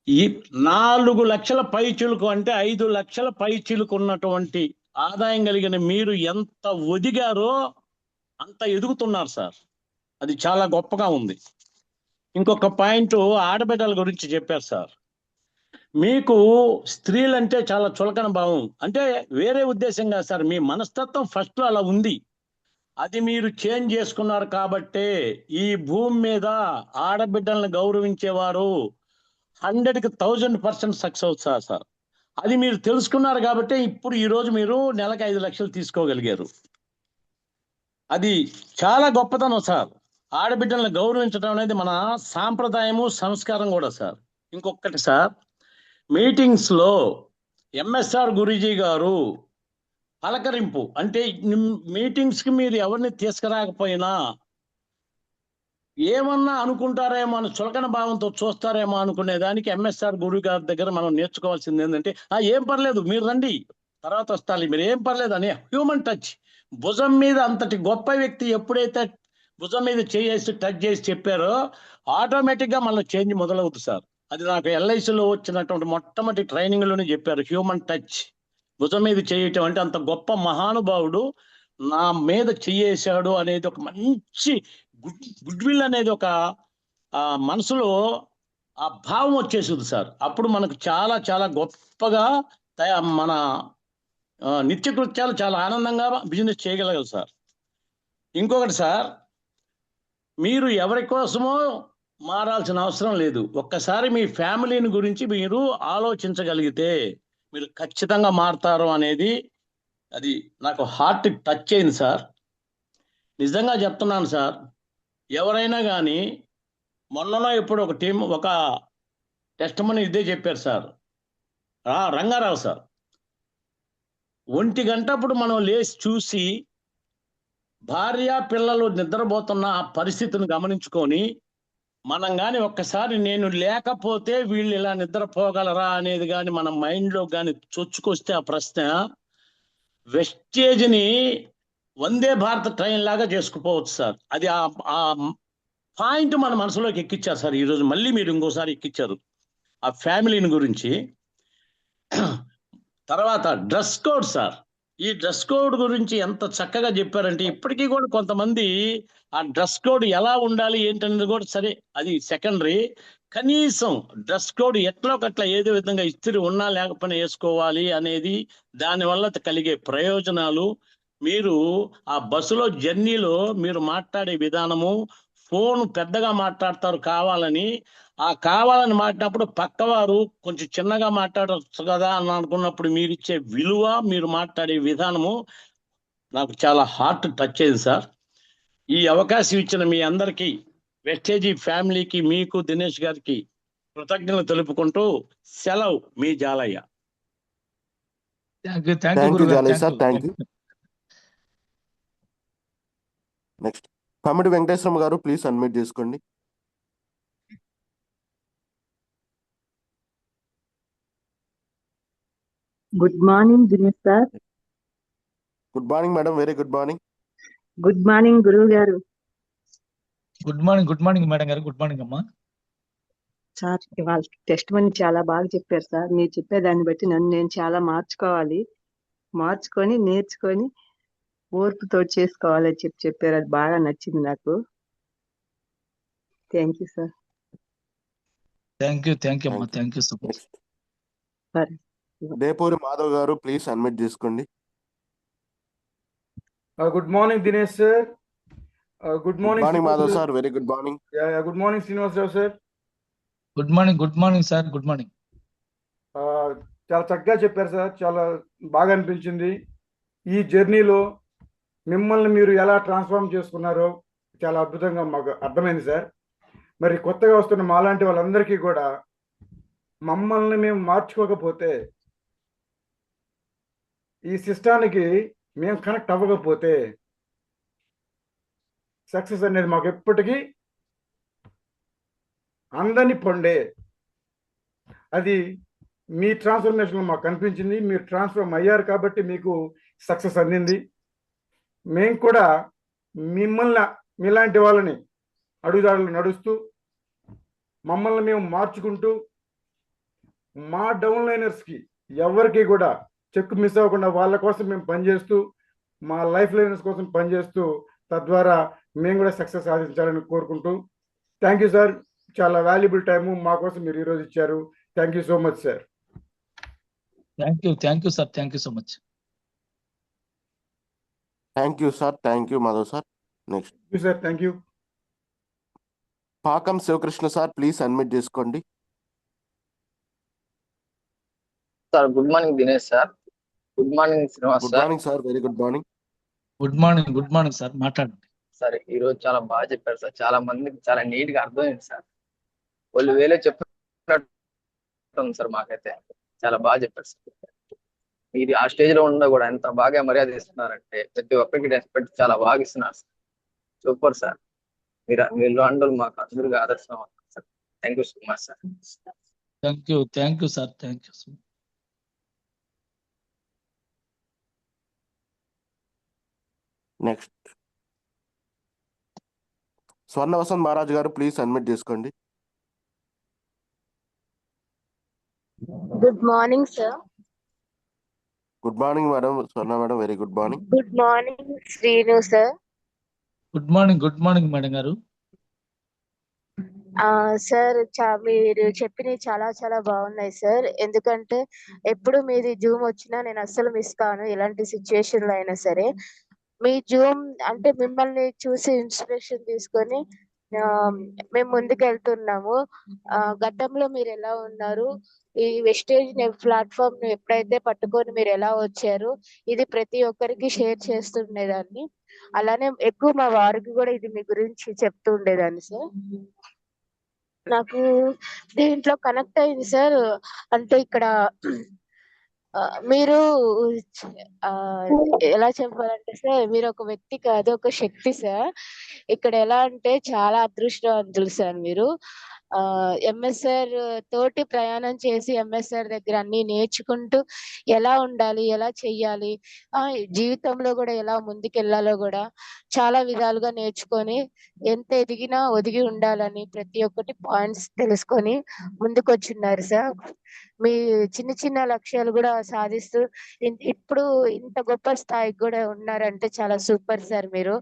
ఈ 4 లక్షల పైచిలుకు అంటే 5 లక్షల పైచిలుకు ఉన్నటువంటి ఆదాయం కలిగిన మీరు ఎంత ఒదిగారో అంత ఎదుగుతున్నారు సార్. అది చాలా గొప్పగా ఉంది. ఇంకొక పాయింట్ ఆడబిడ్డల గురించి చెప్పారు సార్. మీకు స్త్రీలంటే చాలా చులకన భావం, అంటే వేరే ఉద్దేశం కాదు సార్, మీ మనస్తత్వం ఫస్ట్ లో అలా ఉంది. అది మీరు చేంజ్ చేసుకున్నారు కాబట్టే ఈ భూమి మీద ఆడబిడ్డలను గౌరవించేవారు 100కి 1000% సక్సెస్ అవుతారు సార్. అది మీరు తెలుసుకున్నారు కాబట్టి ఇప్పుడు ఈ రోజు మీరు నెలకు 5 లక్షలు తీసుకోగలిగారు. అది చాలా గొప్పతనం సార్. ఆడబిడ్డలను గౌరవించడం అనేది మన సాంప్రదాయము, సంస్కారం కూడా సార్. ఇంకొకటి సార్, మీటింగ్స్ లో ఎంఎస్ఆర్ గురూజీ గారు పలకరింపు, అంటే మీటింగ్స్ కి మీరు ఎవరిని తీసుకురాకపోయినా ఏమన్నా అనుకుంటారేమో అని చులకన భావంతో చూస్తారేమో అనుకునే దానికి ఎంఎస్ఆర్ గురువు గారి దగ్గర మనం నేర్చుకోవాల్సింది ఏంటంటే, ఏం పర్లేదు మీరు రండి, తర్వాత వస్తాలి, మీరు ఏం పర్లేదు అనే హ్యూమన్ టచ్. భుజం మీద అంతటి గొప్ప వ్యక్తి ఎప్పుడైతే భుజం మీద చేసి టచ్ చేసి చెప్పారో ఆటోమేటిక్ గా మళ్ళీ చేంజ్ మొదలవుతుంది సార్. అది నాకు ఎల్ఐసిలో వచ్చినటువంటి మొట్టమొదటి ట్రైనింగ్ లోనే చెప్పారు, హ్యూమన్ టచ్. భుజం మీద చేయటం అంటే అంత గొప్ప మహానుభావుడు నా మీద చేయేశాడు అనేది ఒక మంచి గుడ్ విల్ అనేది ఒక మనసులో ఆ భావం వచ్చేసింది సార్. అప్పుడు మనకు చాలా చాలా గొప్పగా మన నిత్యకృత్యాలు చాలా ఆనందంగా బిజినెస్ చేయగలగాలి సార్. ఇంకొకటి సార్, మీరు ఎవరి కోసమో మారాల్సిన అవసరం లేదు. ఒక్కసారి మీ ఫ్యామిలీని గురించి మీరు ఆలోచించగలిగితే మీరు ఖచ్చితంగా మారుతారు అనేది అది నాకు హార్ట్ టచ్ అయింది సార్. నిజంగా చెప్తున్నాను సార్. ఎవరైనా కానీ మొన్నలో ఇప్పుడు ఒక టెస్టిమనీ ఇదే చెప్పారు సార్, రంగారావు సార్. 1 గంట అప్పుడు మనం లేచి చూసి భార్య పిల్లలు నిద్రపోతున్న ఆ పరిస్థితిని గమనించుకొని మనం కానీ ఒక్కసారి నేను లేకపోతే వీళ్ళు ఇలా నిద్రపోగలరా అనేది కానీ మన మైండ్లో కానీ చొచ్చుకొస్తే ఆ ప్రశ్న, వెస్టేజ్ని వందే భారత్ ట్రైన్ లాగా చేసుకుపోవచ్చు సార్. అది ఆ పాయింట్ మన మనసులోకి ఎక్కిచ్చారు సార్. ఈరోజు మళ్ళీ మీరు ఇంకోసారి ఎక్కిచ్చారు ఆ ఫ్యామిలీని గురించి. తర్వాత డ్రెస్ కోడ్ సార్, ఈ డ్రెస్ కోడ్ గురించి ఎంత చక్కగా చెప్పారంటే, ఇప్పటికీ కూడా కొంతమంది ఆ డ్రెస్ కోడ్ ఎలా ఉండాలి ఏంటనేది కూడా సరే అది సెకండరీ, కనీసం డ్రెస్ కోడ్ ఎట్లా ఏదో విధంగా ఇస్త్రీ ఉన్నా లేకపోయినా వేసుకోవాలి అనేది, దానివల్ల కలిగే ప్రయోజనాలు, మీరు ఆ బస్సులో జర్నీలో మీరు మాట్లాడే విధానము, ఫోన్ పెద్దగా మాట్లాడతారు కావాలని మాట్లాడినప్పుడు పక్కవారు కొంచెం చిన్నగా మాట్లాడవచ్చు కదా అని అనుకున్నప్పుడు మీరు ఇచ్చే విలువ, మీరు మాట్లాడే విధానము నాకు చాలా హార్ట్ టచ్ అయింది సార్. ఈ అవకాశం ఇచ్చిన మీ అందరికీ, వెస్టేజీ ఫ్యామిలీకి, మీకు దినేష్ గారికి కృతజ్ఞతలు తెలుపుకుంటూ సెలవు, మీ Jalaiah. Thank you thank you గురుగారు, Jalaiah sir, thank you. Next committee Venkateswara గారు, ప్లీజ్ అన్మ్యూట్ చేసుకోండి. Good morning Dinesh sir. Good morning madam, very good morning. Good morning గురువు గారు. గుడ్ మార్నింగ్ మేడం గారు, గుడ్ మార్నింగ్ అమ్మా. సార్ ఇవాళ టెస్ట్ మనీ చాలా బాగా చెప్పారు సార్. మీరు చెప్పేదాన్ని బట్టి నన్ను నేను చాలా మార్చుకొని నేర్చుకొని ఓర్పుతో చేసుకోవాలని చెప్పారు. అది బాగా నచ్చింది నాకు. Thank you sir. Thank you అమ్మా, thank you so much. Next Depuri Madhav గారు, ప్లీజ్ అన్మ్యూట్ చేసుకోండి. Good morning Dinesh sir. Good morning Madhav sir, very good morning. Good morning Srinivasarao sir. Good morning sir, good morning. చాలా చక్కగా చెప్పారు సార్, చాలా బాగా అనిపించింది. ఈ జర్నీలో మిమ్మల్ని మీరు ఎలా ట్రాన్స్ఫార్మ్ చేసుకున్నారో చాలా అద్భుతంగా మాకు అర్థమైంది సార్. మరి కొత్తగా వస్తున్న మాలాంటి వాళ్ళందరికీ కూడా మమ్మల్ని మేము మార్చుకోకపోతే, ఈ సిస్టానికి మేము కనెక్ట్ అవ్వకపోతే సక్సెస్ అనేది మాకు ఎప్పటికీ అందని పండే. అది మీ ట్రాన్స్ఫర్మేషన్లో మాకు కనిపించింది. మీరు ట్రాన్స్ఫార్మ్ అయ్యారు కాబట్టి మీకు సక్సెస్ అందింది. మేము కూడా మిమ్మల్ని, మీలాంటి వాళ్ళని అడుగుదాడులు నడుస్తూ మమ్మల్ని మేము మార్చుకుంటూ, మా డౌన్లైనర్స్కి ఎవరికి కూడా చెక్ మిస్ అవ్వకుండా వాళ్ళ కోసం మేము పనిచేస్తూ, మా లైఫ్ లైనర్స్ కోసం పనిచేస్తూ, తద్వారా మేము కూడా సక్సెస్ సాధించాలని కోరుకుంటూ, థ్యాంక్ యూ సార్. చాలా వాల్యుబుల్ టైము మా కోసం మీరు ఈరోజు ఇచ్చారు. Thank you so much sir. Thank you sir, thank you so much. Thank you sir, thank you Madhav sir. Next sir, thank you. పాకం శివకృష్ణ సార్, ప్లీజ్ అన్మ్యూట్ చేసుకోండి. Sir good morning Dinesh sir. Good morning Srinivas good sir. Morning sir, very good morning. Good morning sir, మాట్లాడండి. Sir ఈ రోజు చాలా బాగా చెప్పారు sir. చాలా మందికి చాలా నీట్ గా అర్థమైంది సార్. వాళ్ళు వేరే చెప్పినట్టు సార్, మాకైతే చాలా బాగా చెప్పారు సార్. మీరు ఆ స్టేజ్ లో ఉన్న కూడా ఎంత బాగా మర్యాద ఇస్తున్నారంటే, ప్రతి ఒక్కరికి రెస్పెక్ట్ చాలా బాగా ఇస్తున్నారు సార్. Super sir. మీరు అండలు మాకు అందరికీ ఆదర్శం sir. Thank you so much sir. Thank you sir, thank you so much. Next Swarna Vasant Maharaj గారు, ప్లీజ్ అన్మ్యూట్ చేసుకోండి. Good morning sir. Good morning madam, Swarna madam, very good morning. Good morning Srinu sir. Good morning madam గారు. Sir మీరు చెప్పినవి చాలా చాలా బాగున్నాయి sir. ఎందుకంటే ఎప్పుడు మీది జూమ్ వచ్చినా నేను అస్సలు మిస్ కాను, ఎలాంటి సిచ్యువేషన్ లో అయినా సరే. మీ జూమ్ అంటే మిమ్మల్ని చూసి ఇన్స్పిరేషన్ తీసుకొని మేము ముందుకు వెళ్తున్నాము. గతంలో మీరు ఎలా ఉన్నారు, ఈ వెస్టేజ్ ప్లాట్ఫామ్ ను ఎప్పుడైతే పట్టుకొని మీరు ఎలా వచ్చారు, ఇది ప్రతి ఒక్కరికి షేర్ చేస్తుండేదాన్ని. అలానే ఎక్కువ మా వారికి కూడా ఇది మీ గురించి చెప్తూ ఉండేదాన్ని సార్. నాకు దీంట్లో కనెక్ట్ అయింది సార్. అంటే ఇక్కడ మీరు ఆ, ఎలా చెప్పాలంటే సార్, మీరు ఒక వ్యక్తి కాదు, ఒక శక్తి సార్. ఇక్కడ ఎలా అంటే చాలా అదృష్టవంతులు సార్ మీరు. ఎంఎస్ఆర్ తోటి ప్రయాణం చేసి ఎంఎస్ఆర్ దగ్గర అన్ని నేర్చుకుంటూ ఎలా ఉండాలి, ఎలా చెయ్యాలి, జీవితంలో కూడా ఎలా ముందుకెళ్లాలో కూడా చాలా విధాలుగా నేర్చుకొని ఎంత ఎదిగినా ఒదిగి ఉండాలని ప్రతి ఒక్కటి పాయింట్స్ తెలుసుకొని ముందుకొచ్చున్నారు సార్. మీ చిన్న చిన్న లక్ష్యాలు కూడా సాధిస్తూ ఇప్పుడు ఇంత గొప్ప స్థాయికి కూడా ఉన్నారంటే చాలా సూపర్ సార్ మీరు.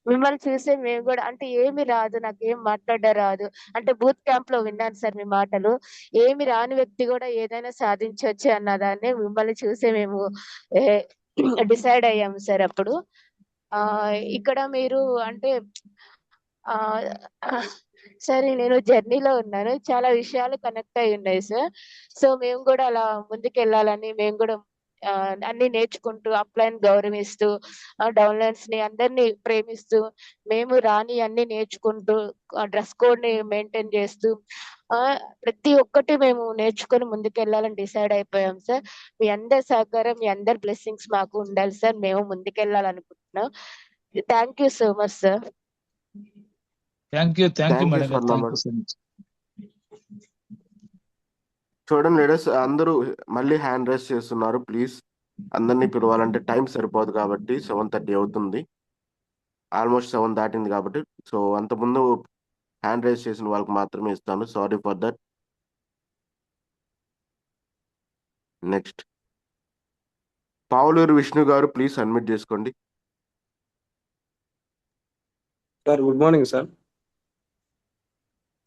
మిమ్మల్ని చూసే మేము కూడా, అంటే ఏమి రాదు, నాకేం మాట్లాడ రాదు అంటే బూత్ క్యాంప్ లో విన్నాను సార్ మీ మాటలు. ఏమి రాని వ్యక్తి కూడా ఏదైనా సాధించవచ్చు అన్నదాన్ని మిమ్మల్ని చూసే మేము డిసైడ్ అయ్యాము సార్ అప్పుడు. ఇక్కడ మీరు అంటే ఆ సరే, నేను జర్నీలో ఉన్నాను, చాలా విషయాలు కనెక్ట్ అయి ఉన్నాయి సార్. సో మేము కూడా అలా ముందుకెళ్ళాలని, మేము కూడా అన్ని నేర్చుకుంటూ అప్లైన్ గౌరవిస్తూ డౌన్లైన్స్ ని అందరినీ ప్రేమిస్తూ మేము రాని అన్ని నేర్చుకుంటూ డ్రెస్ కోడ్ ని మెయింటైన్ చేస్తూ ప్రతి ఒక్కటి మేము నేర్చుకొని ముందుకెళ్ళాలని డిసైడ్ అయిపోయాం సార్. మీ అందరి సహకారం, మీ అందరి బ్లెస్సింగ్స్ మాకు ఉండాలి సార్. మేము ముందుకెళ్ళాలనుకుంటున్నాం. Thank you so much sir. Thank you thank you madam గారు, Swarna thank you madam. So much. చూడండి లేడీస్ అందరూ మళ్ళీ హ్యాండ్ రైస్ చేస్తున్నారు. ప్లీజ్ అందరినీ పిలవాలంటే టైం సరిపోదు కాబట్టి 7:30 అవుతుంది, ఆల్మోస్ట్ 7 దాటింది కాబట్టి. సో అంతకుముందు హ్యాండ్ రైస్ చేసిన వాళ్ళకి మాత్రమే ఇస్తాను. Sorry for that. Next Pavuluru Vishnu గారు, ప్లీజ్ అడ్మిట్ చేసుకోండి. Sir good morning sir.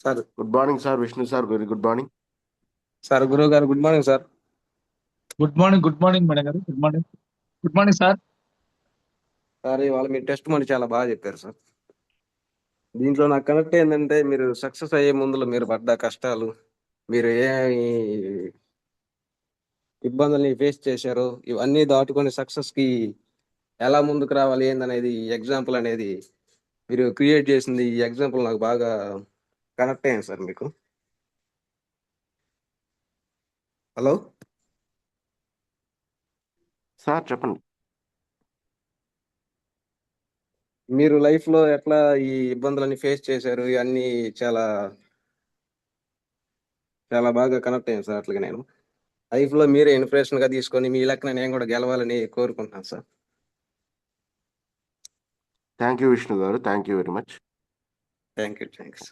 Sir good morning sir. Vishnu sir, very good morning sir. గురువు గారు good morning sir. Good morning madam గారు, గుడ్ మార్నింగ్ సార్. సార్ ఇవాళ మీ టెస్ట్ మనీ చాలా బాగా చెప్పారు sir. దీంట్లో నాకు కనెక్ట్ ఏంటంటే మీరు సక్సెస్ అయ్యే ముందులో మీరు పడ్డ కష్టాలు, మీరు ఏ ఇబ్బందుల్ని ఫేస్ చేశారో ఇవన్నీ దాటుకొని సక్సెస్ కి ఎలా ముందుకు రావాలి ఏందనేది ఎగ్జాంపుల్ అనేది మీరు క్రియేట్ చేసింది. ఈ ఎగ్జాంపుల్ నాకు బాగా కనెక్ట్ అయ్యాను సార్ మీకు. హలో సార్, చెప్పండి. మీరు లైఫ్ లో ఎట్లా ఈ ఇబ్బందులన్నీ ఫేస్ చేశారు ఇవన్నీ చాలా చాలా బాగా కనెక్ట్ అయ్యాను సార్. అట్లాగే నేను లైఫ్ లో మీరే ఇన్స్పిరేషన్ గా తీసుకొని మీ లెక్కన నేను కూడా గెలవాలని కోరుకుంటున్నాను సార్. థ్యాంక్ యూ విష్ణు గారు, thank you very much. Thank you. Thanks.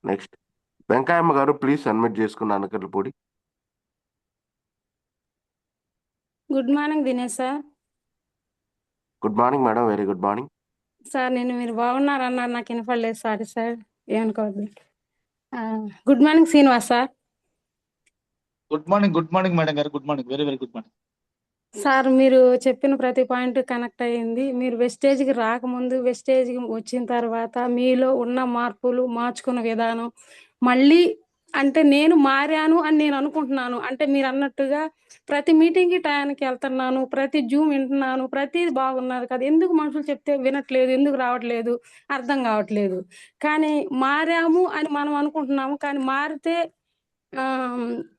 Next Venkayamma గారు, ప్లీజ్ అడ్మిట్ చేసుకున్న Anakarlapudi. Good morning Dinesh sir. Good morning madam, very good morning. Sir నేను మీరు బాగున్నారన్నారు, నాకు వినపడలేదు, సారీ సార్, ఏమనుకోవద్దు. Good morning Srinivas sir. Good morning madam గారు, good morning, very good morning. Sir మీరు చెప్పిన ప్రతి పాయింట్ కనెక్ట్ అయ్యింది. మీరు వెస్టేజ్కి రాకముందు, వెస్టేజ్కి వచ్చిన తర్వాత మీలో ఉన్న మార్పులు, మార్చుకున్న విధానం, మళ్ళీ అంటే నేను మారాను అని నేను అనుకుంటున్నాను. అంటే మీరు అన్నట్టుగా ప్రతి మీటింగ్కి టయానికి వెళ్తున్నాను, ప్రతి జూమ్ వింటున్నాను, ప్రతిది బాగున్నారు కదా, ఎందుకు మనుషులు చెప్తే వినట్లేదు, ఎందుకు రావట్లేదు అర్థం కావట్లేదు. కానీ మారాము అని మనం అనుకుంటున్నాము, కానీ మారితే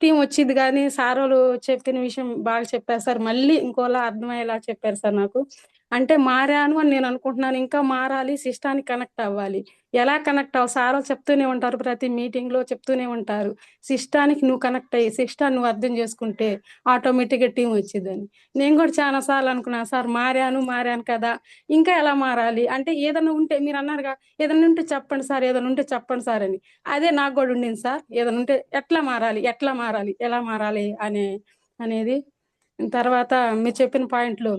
టీం వచ్చింది. కానీ సారోలు చెప్పిన విషయం బాగా చెప్పారు సార్. మళ్ళీ ఇంకోలా అర్థమయ్యేలా చెప్పారు సార్ నాకు. అంటే మారాను అని నేను అనుకుంటున్నాను, ఇంకా మారాలి, సిస్టానికి కనెక్ట్ అవ్వాలి. ఎలా కనెక్ట్ సారో చెప్తూనే ఉంటారు, ప్రతి మీటింగ్ లో చెప్తూనే ఉంటారు, సిస్టానికి నువ్వు కనెక్ట్ అయ్యి సిస్టాన్ని నువ్వు అర్థం చేసుకుంటే ఆటోమేటిక్గా టీం వచ్చిందని. నేను కూడా చాలా సార్లు అనుకున్నాను సార్, మారాను కదా, ఇంకా ఎలా మారాలి అంటే ఏదైనా ఉంటే, మీరు అన్నారుగా ఏదైనా ఉంటే చెప్పండి సార్, ఏదైనా ఉంటే చెప్పండి సార్ అని. అదే నాకు కూడా ఉండింది సార్, ఏదైనా ఉంటే ఎట్లా మారాలి, ఎలా మారాలి అనేది. తర్వాత మీరు చెప్పిన పాయింట్లు,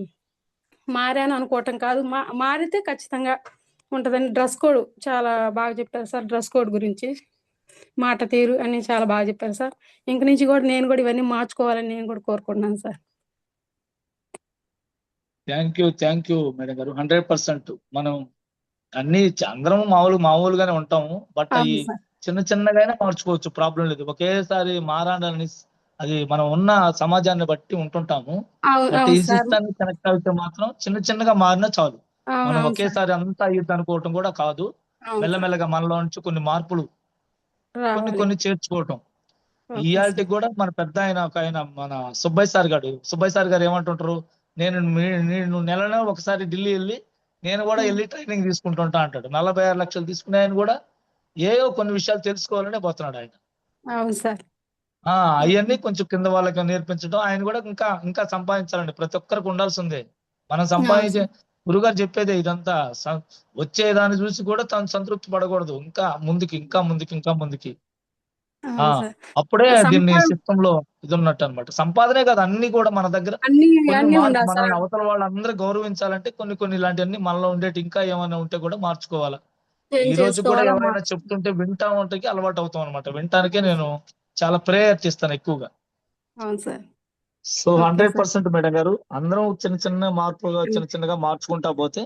మారాను అనుకోవటం కాదు, మారితే ఖచ్చితంగా ఉంటుందని. డ్రెస్ కోడ్ చాలా బాగా చెప్పారు సార్. డ్రెస్ కోడ్ గురించి, మాట తీరు అన్ని చాలా బాగా చెప్పారు సార్. ఇంక నుంచి కూడా నేను కూడా ఇవన్నీ మార్చుకోవాలని నేను కూడా కోరుకుంటున్నాను సార్. థ్యాంక్ యూ మేడం గారు. 100% మనం అన్ని అందరం మామూలుగానే ఉంటాము, బట్ అవి అవును సార్. చిన్నగానే మార్చుకోవచ్చు, ప్రాబ్లం లేదు. ఒకేసారి మారాలని అది మనం ఉన్న సమాజాన్ని బట్టి ఉంటుంటాము. బట్ ఈ అవును సార్. సిస్టాన్ని కనెక్ట్ అయితే మాత్రం చిన్నగా మారినా చాలు. మనం అవును సార్. ఒకేసారి అంతా అయ్యిద్ది అనుకోవటం కూడా కాదు, అవును సార్. మెల్లమెల్లగా మనలో నుంచి కొన్ని మార్పులు రావాలి. కొన్ని చేర్చుకోవటం, ఓకే ఇయాల్టి సార్. కూడా మన పెద్ద ఆయన ఒక ఆయన మన సుబ్బయ్య సార్ గారు ఏమంటుంటారు, నేను నెలలో ఒకసారి ఢిల్లీ వెళ్ళి నేను కూడా వెళ్ళి ట్రైనింగ్ తీసుకుంటుంటా అంటాడు. 46 లక్షలు తీసుకునే ఆయన కూడా ఏవో కొన్ని విషయాలు తెలుసుకోవాలనే పోతున్నాడు ఆయన. అవును సార్. అవన్నీ కొంచెం కింద వాళ్ళకి నేర్పించడం, ఆయన కూడా ఇంకా ఇంకా సంపాదించాలండి. ప్రతి ఒక్కరికి ఉండాల్సిందే. మనం అవును సంపాదించే సార్. గురుగారు చెప్పేదే ఇదంతా. వచ్చేదాన్ని చూసి కూడా తను సంతృప్తి పడకూడదు. ఇంకా ముందుకి ఇంకా ముందుకి ఇంకా ముందుకి. ఆ అవును సార్. అప్పుడే దీన్ని సంపాదన సిస్టమ్ లో ఇది ఉన్నట్టు అనమాట. సంపాదనే కాదు, అన్ని కూడా మన దగ్గర అన్ని కొన్ని ఉండాలి సార్. మనల్ని అవతల వాళ్ళందరూ గౌరవించాలంటే కొన్ని ఇలాంటివన్నీ మనలో ఉండేటి ఇంకా ఏమైనా ఉంటే కూడా మార్చుకోవాలి. ఈ చేంజ్ రోజు కూడా చేసుకోవాలా ఎవరైనా చెప్తుంటే వింటా ఉంటే అలవాటు అవుతాం అనమాట. వినటానికే నేను చాలా ప్రేయర్ చేస్తాను ఎక్కువగా. అవును sir. So okay sir. 100% madam గారు, అందరం చిన్న మార్పులుగా చిన్నగా మార్చుకుంటా పోతే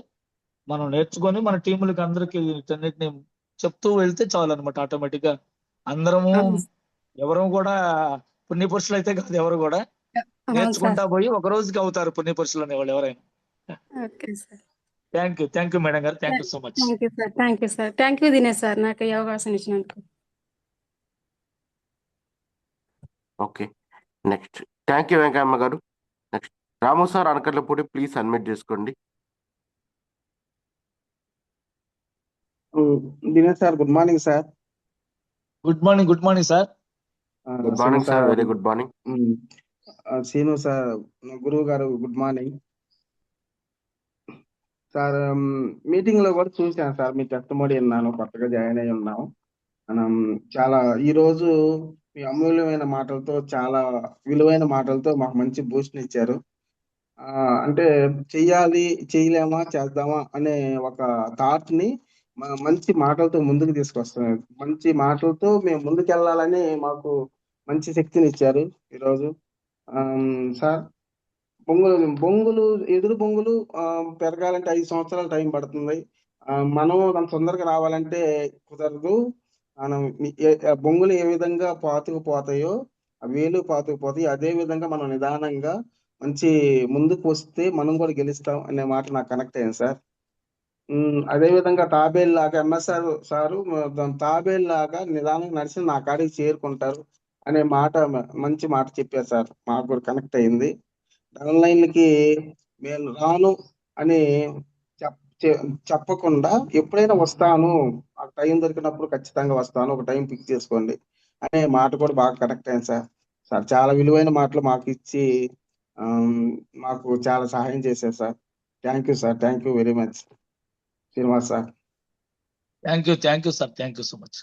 మనం నేర్చుకొని మన టీములకి అందరికి వీటన్నిటిని చెప్తూ వెళ్తే చాలు అనమాట. ఆటోమేటిక్ గా అందరము అవును ఎవరు కూడా పుణ్యపురుషులు అయితే కాదు, ఎవరు కూడా అవును సార్. నేర్చుకుంటా పోయి ఒక రోజుకి అవుతారు పుణ్యపురుషులు అనేవాళ్ళు ఎవరైనా. Okay sir. Thank you madam గారు, thank you so much. Thank you sir. Thank you sir. Thank you Dinesh sir, నాకు ఈ అవకాశం ఇచ్చినందుకు. Okay, next. Thank you Venkayamma గారు. Next Ramu sir Anakatlapudi, please admit చేసుకోండి. Dinesh sir, good morning sir. Good morning sir. Good morning sir, very good morning. Seenu sir, గురువు గారు good morning sir. Meeting లో కూడా చూశాను సార్, మీ టెస్టిమోనీ విన్నాను, కొత్తగా జాయిన్ అయి ఉన్నాము. మనం చాలా ఈ రోజు మీ అమూల్యమైన మాటలతో, చాలా విలువైన మాటలతో మాకు మంచి బూస్ట్ ఇచ్చారు. అంటే చెయ్యాలి, చేయలేమా, చేద్దామా అనే ఒక థాట్ ని మంచి మాటలతో ముందుకు తీసుకొస్తున్నారు. మంచి మాటలతో మేము ముందుకెళ్ళాలని మాకు మంచి శక్తిని ఇచ్చారు ఈరోజు. సార్, బొంగులు ఎదురు బొంగులు పెరగాలంటే 5 సంవత్సరాలు టైం పడుతుంది. మనం అంత తొందరగా రావాలంటే కుదరదు. మనం బొంగులు ఏ విధంగా పాతుకుపోతాయో, ఆ వేలు పాతుకుపోతాయి, అదే విధంగా మనం నిదానంగా మంచి ముందుకు వస్తే మనం కూడా గెలుస్తాం అనే మాట నాకు కనెక్ట్ అయింది సార్. అదే విధంగా తాబేలు లాగా ఎంఎస్ఆర్ సారు తాబేలు లాగా నిదానంగా నడిచి నా కాడికి చేరుకుంటారు అనే మాట, మంచి మాట చెప్పారు సార్. మాకు కూడా కనెక్ట్ అయింది. ఆన్లైన్లకి నేను రాను అని చెప్పకుండా ఎప్పుడైనా వస్తాను, ఆ టైం దొరికినప్పుడు ఖచ్చితంగా వస్తాను, ఒక టైం ఫిక్స్ చేసుకోండి అనే మాట కూడా బాగా కనెక్ట్ అయింది సార్. సార్ చాలా విలువైన మాటలు మాకు ఇచ్చి మాకు చాలా సహాయం చేశారు sir. Thank you sir, thank you very much Srinivas sir. Thank you sir, thank you so much.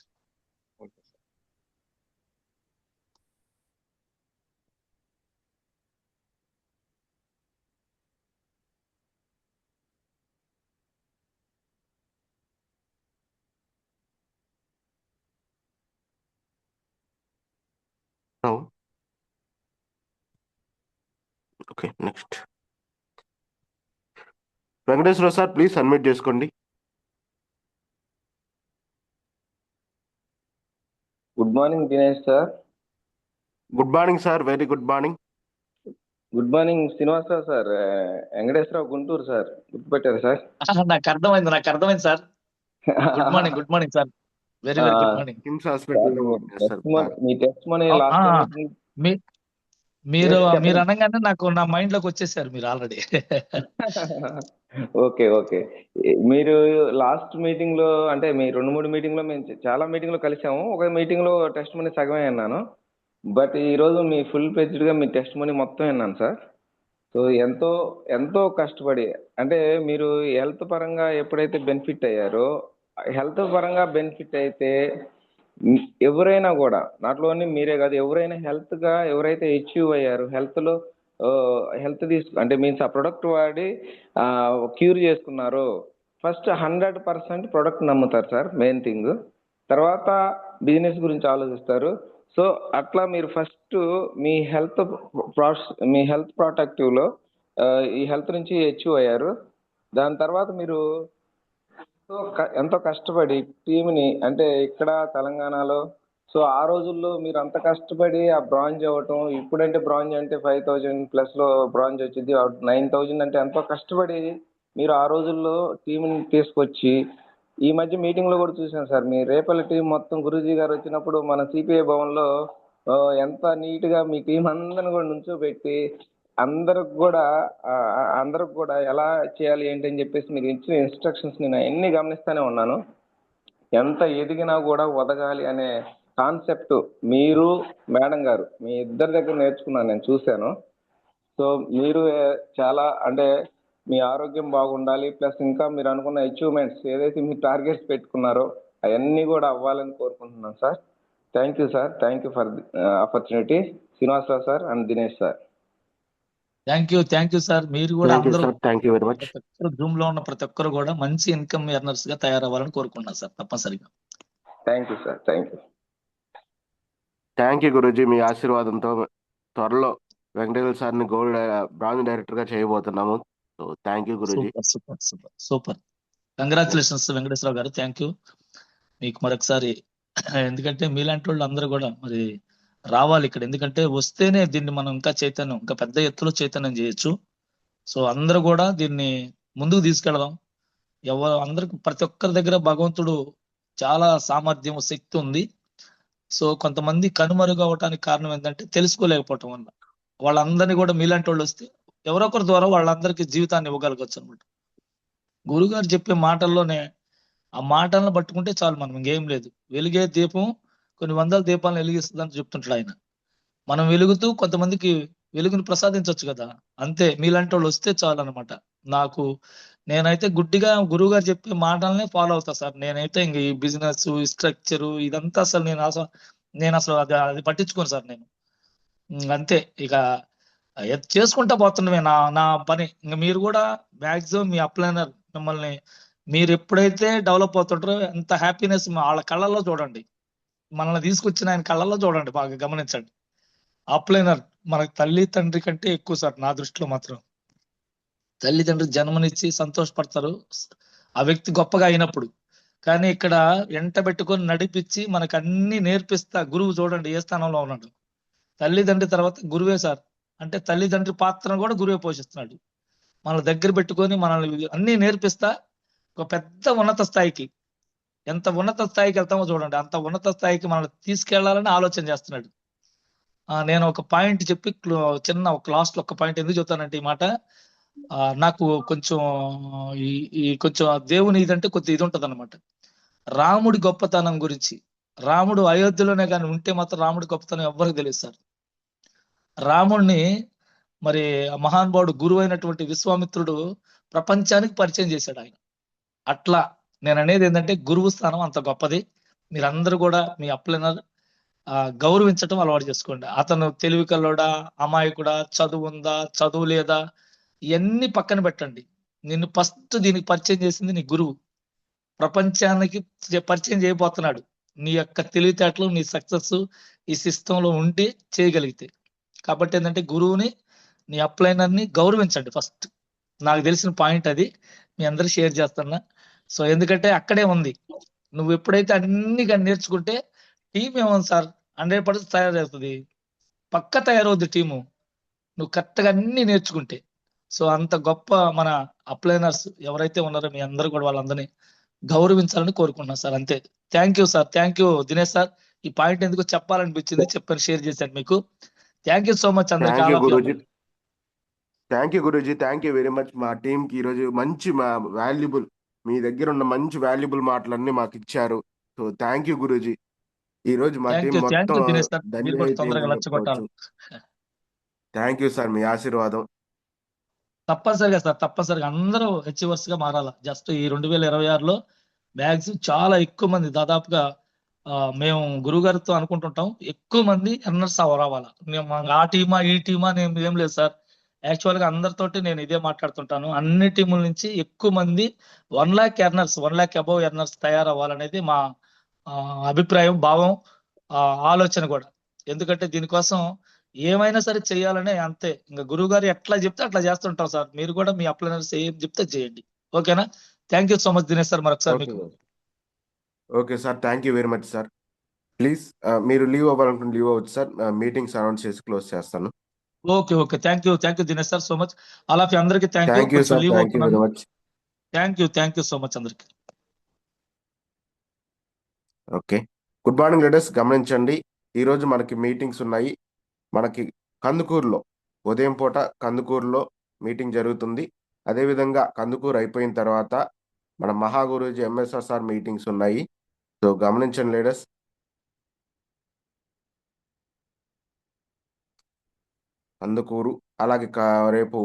Okay, next Venkateswara sir, please admit చేసుకోండి. Good morning Dinesh sir. Good morning sir, very good morning. Good morning Srinivasarao sir, Venkateswararao Guntur sir, గుర్తుపెట్టారు sir? నాకు అర్థమైంది sir. Good morning sir, very good morning. KIMS hospital మీ testimony last మీరు అనగానే నాకు నా mind లోకి వచ్చేసారు మీరు ఆల్రెడీ. ఓకే. మీరు లాస్ట్ మీటింగ్ లో, అంటే మీ 2-3 మీటింగ్ లో మేము చాలా మీటింగ్ లో కలిసాము. ఒక మీటింగ్ లో టెస్టిమోనీ సగమే విన్నాను, బట్ ఈ రోజు మీ ఫుల్ ఫ్లెడ్జ్డ్ గా మీ టెస్టిమోనీ మొత్తం విన్నాను సార్. సో ఎంతో కష్టపడి, అంటే మీరు హెల్త్ పరంగా ఎప్పుడైతే బెనిఫిట్ అయ్యారో, హెల్త్ పరంగా బెనిఫిట్ అయితే ఎవరైనా కూడా, నాట్ ఓన్లీ మీరే కాదు, ఎవరైనా హెల్త్ గా ఎవరైతే అచీవ్ అయ్యారు, హెల్త్ అంటే మీన్స్ ఆ ప్రొడక్ట్ వాడి క్యూర్ చేసుకున్నారో, ఫస్ట్ 100% ప్రొడక్ట్ నమ్ముతారు సార్, మెయిన్ థింగ్. తర్వాత బిజినెస్ గురించి ఆలోచిస్తారు. సో అట్లా మీరు ఫస్ట్ మీ హెల్త్ ప్రొటెక్టివ్ లో ఈ హెల్త్ నుంచి అచీవ్ అయ్యారు. దాని తర్వాత మీరు ఎంతో కష్టపడి టీంని, అంటే ఇక్కడ తెలంగాణలో, సో ఆ రోజుల్లో మీరు అంత కష్టపడి ఆ బ్రాంజ్ అవ్వటం, ఇప్పుడంటే బ్రాంజ్ అంటే 5000+ లో బ్రాంజ్ వచ్చింది, 9000 అంటే ఎంతో కష్టపడి మీరు ఆ రోజుల్లో టీంని తీసుకొచ్చి, ఈ మధ్య మీటింగ్ లో కూడా చూసాను సార్, మీ రేపల్లి టీం మొత్తం గురూజీ గారు వచ్చినప్పుడు మన సిపిఐ భవన్ లో ఎంత నీట్ గా మీ టీం అందరిని కూడా నుంచోబెట్టి అందరికి కూడా ఎలా చేయాలి ఏంటి అని చెప్పేసి మీరు ఇచ్చిన ఇన్స్ట్రక్షన్స్ నేను అన్ని గమనిస్తానే ఉన్నాను. ఎంత ఎదిగినా కూడా ఒదగాలి అనే కాన్సెప్ట్ మీరు మేడం గారు మీ ఇద్దరి దగ్గర నేర్చుకున్నాను, నేను చూశాను. సో మీరు చాలా అంటే మీ ఆరోగ్యం బాగుండాలి, ప్లస్ ఇంకా మీరు అనుకున్న అచీవ్మెంట్స్ ఏదైతే మీరు టార్గెట్స్ పెట్టుకున్నారో అవన్నీ కూడా అవ్వాలని కోరుకుంటున్నాను sir. Thank you sir, thank you for the opportunity. Srinivasarao sir and Dinesh sir. Thank you sir. మీరు కూడా అందరూ థ్యాంక్ యూ వెరీ మచ్. ప్రతి ఒక్కరు జూమ్ లో ఉన్న ప్రతి ఒక్కరు కూడా మంచి ఇన్కమ్ ఎర్నర్స్ గా తయారవ్వాలని కోరుకుంటున్నాను సార్ తప్పనిసరిగా. Thank you sir, thank you. Thank you Guruji. మీ ఆశీర్వాదంతో త్వరలో వెంకటేశ్వర సార్ని బ్రాంజ్ డైరెక్టర్ గా చేయబోతున్నాము. So thank you guruji. Super super super super. Congratulations Venkateswararao గారు, థ్యాంక్ యూ మీకు మరొకసారి. ఎందుకంటే మీలాంటి వాళ్ళు అందరూ కూడా మరి రావాలి ఇక్కడ, ఎందుకంటే వస్తేనే దీన్ని మనం ఇంకా చైతన్యం, ఇంకా పెద్ద ఎత్తులో చైతన్యం చేయొచ్చు. సో అందరూ కూడా దీన్ని ముందుకు తీసుకెళ్దాం. అందరికి ప్రతి ఒక్కరి దగ్గర భగవంతుడు చాలా సామర్థ్యం, శక్తి ఉంది. సో కొంతమంది కనుమరుగు అవటానికి కారణం ఏంటంటే తెలుసుకోలేకపోవటం వల్ల. వాళ్ళందరినీ కూడా మీలాంటి వాళ్ళు వస్తే ఎవరొకరి ద్వారా వాళ్ళందరికీ జీవితాన్ని ఇవ్వగలగచ్చు అనమాట. గురుగారు చెప్పే మాటల్లోనే ఆ మాటలను పట్టుకుంటే చాలు, మనం ఇంకేం లేదు. వెలిగే దీపం కొన్ని వందల దీపాలను వెలిగిస్తుందని చెప్తుంటాడు ఆయన. మనం వెలుగుతూ కొంతమందికి వెలుగుని ప్రసాదించవచ్చు కదా, అంతే. మీలాంటి వాళ్ళు వస్తే చాలు అనమాట. నేనైతే గుడ్డిగా గురువు గారు చెప్పే మాటలనే ఫాలో అవుతా సార్. నేనైతే ఇంక ఈ బిజినెస్, ఈ స్ట్రక్చరు ఇదంతా అసలు నేను అసలు అది పట్టించుకోను సార్. నేను అంతే ఇక చేసుకుంటా పోతున్నవే నా పని. ఇంకా మీరు కూడా మ్యాక్సిమం మీ అప్లైనర్ మిమ్మల్ని మీరు ఎప్పుడైతే డెవలప్ అవుతుంటారో ఎంత హ్యాపీనెస్ వాళ్ళ కళ్ళల్లో చూడండి, మనల్ని తీసుకొచ్చిన ఆయన కళ్ళల్లో చూడండి, బాగా గమనించండి. అప్లైనర్ మనకు తల్లి తండ్రి కంటే ఎక్కువ సార్ నా దృష్టిలో మాత్రం. తల్లిదండ్రులు జన్మనిచ్చి సంతోషపడతారు ఆ వ్యక్తి గొప్పగా అయినప్పుడు, కానీ ఇక్కడ ఎంట పెట్టుకొని నడిపించి మనకు అన్ని నేర్పిస్తా గురువు చూడండి ఏ స్థానంలో ఉన్నాడు. తల్లిదండ్రి తర్వాత గురువే సార్. అంటే తల్లిదండ్రి పాత్రను కూడా గురువే పోషిస్తున్నాడు. మన దగ్గర పెట్టుకొని మనల్ని అన్ని నేర్పిస్తా ఒక పెద్ద ఉన్నత స్థాయికి, ఎంత ఉన్నత స్థాయికి వెళ్తామో చూడండి, అంత ఉన్నత స్థాయికి మనల్ని తీసుకెళ్లాలని ఆలోచన చేస్తున్నాడు. నేను ఒక పాయింట్ చెప్పి చిన్న ఒక లాస్ట్ ఒక పాయింట్ ఎందుకు చెప్తానంటే, ఈ మాట నాకు కొంచెం ఈ కొంచెం దేవుని ఇదంటే కొద్ది ఇది ఉంటది అనమాట. రాముడి గొప్పతనం గురించి. రాముడు అయోధ్యలోనే కానీ ఉంటే మాత్రం రాముడి గొప్పతనం ఎవరికి తెలియదు సార్. రాముడిని మరి మహానుభావుడు గురువు అయినటువంటి విశ్వామిత్రుడు ప్రపంచానికి పరిచయం చేశాడు ఆయన. అట్లా నేను అనేది ఏంటంటే గురువు స్థానం అంత గొప్పది. మీరందరూ కూడా మీ అప్లైనర్ గౌరవించటం అలవాటు చేసుకోండి. అతను తెలివి కల్లోడా, అమాయకుడా, చదువు ఉందా, చదువు లేదా, ఇవన్నీ పక్కన పెట్టండి. నిన్ను ఫస్ట్ దీనికి పరిచయం చేసింది నీ గురువు. ప్రపంచానికి పరిచయం చేయబోతున్నాడు. నీ యొక్క తెలివితేటలు, నీ సక్సెస్ ఈ సిస్టంలో ఉండి చేయగలిగితే. కాబట్టి ఏంటంటే గురువుని, నీ అప్లైనర్ని గౌరవించండి ఫస్ట్. నాకు తెలిసిన పాయింట్ అది మీ అందరూ షేర్ చేస్తున్నా. సో ఎందుకంటే అక్కడే ఉంది. నువ్వు ఎప్పుడైతే అన్ని నేర్చుకుంటే టీం ఏముంది సార్ 100% తయారవుతుంది, పక్క తయారవుద్ది టీము నువ్వు కరెక్ట్గా అన్ని నేర్చుకుంటే. సో అంత గొప్ప మన అప్లైనర్స్ ఎవరైతే ఉన్నారో మీ అందరూ కూడా వాళ్ళందరినీ గౌరవించాలని కోరుకుంటున్నాను సార్. అంతే. Thank you sir, thank you Dinesh sir. ఈ పాయింట్ ఎందుకు చెప్పాలనిపించింది చెప్పని షేర్ చేశాను మీకు. థ్యాంక్ యూ సో మచ్ అందరికీ. Thank you Guruji, thank you very much. మా టీంకి ఈరోజు మంచి వాల్యుబుల్, మీ దగ్గర ఉన్న మంచి వాల్యుబుల్ మాటలన్నీ మాకు ఇచ్చారు. So thank you Guruji. ఈ రోజు మా టీం మొత్తం థ్యాంక్ యూ సార్, మీ ఆశీర్వాదం. తప్పనిసరిగా సార్, తప్పనిసరిగా అందరూ అచీవర్స్ గా మారాలా. జస్ట్ ఈ 2026లో మ్యాక్సిమం చాలా ఎక్కువ మంది, దాదాపుగా మేము గురుగారితో అనుకుంటుంటాం, ఎక్కువ మంది ఎర్నర్స్ రావాలా. ఆ టీమా ఈ టీమా నేను ఏం లేదు సార్. యాక్చువల్ గా అందరితోటి నేను ఇదే మాట్లాడుతుంటాను. అన్ని టీముల నుంచి ఎక్కువ మంది 1 lakh earners, 1 lakh above earners తయారవ్వాలనేది మా అభిప్రాయం, భావం, ఆలోచన కూడా. ఎందుకంటే దీనికోసం ఏమైనా సరే చేయాలనే, అంతే. ఇంకా గురువు గారు ఎట్లా చెప్తే అట్లా చేస్తుంటాం సార్. మీరు కూడా మీ అప్లైనర్స్ ఏం చెప్తే చేయండి. ఓకేనా? Thank you so much Dinesh sir. మరొకసారి మీకు okay sir, thank you very much sir. Please మీరు లీవ్ అవ్వాలనుకుంటే లీవ్ అవ్వచ్చు సార్. మీటింగ్స్ అనౌన్స్ చేసి క్లోజ్ చేస్తాను. Okay okay, thank you Dinesh sir so much. అలా అందరికి thank you sir, thank you very much. Thank you so much అందరికి. Okay, good morning leaders. గమనించండి, ఈరోజు మనకి మీటింగ్స్ ఉన్నాయి. మనకి కందుకూరులో ఉదయం పూట కందుకూరులో మీటింగ్ జరుగుతుంది. అదేవిధంగా కందుకూరు అయిపోయిన తర్వాత మన మహాగురూజీ ఎంఎస్ఆర్ సార్ మీటింగ్స్ ఉన్నాయి. సో గమనించండి లీడర్స్. కందుకూరు అలాగే రేపు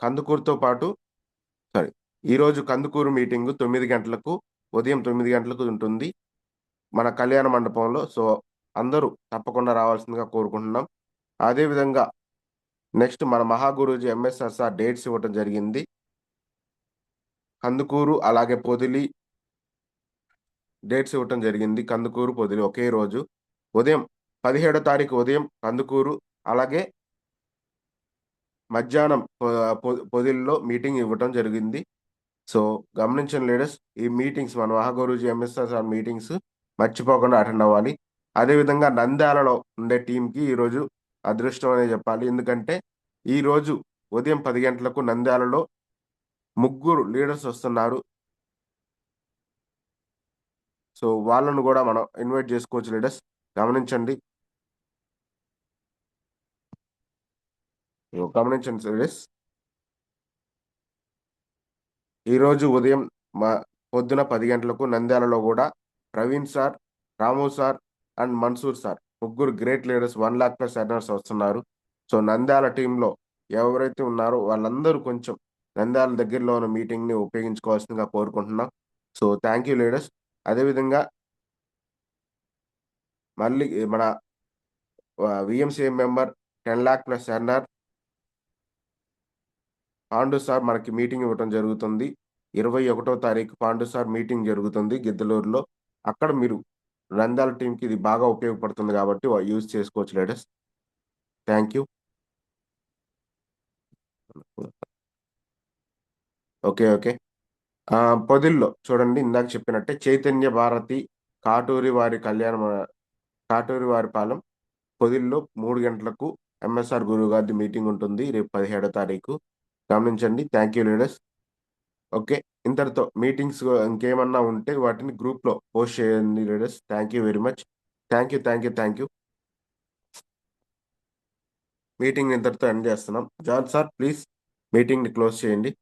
కందుకూరుతో పాటు ఈరోజు కందుకూరు మీటింగు 9 గంటలకు ఉదయం 9 గంటలకు ఉంటుంది మన కళ్యాణ మండపంలో. సో అందరూ తప్పకుండా రావాల్సిందిగా కోరుకుంటున్నాం. అదేవిధంగా నెక్స్ట్ మన మహాగురూజీ ఎంఎస్ఆర్ సార్ డేట్స్ ఇవ్వటం జరిగింది. కందుకూరు అలాగే పొదిలి డేట్స్ ఇవ్వటం జరిగింది. కందుకూరు పొదిలి ఒకే రోజు ఉదయం 17వ తారీఖు ఉదయం కందుకూరు, అలాగే మధ్యాహ్నం పొదిలిలో మీటింగ్ ఇవ్వటం జరిగింది. సో గమనించండి లీడర్స్, ఈ మీటింగ్స్ మన మహాగురూజీ ఎంఎస్ఆర్ సార్ మీటింగ్స్ మర్చిపోకుండా అటెండ్ అవ్వాలి. అదేవిధంగా నంద్యాలలో ఉండే టీంకి ఈరోజు అదృష్టం అనే చెప్పాలి. ఎందుకంటే ఈరోజు ఉదయం 10 గంటలకు నంద్యాలలో 3 లీడర్స్ వస్తున్నారు. సో వాళ్ళను కూడా మనం ఇన్వైట్ చేసుకోవచ్చు లీడర్స్, గమనించండి. లీడర్స్, ఈరోజు ఉదయం పొద్దున 10 గంటలకు నంద్యాలలో కూడా Praveen sir, Ramu sir and Mansoor sir 3 great leaders 1 lakh+ earners వస్తున్నారు. సో నంద్యాల టీంలో ఎవరైతే ఉన్నారో వాళ్ళందరూ కొంచెం నంద్యాల దగ్గరలో ఉన్న మీటింగ్ని ఉపయోగించుకోవాల్సిందిగా కోరుకుంటున్నాం. So thank you leaders. అదేవిధంగా మళ్ళీ మన విఎంసీఎం member 10 lakh+ earner Pandu sir మనకి మీటింగ్ ఇవ్వటం జరుగుతుంది. 21వ తారీఖు పాండు సార్ మీటింగ్ జరుగుతుంది గిద్దలూరులో. అక్కడ మీరు నంద్యాల టీంకి ఇది బాగా ఉపయోగపడుతుంది కాబట్టి యూజ్ చేసుకోవచ్చు లీడర్స్. Thank you. ఓకే. పొదిల్లో చూడండి, ఇందాక చెప్పినట్టే చైతన్య భారతి కాటూరి వారి పాలెం పొదిల్లో 3 గంటలకు ఎంఎస్ఆర్ గురువు గారి మీటింగ్ ఉంటుంది రేపు 17వ తారీఖు. గమనించండి. Thank you leaders. ఓకే, ఇంతటితో మీటింగ్స్ ఇంకేమన్నా ఉంటే వాటిని గ్రూప్లో పోస్ట్ చేయండి leaders. Thank you very much. Thank you. Meeting ఇంతటితో ఎండ్ చేస్తున్నాం. జాన్ సార్ ప్లీజ్ మీటింగ్ని క్లోజ్ చేయండి.